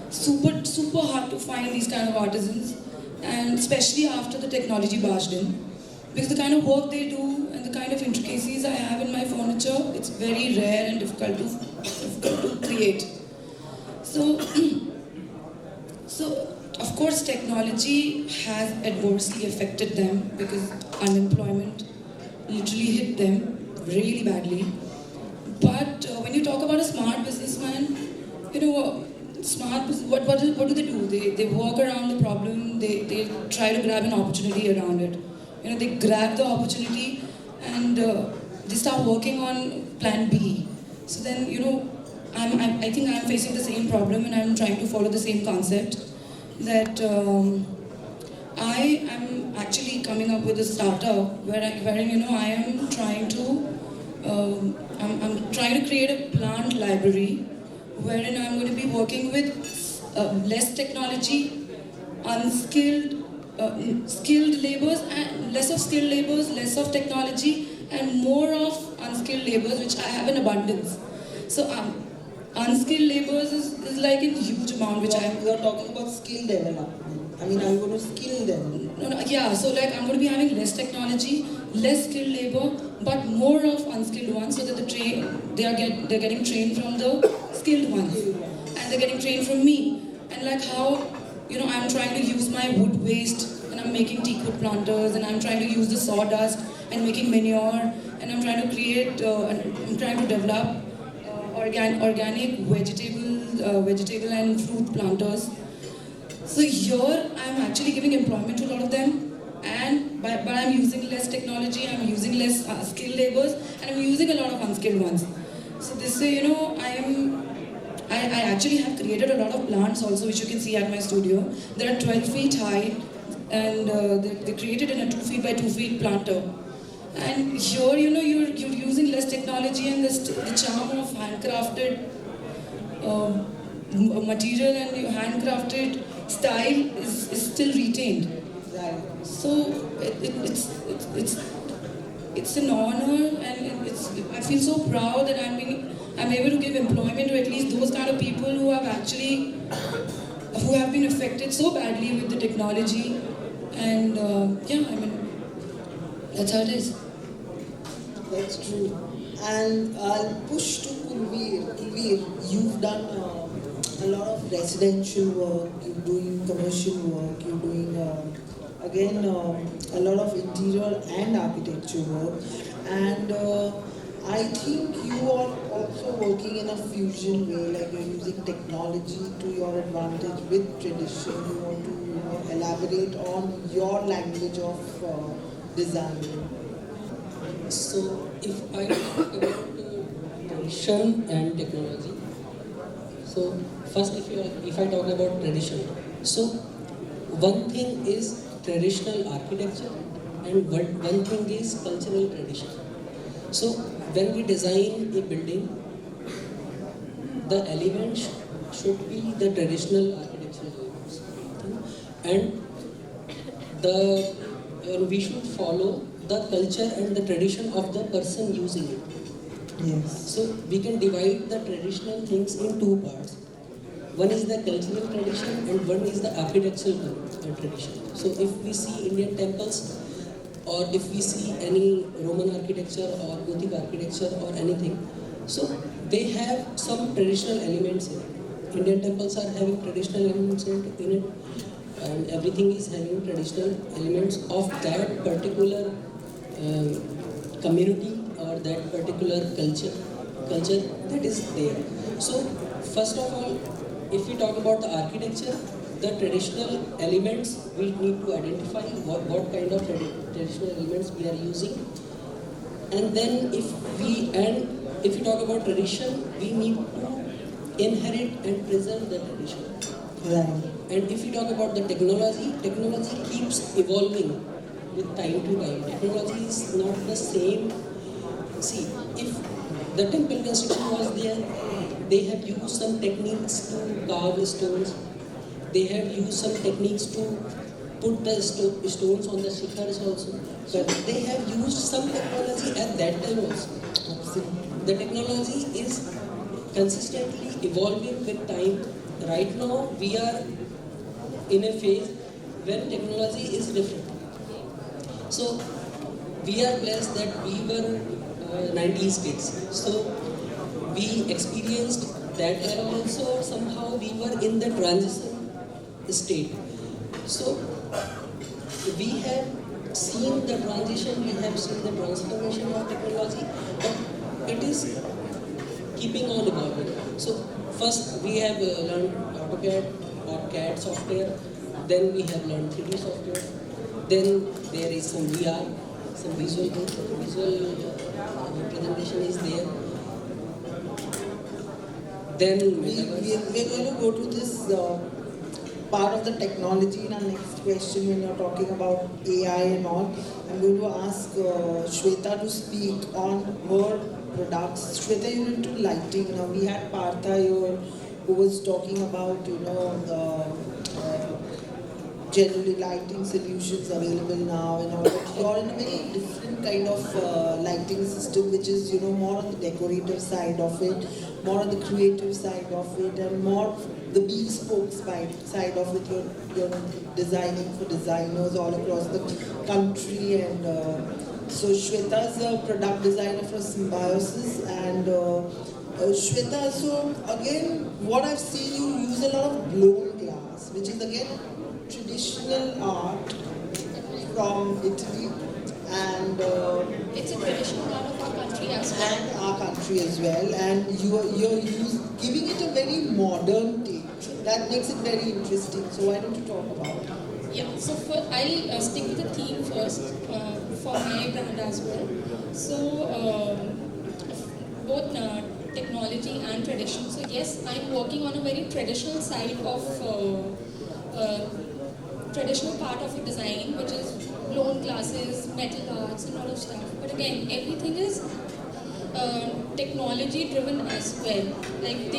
Speaker 16: Super hard to find these kind of artisans, and especially after the technology barged in. Because the kind of work they do and the kind of intricacies I have in my furniture, it's very rare and difficult to create. So, of course, technology has adversely affected them because unemployment literally hit them really badly. But when you talk about a smart businessman, what do they do? They work around the problem. They try to grab an opportunity around it. They grab the opportunity and they start working on plan B. So then, I think I'm facing the same problem, and I'm trying to follow the same concept that I am actually coming up with a startup wherein I am trying to I'm trying to create a plant library wherein I'm going to be working with less technology, unskilled, skilled laborers, and less of skilled laborers, less of technology, and more of unskilled laborers, which I have in abundance. So unskilled laborers is like in huge amount, which
Speaker 7: You're talking about skill development. I mean, are you going to skill them?
Speaker 16: No, yeah. So like I'm going to be having less technology, less skilled labor, but more of unskilled ones, so that they're getting trained from the skilled ones, and they're getting trained from me. And like how I'm trying to use my wood waste, and I'm making teak wood planters, and I'm trying to use the sawdust and making manure, and I'm trying to create, I'm trying to develop organic vegetable and fruit planters. So here I'm actually giving employment to a lot of them, but I'm using less technology, I'm using less skilled laborers, and I'm using a lot of unskilled ones. So this way, I actually have created a lot of plants also, which you can see at my studio. They are 12 feet high, and they're created in a 2 feet by 2 feet planter. And here, you're using less technology, and the charm of handcrafted material and your handcrafted style is still retained.
Speaker 7: Right.
Speaker 16: So it's an honor, and I feel so proud that I'm able to give employment to at least those kind of people who have been affected so badly with the technology, and that's how it is.
Speaker 7: That's true. And I'll push to Kulveer. Kulveer, you've done a lot of residential work, you're doing commercial work, you're doing a lot of interior and architecture work, and I think you are also working in a fusion way, like you're using technology to your advantage with tradition. You want to elaborate on your language of design.
Speaker 17: So if I talk about tradition and technology, so first if I talk about tradition, so one thing is traditional architecture and one thing is cultural tradition. So when we design a building, the elements should be the traditional architectural elements, and we should follow the culture and the tradition of the person using it.
Speaker 7: Yes.
Speaker 17: So we can divide the traditional things in two parts. One is the cultural tradition and one is the architectural tradition. So if we see Indian temples, or if we see any Roman architecture or Gothic architecture or anything, so they have some traditional elements in it. Indian temples are having traditional elements in it, and everything is having traditional elements of that particular community or that particular culture that is there. So first of all, if we talk about the architecture, the traditional elements, we need to identify what kind of traditional elements we are using, and then if we talk about tradition, we need to inherit and preserve the tradition.
Speaker 7: Right.
Speaker 17: And if we talk about the technology keeps evolving with time to time. Technology is not the same. See, if the temple construction was there, they have used some techniques to carve stones. They have used some techniques to put the stones on the shikhars also. But they have used some technology at that time also. The technology is consistently evolving with time. Right now, we are in a phase when technology is different. So, we are blessed that we were 90s kids. So, we experienced that era also. Somehow, we were in the transition state. So, we have seen the transition, we have seen the transformation of technology, but it is keeping on evolving. So, first we have learned AutoCAD or CAD software, then we have learned 3D software, then there is some VR, some visual presentation is there. Then
Speaker 7: we're going to go to this part of the technology in our next question when you're talking about AI and all. I'm going to ask Shweta to speak on her products. Shweta, you're into lighting. Now we had Partha here who was talking about, generally lighting solutions available now and all, but you're in a very different kind of lighting system, which is more on the decorative side of it, more on the creative side of it, and more the bespoke side of it. You're designing for designers all across the country, and so Shweta is a product designer for Symbiosis, and Shweta, so again, what I've seen, you use a lot of blown glass, which is again traditional art from Italy, and
Speaker 18: it's a traditional part of our country as well.
Speaker 7: And our country as well, and you're giving it a very modern take. That makes it very interesting. So why don't you talk about it?
Speaker 18: Yeah, so I'll stick with the theme first for my brand as well. So both technology and tradition. So yes, I'm working on a very traditional side of traditional part of a design, which is blown glasses, metal arts, and all of stuff. But again, everything is technology driven as well. Like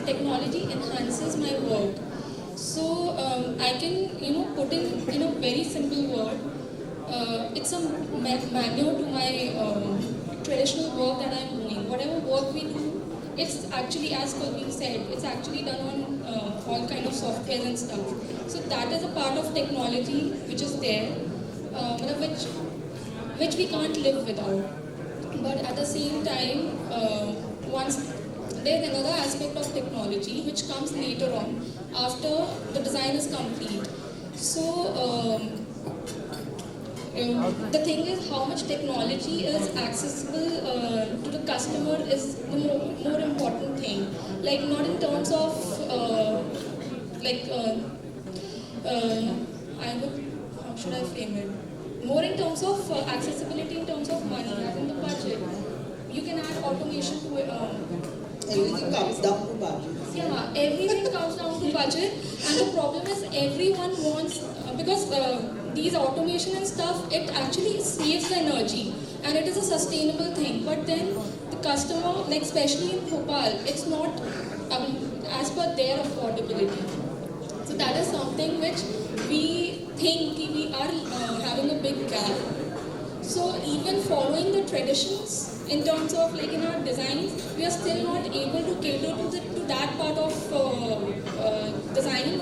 Speaker 18: technology enhances my work. So I can put in a very simple word. It's a manual to my traditional work that I'm doing. Whatever work we do, it's actually, as Kulveer said, it's actually done on all kind of software and stuff. So that is a part of technology which is there, which we can't live without. But at the same time, there's another aspect of technology which comes later on after the design is complete. So the thing is, how much technology is accessible to the customer is the more important thing. Like not in terms of how should I frame it? More in terms of accessibility, in terms of money, as in the budget. You can add automation to it.
Speaker 7: Everything comes down to budget.
Speaker 18: Yeah, everything comes down to budget, and the problem is everyone wants because these automation and stuff, it actually saves the energy and it is a sustainable thing. But then the customer, like especially in Bhopal, it's not as per their affordability. So that is something which we think we are having a big gap. So even following the traditions in terms of like in our designs, we are still not able to cater to that part of designing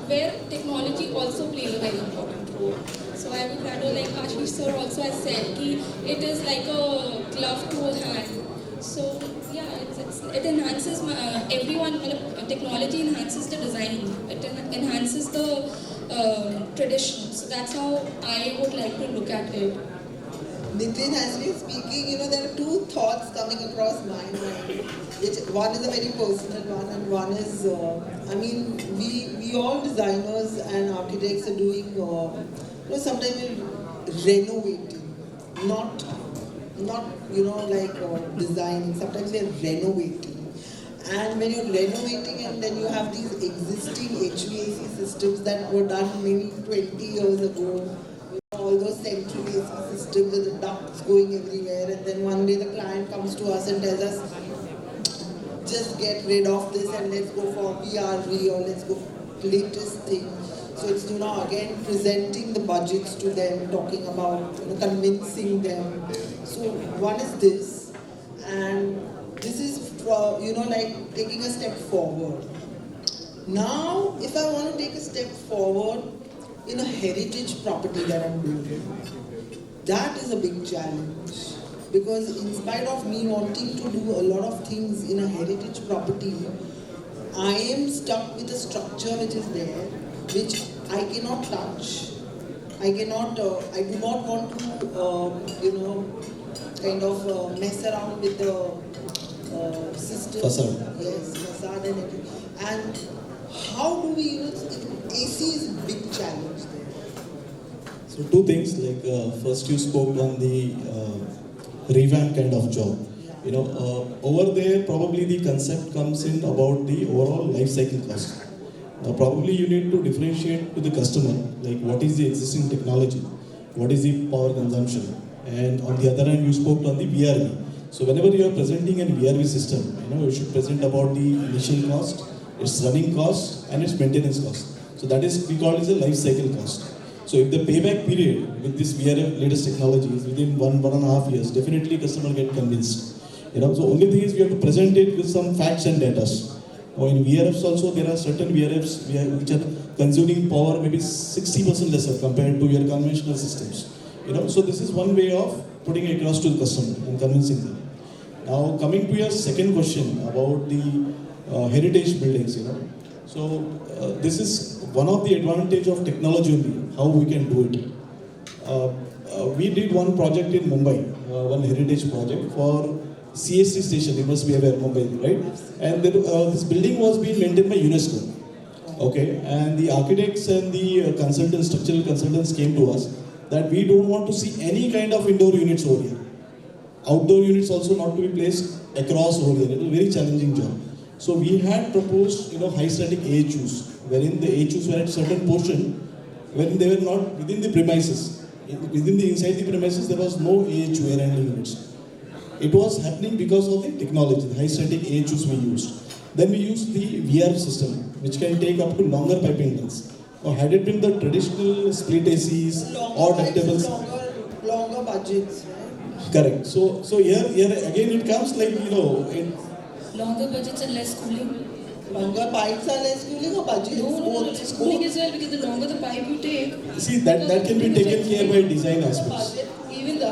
Speaker 18: where technology also plays a very important role. So So I would rather, like Ashish sir also has said, it is like a glove to a hand. So yeah, it enhances everyone. Technology enhances the design. It enhances the tradition. So that's how I would like to look at it.
Speaker 7: Nitin has been speaking, there are two thoughts coming across my mind. One is a very personal one, and one is, we all designers and architects are doing, sometimes we're renovating, not designing. Sometimes we're renovating. And when you're renovating and then you have these existing HVAC systems that were done maybe 20 years ago, all those central AC systems with the ducts going everywhere, and then one day the client comes to us and tells us, just get rid of this and let's go for VRV or let's go for latest thing. So it's again presenting the budgets to them, talking about convincing them. So one is this, and this is like taking a step forward. Now, if I want to take a step forward in a heritage property that I'm doing, that is a big challenge. Because in spite of me wanting to do a lot of things in a heritage property, I am stuck with a structure which is there, which I cannot touch. I do not want to, mess around with the system.
Speaker 19: Facade.
Speaker 7: Yes, facade and everything. And how do we, AC is a big challenge there.
Speaker 19: So two things, first you spoke on the revamp kind of job. Over there probably the concept comes in about the overall life cycle cost. Now probably you need to differentiate to the customer, like what is the existing technology, what is the power consumption, and on the other hand you spoke on the VRV. So whenever you are presenting a VRV system, you should present about the initial cost, its running cost, and its maintenance cost. So that is we call it as a life cycle cost. So if the payback period with this VRF latest technology is within 1.5 years, definitely customer get convinced. So only thing is we have to present it with some facts and data. Or in VRFs also there are certain VRFs which are consuming power maybe 60% lesser compared to your conventional systems. So this is one way of putting it across to the customer and convincing them. Now coming to your second question about the heritage buildings, So this is one of the advantage of technology only, how we can do it. We did one project in Mumbai, one heritage project for CST station, you must be aware, Mumbai, right? And this building was being maintained by UNESCO. Okay, and the architects and the consultants, structural consultants came to us that we don't want to see any kind of indoor units over here. Outdoor units also not to be placed across over here. It was a very challenging job. So we had proposed, high static AHUs, wherein the AHUs were at certain portion, wherein they were not within the premises. Inside the premises, there was no AHU, air handling units. It was happening because of the technology, the high static AHUs we used. Then we used the VR system, which can take up to longer piping lengths. Or had it been the traditional split ACs or ductables.
Speaker 7: Longer budgets, right?
Speaker 19: Correct. So here again it comes like,
Speaker 16: Longer budgets and less cooling.
Speaker 7: Longer pipes are less cooling or budgets?
Speaker 16: No, less cooling as well, because the longer the pipe you take.
Speaker 19: See, that can be taken care by design aspects.
Speaker 16: Even the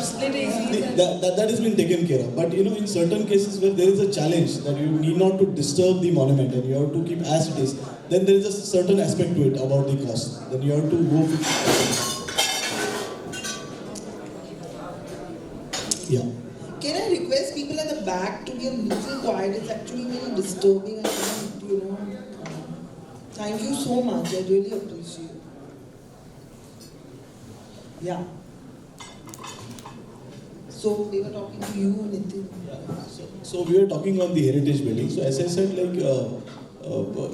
Speaker 16: split AC.
Speaker 19: That has been taken care of. But in certain cases where there is a challenge that you need not to disturb the monument and you have to keep as it is, then there is a certain aspect to it about the cost. Then you have to go with. Yeah.
Speaker 7: Can I request people at the back to be a little quiet? It's actually very disturbing. Thank you so much. I really appreciate it. Yeah. So we were talking to you, Nitin.
Speaker 19: So we were talking on the heritage buildings. So as I said,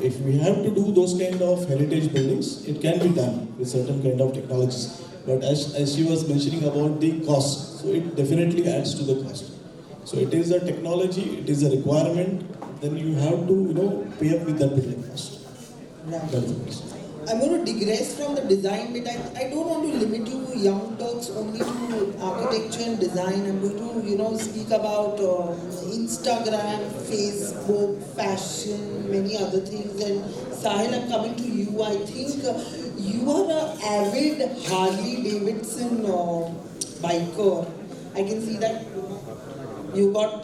Speaker 19: if we have to do those kind of heritage buildings, it can be done with certain kind of technologies. But as she was mentioning about the cost, so it definitely adds to the cost. So it is a technology, it is a requirement, then you have to pay up with that building cost.
Speaker 7: Right. I'm going to digress from the design bit. I don't want to limit you young Turks only to architecture and design. I'm going to, speak about Instagram, Facebook, fashion, many other things. And Sahil, I'm coming to you. I think you are an avid Harley Davidson biker. I can see that you got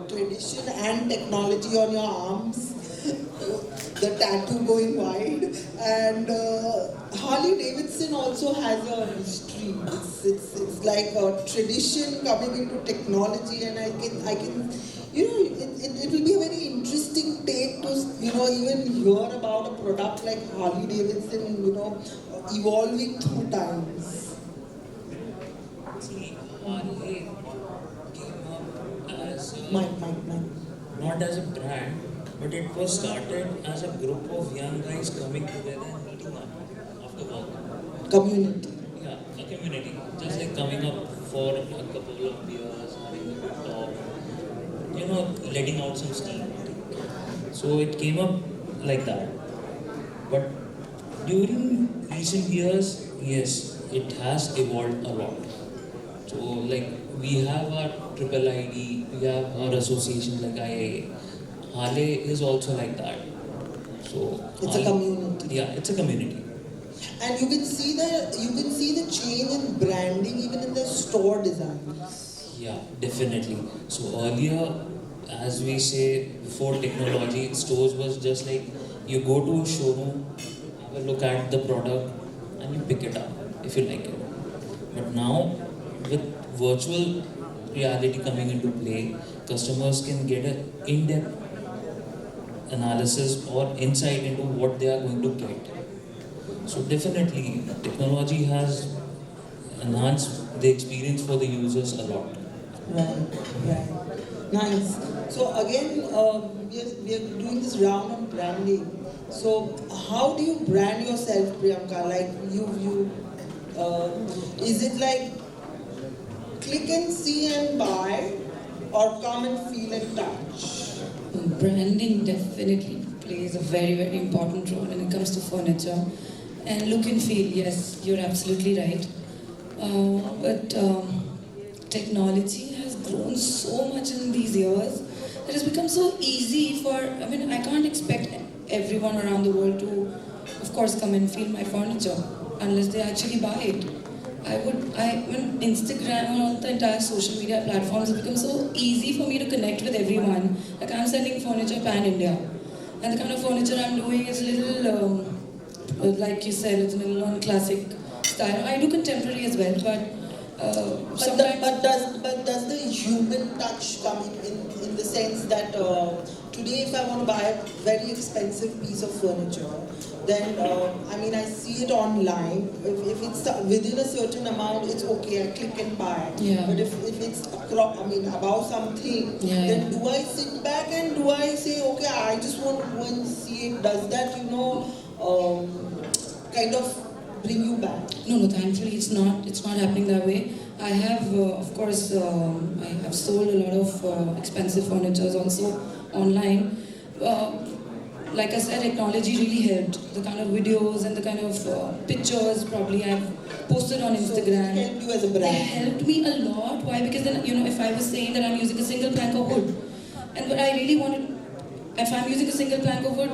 Speaker 7: tradition and technology on your arms. The tattoo going wide, and Harley Davidson also has a history. It's like a tradition coming into technology, and I can it will be a very interesting take to even hear about a product like Harley Davidson evolving through times.
Speaker 15: See, Harley came up as
Speaker 7: not
Speaker 15: as a brand, but it was started as a group of young guys coming together and meeting up after work.
Speaker 7: Community.
Speaker 15: Yeah, a community. Just like coming up for a couple of beers, having a good talk, letting out some steam. So it came up like that. But during recent years, yes, it has evolved a lot. So like we have our triple ID, we have our association like IIA. Harley is also like that. So
Speaker 7: it's a community.
Speaker 15: Yeah, it's a community.
Speaker 7: And you can see the change in branding even in the store designs.
Speaker 15: Yeah, definitely. So earlier, as we say, before technology, stores was just like you go to a showroom, have a look at the product, and you pick it up if you like it. But now, with virtual reality coming into play, customers can get an in-depth analysis or insight into what they are going to get. So definitely, technology has enhanced the experience for the users a lot.
Speaker 7: Right. Nice. So again, we are doing this round on branding. So how do you brand yourself, Priyanka? Like is it like click and see and buy, or come and feel and touch?
Speaker 16: Branding definitely plays a very, very important role when it comes to furniture. And look and feel, yes, you're absolutely right. But technology has grown so much in these years that it's become so easy I can't expect everyone around the world to, of course, come and feel my furniture unless they actually buy it. When Instagram and all the entire social media platforms have become so easy for me to connect with everyone. Like I'm selling furniture pan-India. And the kind of furniture I'm doing is a little, like you said, it's a little on classic style. I do contemporary as well, but
Speaker 7: does the human touch come in the sense that today if I want to buy a very expensive piece of furniture, then I see it online. If it's within a certain amount, it's okay. I click and buy.
Speaker 16: Yeah.
Speaker 7: But if it's about something, then do I sit back and do I say, okay, I just want to go and see it? Does that kind of bring you back?
Speaker 16: No, thankfully it's not happening that way. I have, of course, I have sold a lot of expensive furniture also online. Like I said, technology really helped. The kind of videos and the kind of pictures probably I've posted on Instagram.
Speaker 7: So it helped you as a brand?
Speaker 16: They helped me a lot. Why? Because then, if I was saying that I'm using a single plank of wood, and what I really wanted, if I'm using a single plank of wood,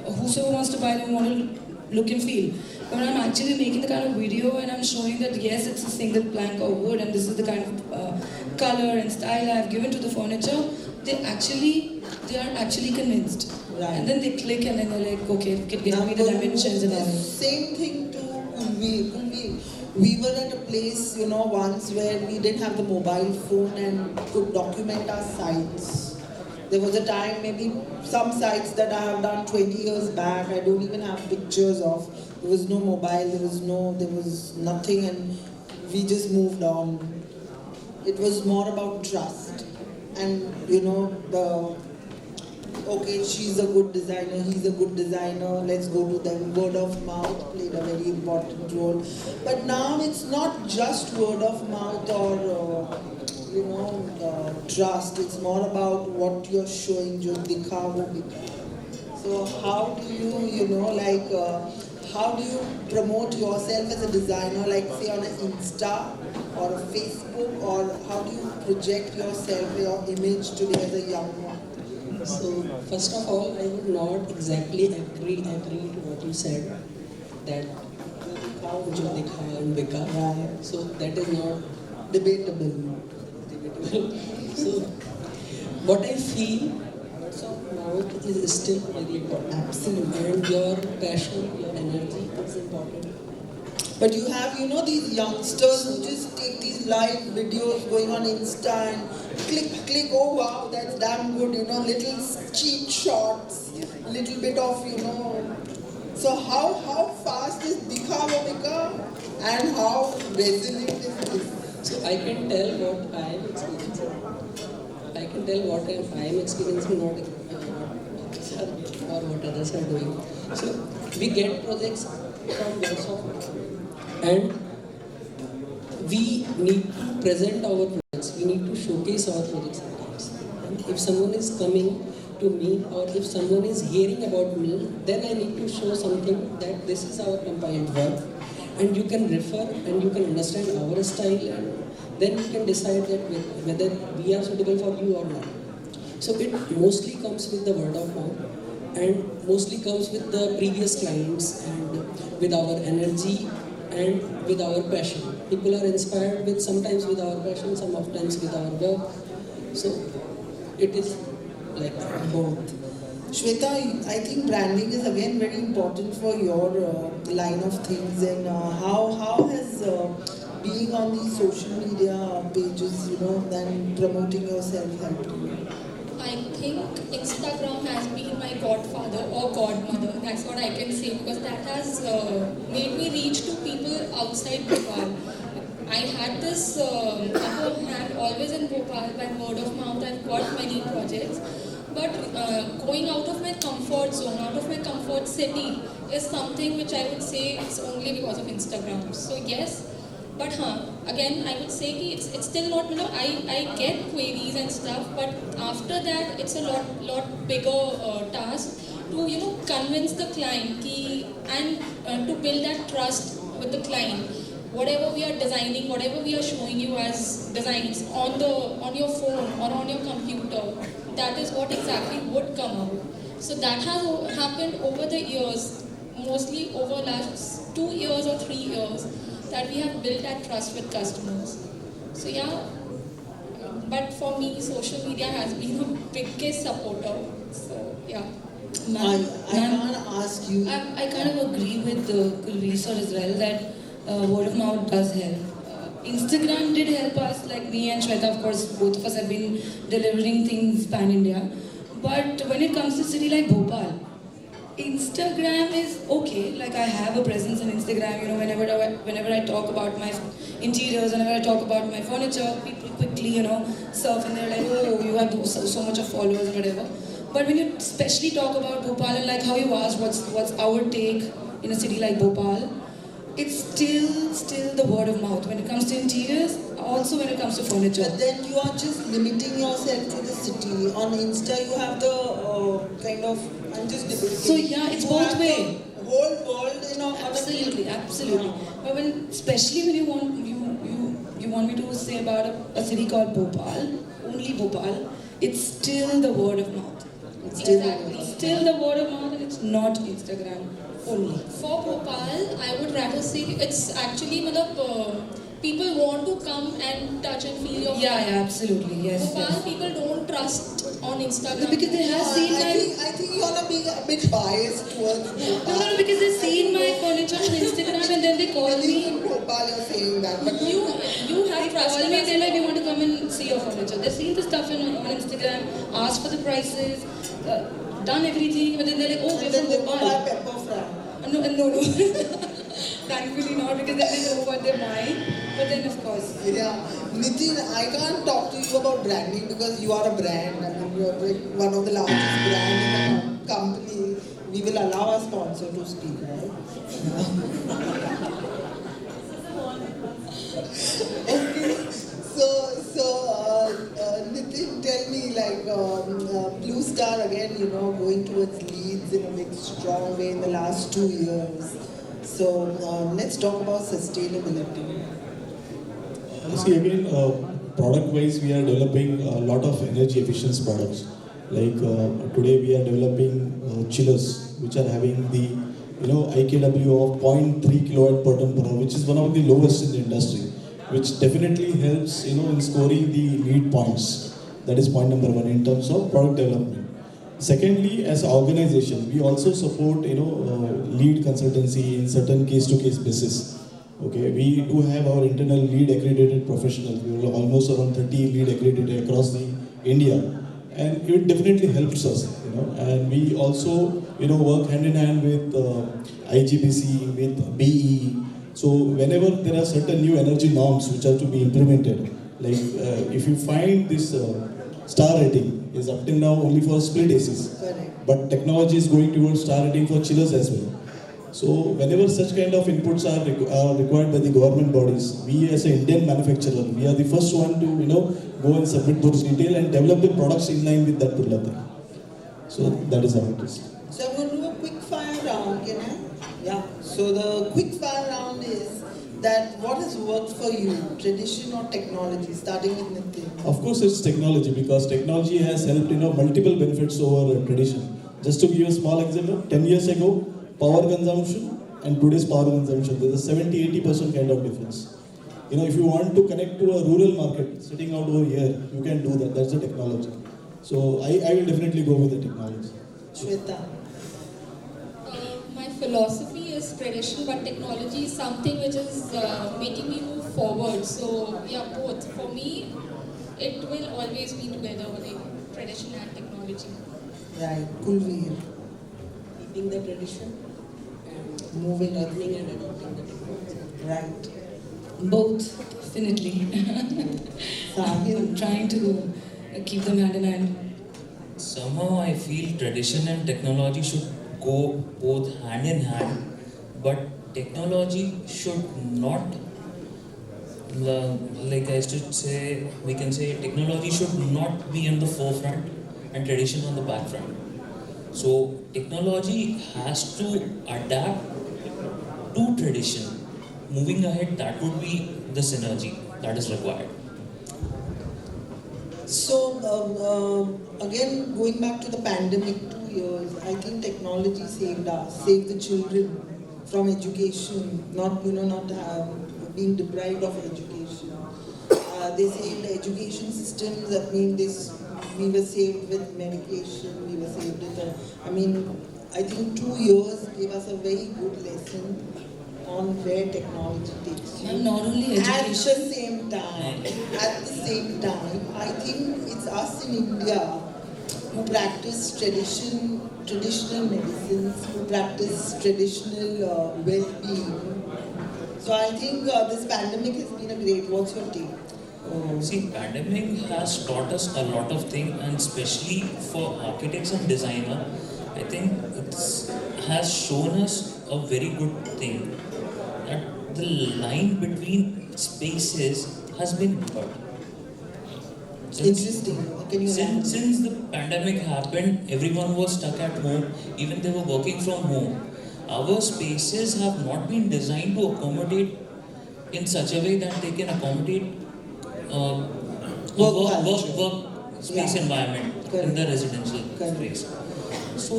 Speaker 16: whosoever wants to buy them want to look and feel. But when I'm actually making the kind of video and I'm showing that yes, it's a single plank of wood and this is the kind of color and style I've given to the furniture, they are actually convinced.
Speaker 7: Right.
Speaker 16: And then they click and then they're like, okay, give me the dimensions and all.
Speaker 7: Same thing to Kulvi. We were at a place, once where we didn't have the mobile phone and could document our sites. There was a time, maybe some sites that I have done 20 years back, I don't even have pictures of. There was no mobile, there was nothing, and we just moved on. It was more about trust. And, okay, she's a good designer, he's a good designer, let's go to them. Word of mouth played a very important role. But now it's not just word of mouth or, trust. It's more about what you're showing, jo dikha wo bika. So how do you, how do you promote yourself as a designer, like say on an Insta or a Facebook, or how do you project yourself, your image today as a young one?
Speaker 17: So first of all, I would not exactly agree to what you said, that jo dikha and bika.
Speaker 7: Right.
Speaker 17: So that is not
Speaker 7: debatable.
Speaker 17: So what I feel, words of mouth is still very important.
Speaker 7: Absolutely.
Speaker 17: And your passion, your energy is important.
Speaker 7: But you have, these youngsters who just take these live videos going on Insta and click, oh wow, that's damn good, little cheap shots, little bit of, So how fast is Dikha and how resilient is this?
Speaker 17: So I can tell what I am experiencing. I can tell what I am experiencing, not what others are doing. So we get projects from workshops, and we need to present our projects. We need to showcase our projects sometimes. And if someone is coming to me, or if someone is hearing about me, then I need to show something that this is our compiled work, and you can refer and you can understand our style, and then you can decide that whether we are suitable for you or not. So it mostly comes with the word of mouth, and mostly comes with the previous clients, and with our energy and with our passion. People are inspired with sometimes with our passion, sometimes with our work. So it is like both.
Speaker 7: Shweta, I think branding is again very important for your line of things, and how has being on these social media pages, and promoting yourself helped you?
Speaker 18: I think Instagram has been my godfather or godmother. That's what I can say, because that has made me reach to people outside Bhopal. I had this upper hand always in Bhopal by word of mouth. I've got many projects. But going out of my comfort zone, out of my comfort city, is something which I would say it's only because of Instagram. So yes, but again I would say it's still not, I get queries and stuff, but after that it's a lot bigger task to convince the client and to build that trust with the client. Whatever we are designing, whatever we are showing you as designs on your phone or on your computer, that is what exactly would come out. So that has happened over the years, mostly over last 2 years or 3 years, that we have built that trust with customers. So yeah, but for me, social media has been the biggest supporter. So yeah.
Speaker 7: I can't ask you.
Speaker 16: I kind of agree with Kulveer as well that word of mouth does help. Instagram did help us, like me and Shweta, of course, both of us have been delivering things pan-India. But when it comes to a city like Bhopal, Instagram is okay. Like I have a presence on Instagram, whenever I talk about my interiors, whenever I talk about my furniture, people quickly, surf and they're like, oh, you have so much of followers and whatever. But when you especially talk about Bhopal and like how you asked what's our take in a city like Bhopal, it's still the word of mouth when it comes to interiors, also when it comes to furniture.
Speaker 7: But then you are just limiting yourself to the city. On Insta, you have the kind of, I'm just debating.
Speaker 16: So yeah, it's both way.
Speaker 7: The whole world,
Speaker 16: Absolutely. But especially when you want me to say about a city called Bhopal, only Bhopal, it's still the word of mouth. It's still the word of mouth, and it's not Instagram only.
Speaker 18: For Bhopal, I would rather say it's actually people want to come and touch and feel your
Speaker 16: Yeah, absolutely, yes.
Speaker 18: Bhopal people don't trust on Instagram.
Speaker 16: Because they have seen
Speaker 7: I think you're being a bit biased towards Bhopal.
Speaker 16: No, because they've seen my furniture on Instagram and then they call me.
Speaker 7: In Bhopal, you're saying that. But
Speaker 18: you have trust.
Speaker 16: Call me and they're like, we want to come and see your furniture. They've seen the stuff on Instagram, asked for the prices, done everything, but then they're like, oh, we're from Bhopal.
Speaker 7: Pepper fry.
Speaker 16: No. Thankfully not, because then they know what they're buying. But then of course.
Speaker 7: Yeah. Nitin, I can't talk to you about branding because you are a brand. I mean, you're one of the largest brands in the company. We will allow our sponsor to speak, right? Okay. So, Nitin, tell me, Blue Star again, going towards Leeds in a big strong way in the last 2 years. So let's talk about sustainability.
Speaker 19: See again, product-wise, we are developing a lot of energy efficient products. Like today, we are developing chillers, which are having the IKW of 0.3 kilowatt per ton per hour, which is one of the lowest in the industry, which definitely helps in scoring the lead points. That is point number one in terms of product development. Secondly, as an organization, we also support lead consultancy in certain case-to-case basis. Okay, we do have our internal lead accredited professionals. We have almost around 30 lead accredited across the India, and it definitely helps us. And we also work hand in hand with IGBC, with BE. So whenever there are certain new energy norms which are to be implemented, like if you find this star rating is up till now only for split ACs, but technology is going towards star rating for chillers as well. So whenever such kind of inputs are required by the government bodies, we as an Indian manufacturer, we are the first one to go and submit those detail and develop the products in line with that particular thing. So that is how it is.
Speaker 7: So I'm going to do a quick fire round, can I? Yeah. So the quick fire round is that what has worked for you, tradition or technology, starting with Nitin?
Speaker 19: Of course it's technology, because technology has helped multiple benefits over tradition. Just to give you a small example, 10 years ago, power consumption and today's power consumption, there's a 70-80% kind of difference. If you want to connect to a rural market sitting out over here, you can do that. That's the technology. So I will definitely go with the technology.
Speaker 7: Shweta?
Speaker 18: My philosophy is tradition, but technology is something which is making me move forward. So yeah, both. For me, it will always be together, like tradition and technology.
Speaker 7: Right. Kulveer?
Speaker 17: Keeping the tradition and
Speaker 7: moving
Speaker 17: learning and adopting the technology.
Speaker 7: Right.
Speaker 16: Both, definitely. I'm trying to keep them hand in hand.
Speaker 15: Somehow I feel tradition and technology should go both hand in hand, but technology should not, like I should say, we can say technology should not be on the forefront and tradition on the back front. So technology has to adapt to tradition. Moving ahead, that would be the synergy that is required.
Speaker 7: So again, going back to the pandemic, 2 years, I think technology saved us, saved the children from education, not being deprived of education. They saved the education systems. That means we were saved with medication. We were saved with I think 2 years gave us a very good lesson on where technology takes you.
Speaker 16: And not only education.
Speaker 7: At the same time, I think it's us in India who practice traditional medicines, who practice traditional well-being. So I think this pandemic has been a great. What's your take?
Speaker 15: See, pandemic has taught us a lot of things, and especially for architects and designer, I think it has shown us a very good thing, that the line between spaces has been blurred.
Speaker 7: Interesting. Can you
Speaker 15: since the pandemic happened, everyone was stuck at home, even they were working from home. Our spaces have not been designed to accommodate in such a way that they can accommodate work space environment in the residential space. So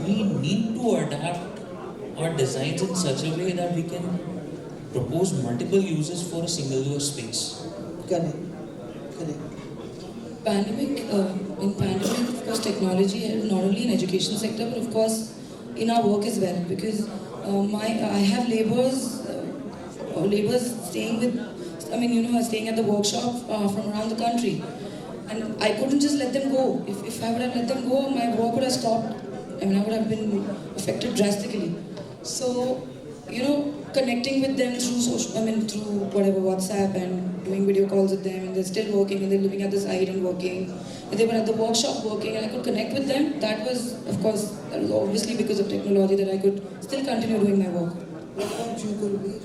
Speaker 15: we need to adapt our designs in such a way that we can propose multiple uses for a single use space.
Speaker 7: Correct.
Speaker 16: In pandemic, of course, technology helped not only in education sector, but of course in our work as well, because I have laborers staying at the workshop from around the country, and I couldn't just let them go. If I would have let them go, my work would have stopped. I would have been affected drastically. So, connecting with them through whatever WhatsApp and doing video calls with them, and they're still working, and they're living at the site and working, and they were at the workshop working, and I could connect with them. That was obviously because of technology that I could still continue doing my work.
Speaker 7: What about you, Gurveer?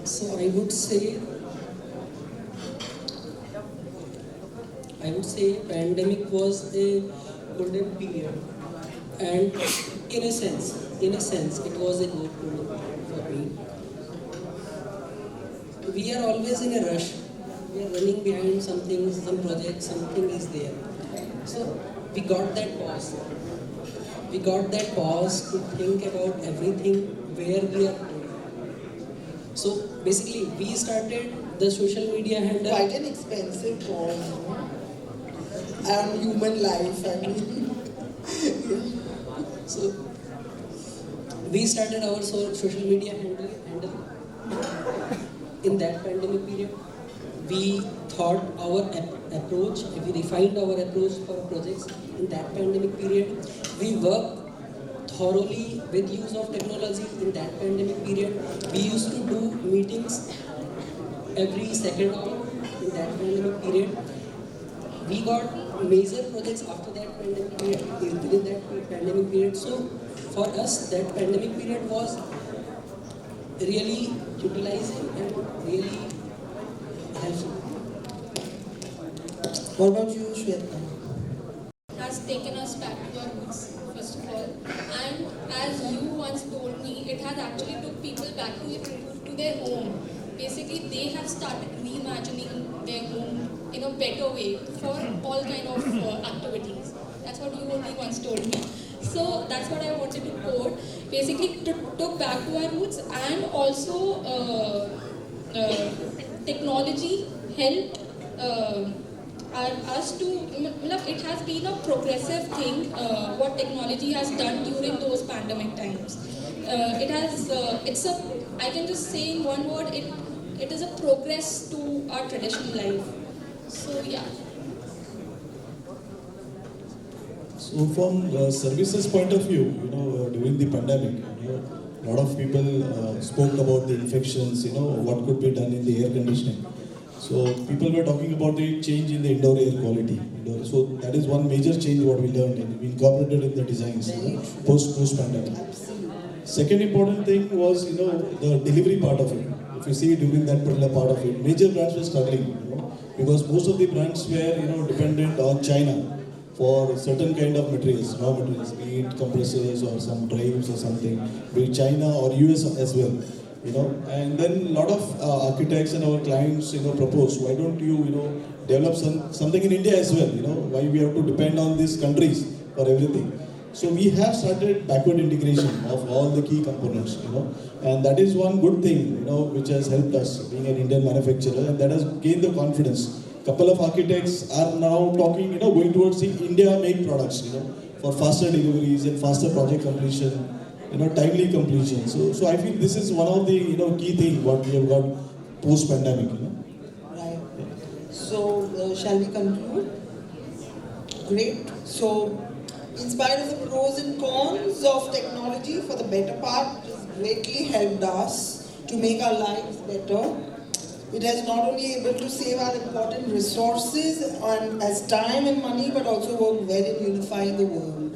Speaker 17: So I would say pandemic was a golden period, and in a sense in a sense, it was a good tool for me. We are always in a rush. We are running behind something, some project, something is there. So we got that pause. We got that pause to think about everything where we are today. So basically, we started the social media handle.
Speaker 7: Quite an expensive pause, and human life, I mean.
Speaker 17: So we started our social media handle in that pandemic period. We thought our approach, we refined our approach for projects in that pandemic period. We worked thoroughly with use of technology in that pandemic period. We used to do meetings every second hour in that pandemic period. We got major projects after that pandemic period, within that pandemic period. So for us, that pandemic period was really utilizing and really helpful.
Speaker 7: What about you, Shweta?
Speaker 18: Has taken us back to our roots, first of all. And as you once told me, it has actually took people back to their home. Basically, they have started reimagining their home in a better way for all kind of activities. That's what you only once told me. So that's what I wanted to quote. Basically, took back to our roots, and also technology helped us to. It has been a progressive thing. What technology has done during those pandemic times. I can just say in one word, it is a progress to our traditional life. So yeah.
Speaker 19: So from services point of view, during the pandemic, a lot of people spoke about the infections, what could be done in the air conditioning. So people were talking about the change in the indoor air quality. So that is one major change what we learned and we incorporated in the designs post pandemic. Second important thing was the delivery part of it. If you see during that particular part of it, major brands were struggling because most of the brands were dependent on China for certain kind of materials, raw materials, be it compressors or some drives or something, be it China or US as well. And then a lot of architects and our clients proposed, why don't you develop something in India as well, why we have to depend on these countries for everything. So we have started backward integration of all the key components, and that is one good thing, which has helped us being an Indian manufacturer, and that has gained the confidence. Couple of architects are now talking, going towards the India-made products, for faster deliveries and faster project completion, timely completion. So I feel this is one of the key things what we have got post-pandemic.
Speaker 7: Right. So shall we conclude? Great. So in spite of the pros and cons of technology, for the better part, it has greatly helped us to make our lives better. It has not only able to save our important resources and as time and money, but also work well in unifying the world.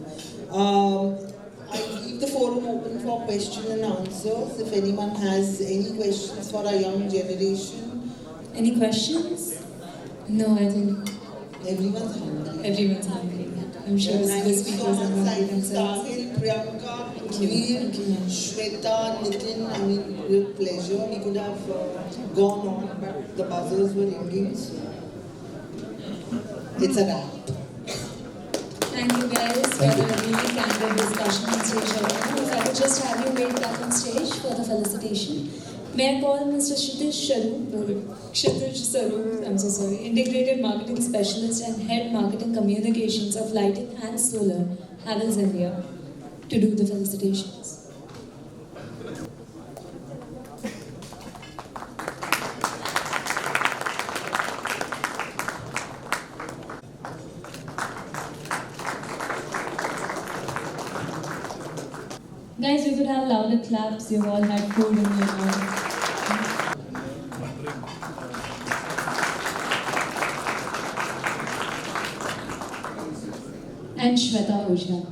Speaker 7: I leave the forum open for question and answers. If anyone has any questions for our young generation.
Speaker 1: Any questions? No, I think
Speaker 7: everyone's hungry.
Speaker 1: Everyone's hungry. I'm sure the speakers are hungry themselves.
Speaker 7: Sahil, Priyanka, Veer, Shweta, Nitin, I mean, real pleasure. We could have gone on, but the buzzers were ringing, so it's a wrap.
Speaker 1: Thank you guys for a really candid discussion on stage. If I could just have you wait back on stage for the felicitation. May I call Mr. Kshitij Saroop, I'm so sorry, Integrated Marketing Specialist and Head Marketing Communications of Lighting and Solar, Havells India, to do the felicitations. Guys, you could have louder claps. You've all had food in your mouth. And Shweta Ojha.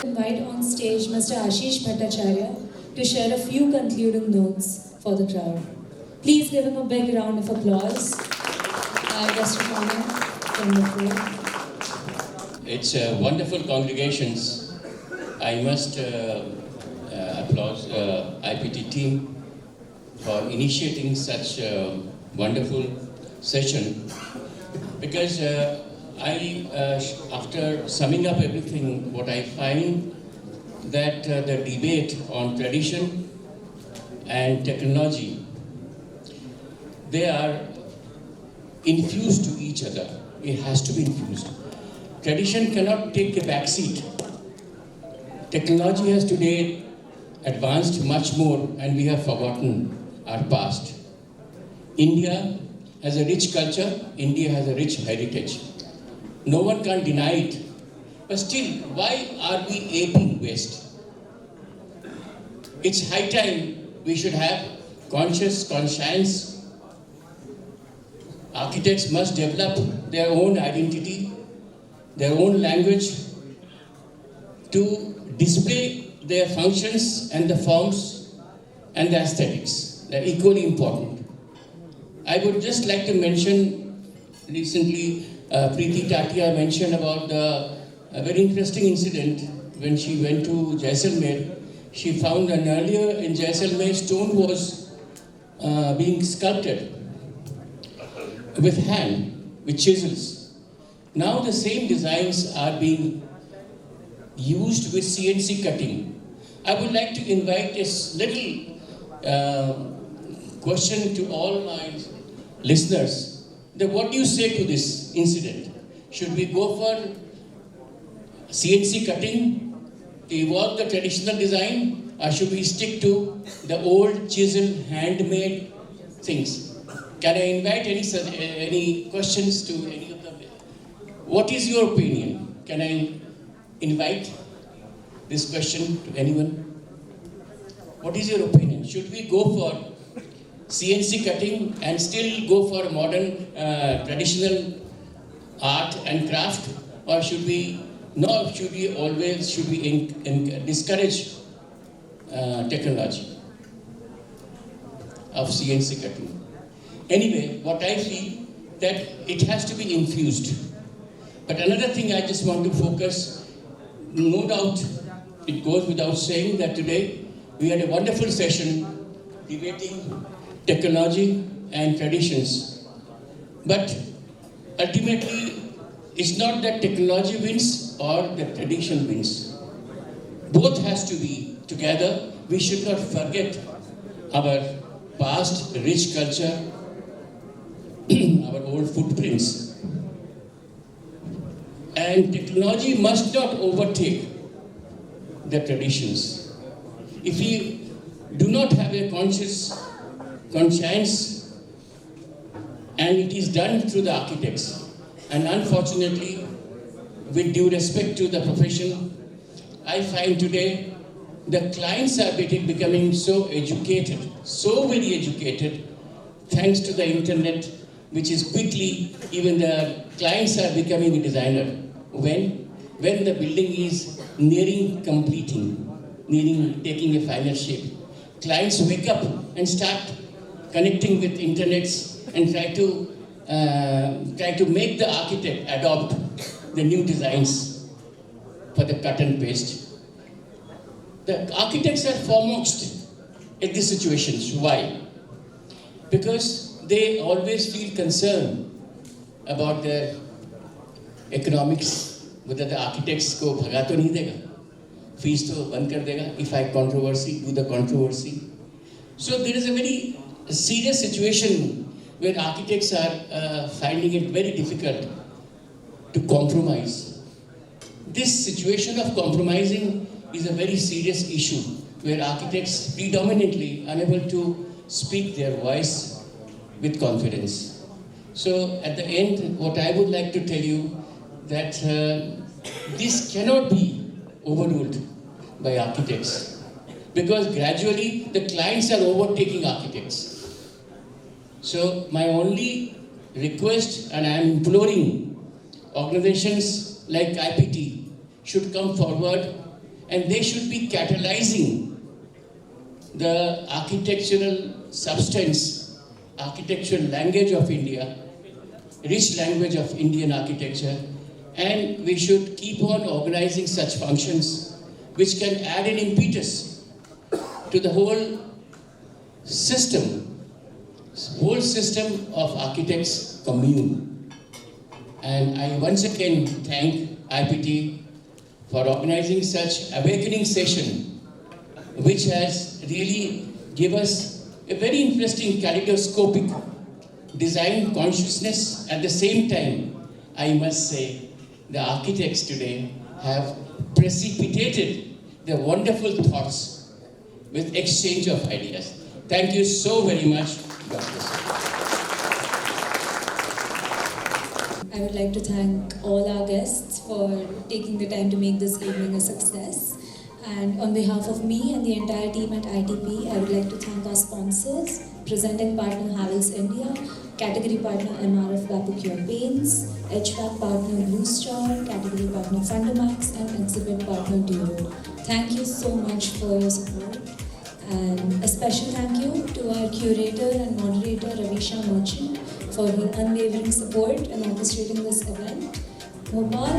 Speaker 1: Invite on stage Mr. Ashish Bhattacharya to share a few concluding notes for the crowd. Please give him a big round of applause. Our guest of honor from the floor.
Speaker 4: It's wonderful congregations. I must applaud IPT team for initiating such a wonderful session, because after summing up everything, what I find that the debate on tradition and technology, they are infused to each other. It has to be infused. Tradition cannot take a back seat. Technology has today advanced much more, and we have forgotten our past. India has a rich culture, India has a rich heritage. No one can deny it. But still, why are we aping West? It's high time we should have conscience. Architects must develop their own identity, their own language, to display their functions and the forms and the aesthetics. They're equally important. I would just like to mention, recently Preeti Tatia mentioned about a very interesting incident when she went to Jaisalmer. She found an earlier in Jaisalmer stone was being sculpted with hand, with chisels. Now the same designs are being used with CNC cutting. I would like to invite a little question to all my listeners. That what do you say to this incident? Should we go for CNC cutting to evolve the traditional design, or should we stick to the old chisel handmade things? Can I invite any questions to any of them? What is your opinion? Can I invite this question to anyone? What is your opinion? Should we go for CNC cutting and still go for modern traditional art and craft, or should we discourage technology of CNC cutting? Anyway, what I feel that it has to be infused. But another thing I just want to focus, no doubt it goes without saying that today we had a wonderful session debating technology and traditions. But ultimately, it's not that technology wins or the tradition wins. Both has to be together. We should not forget our past rich culture, our old footprints. And technology must not overtake the traditions. If we do not have a conscience, and it is done through the architects, and unfortunately, with due respect to the profession, I find today the clients are becoming so educated, so very educated, thanks to the internet, which is quickly, even the clients are becoming a designer. When the building is nearing completing, taking a final shape, clients wake up and start connecting with internets and try to make the architect adopt the new designs for the cut and paste. The architects are foremost in these situations. Why? Because they always feel concerned about their economics, whether the architects ko bhaga to nahi dega, fees to band kar dega, if I do the controversy. So there is a very serious situation where architects are finding it very difficult to compromise. This situation of compromising is a very serious issue where architects predominantly unable to speak their voice with confidence. So at the end, what I would like to tell you that this cannot be overruled by architects, because gradually the clients are overtaking architects. So my only request, and I am imploring organizations like IPT should come forward, and they should be catalyzing the architectural substance, architectural language of India, rich language of Indian architecture, And we should keep on organizing such functions which can add an impetus to the whole system of architects commune. And I once again thank IPT for organizing such awakening session, which has really given us a very interesting kaleidoscopic design consciousness. At the same time, I must say, the architects today have precipitated their wonderful thoughts with exchange of ideas. Thank you so very much. God bless you.
Speaker 1: I would like to thank all our guests for taking the time to make this evening a success. And on behalf of me and the entire team at ITP, I would like to thank our sponsors, presenting partner Havells India, category partner MRF Vapocure Paints, HVAC partner Blue Star, category partner Fundamax, and exhibit partner Duo. Thank you so much for your support. And a special thank you to our curator and moderator Ravisha Merchant for her unwavering support in orchestrating this event. Bhopal.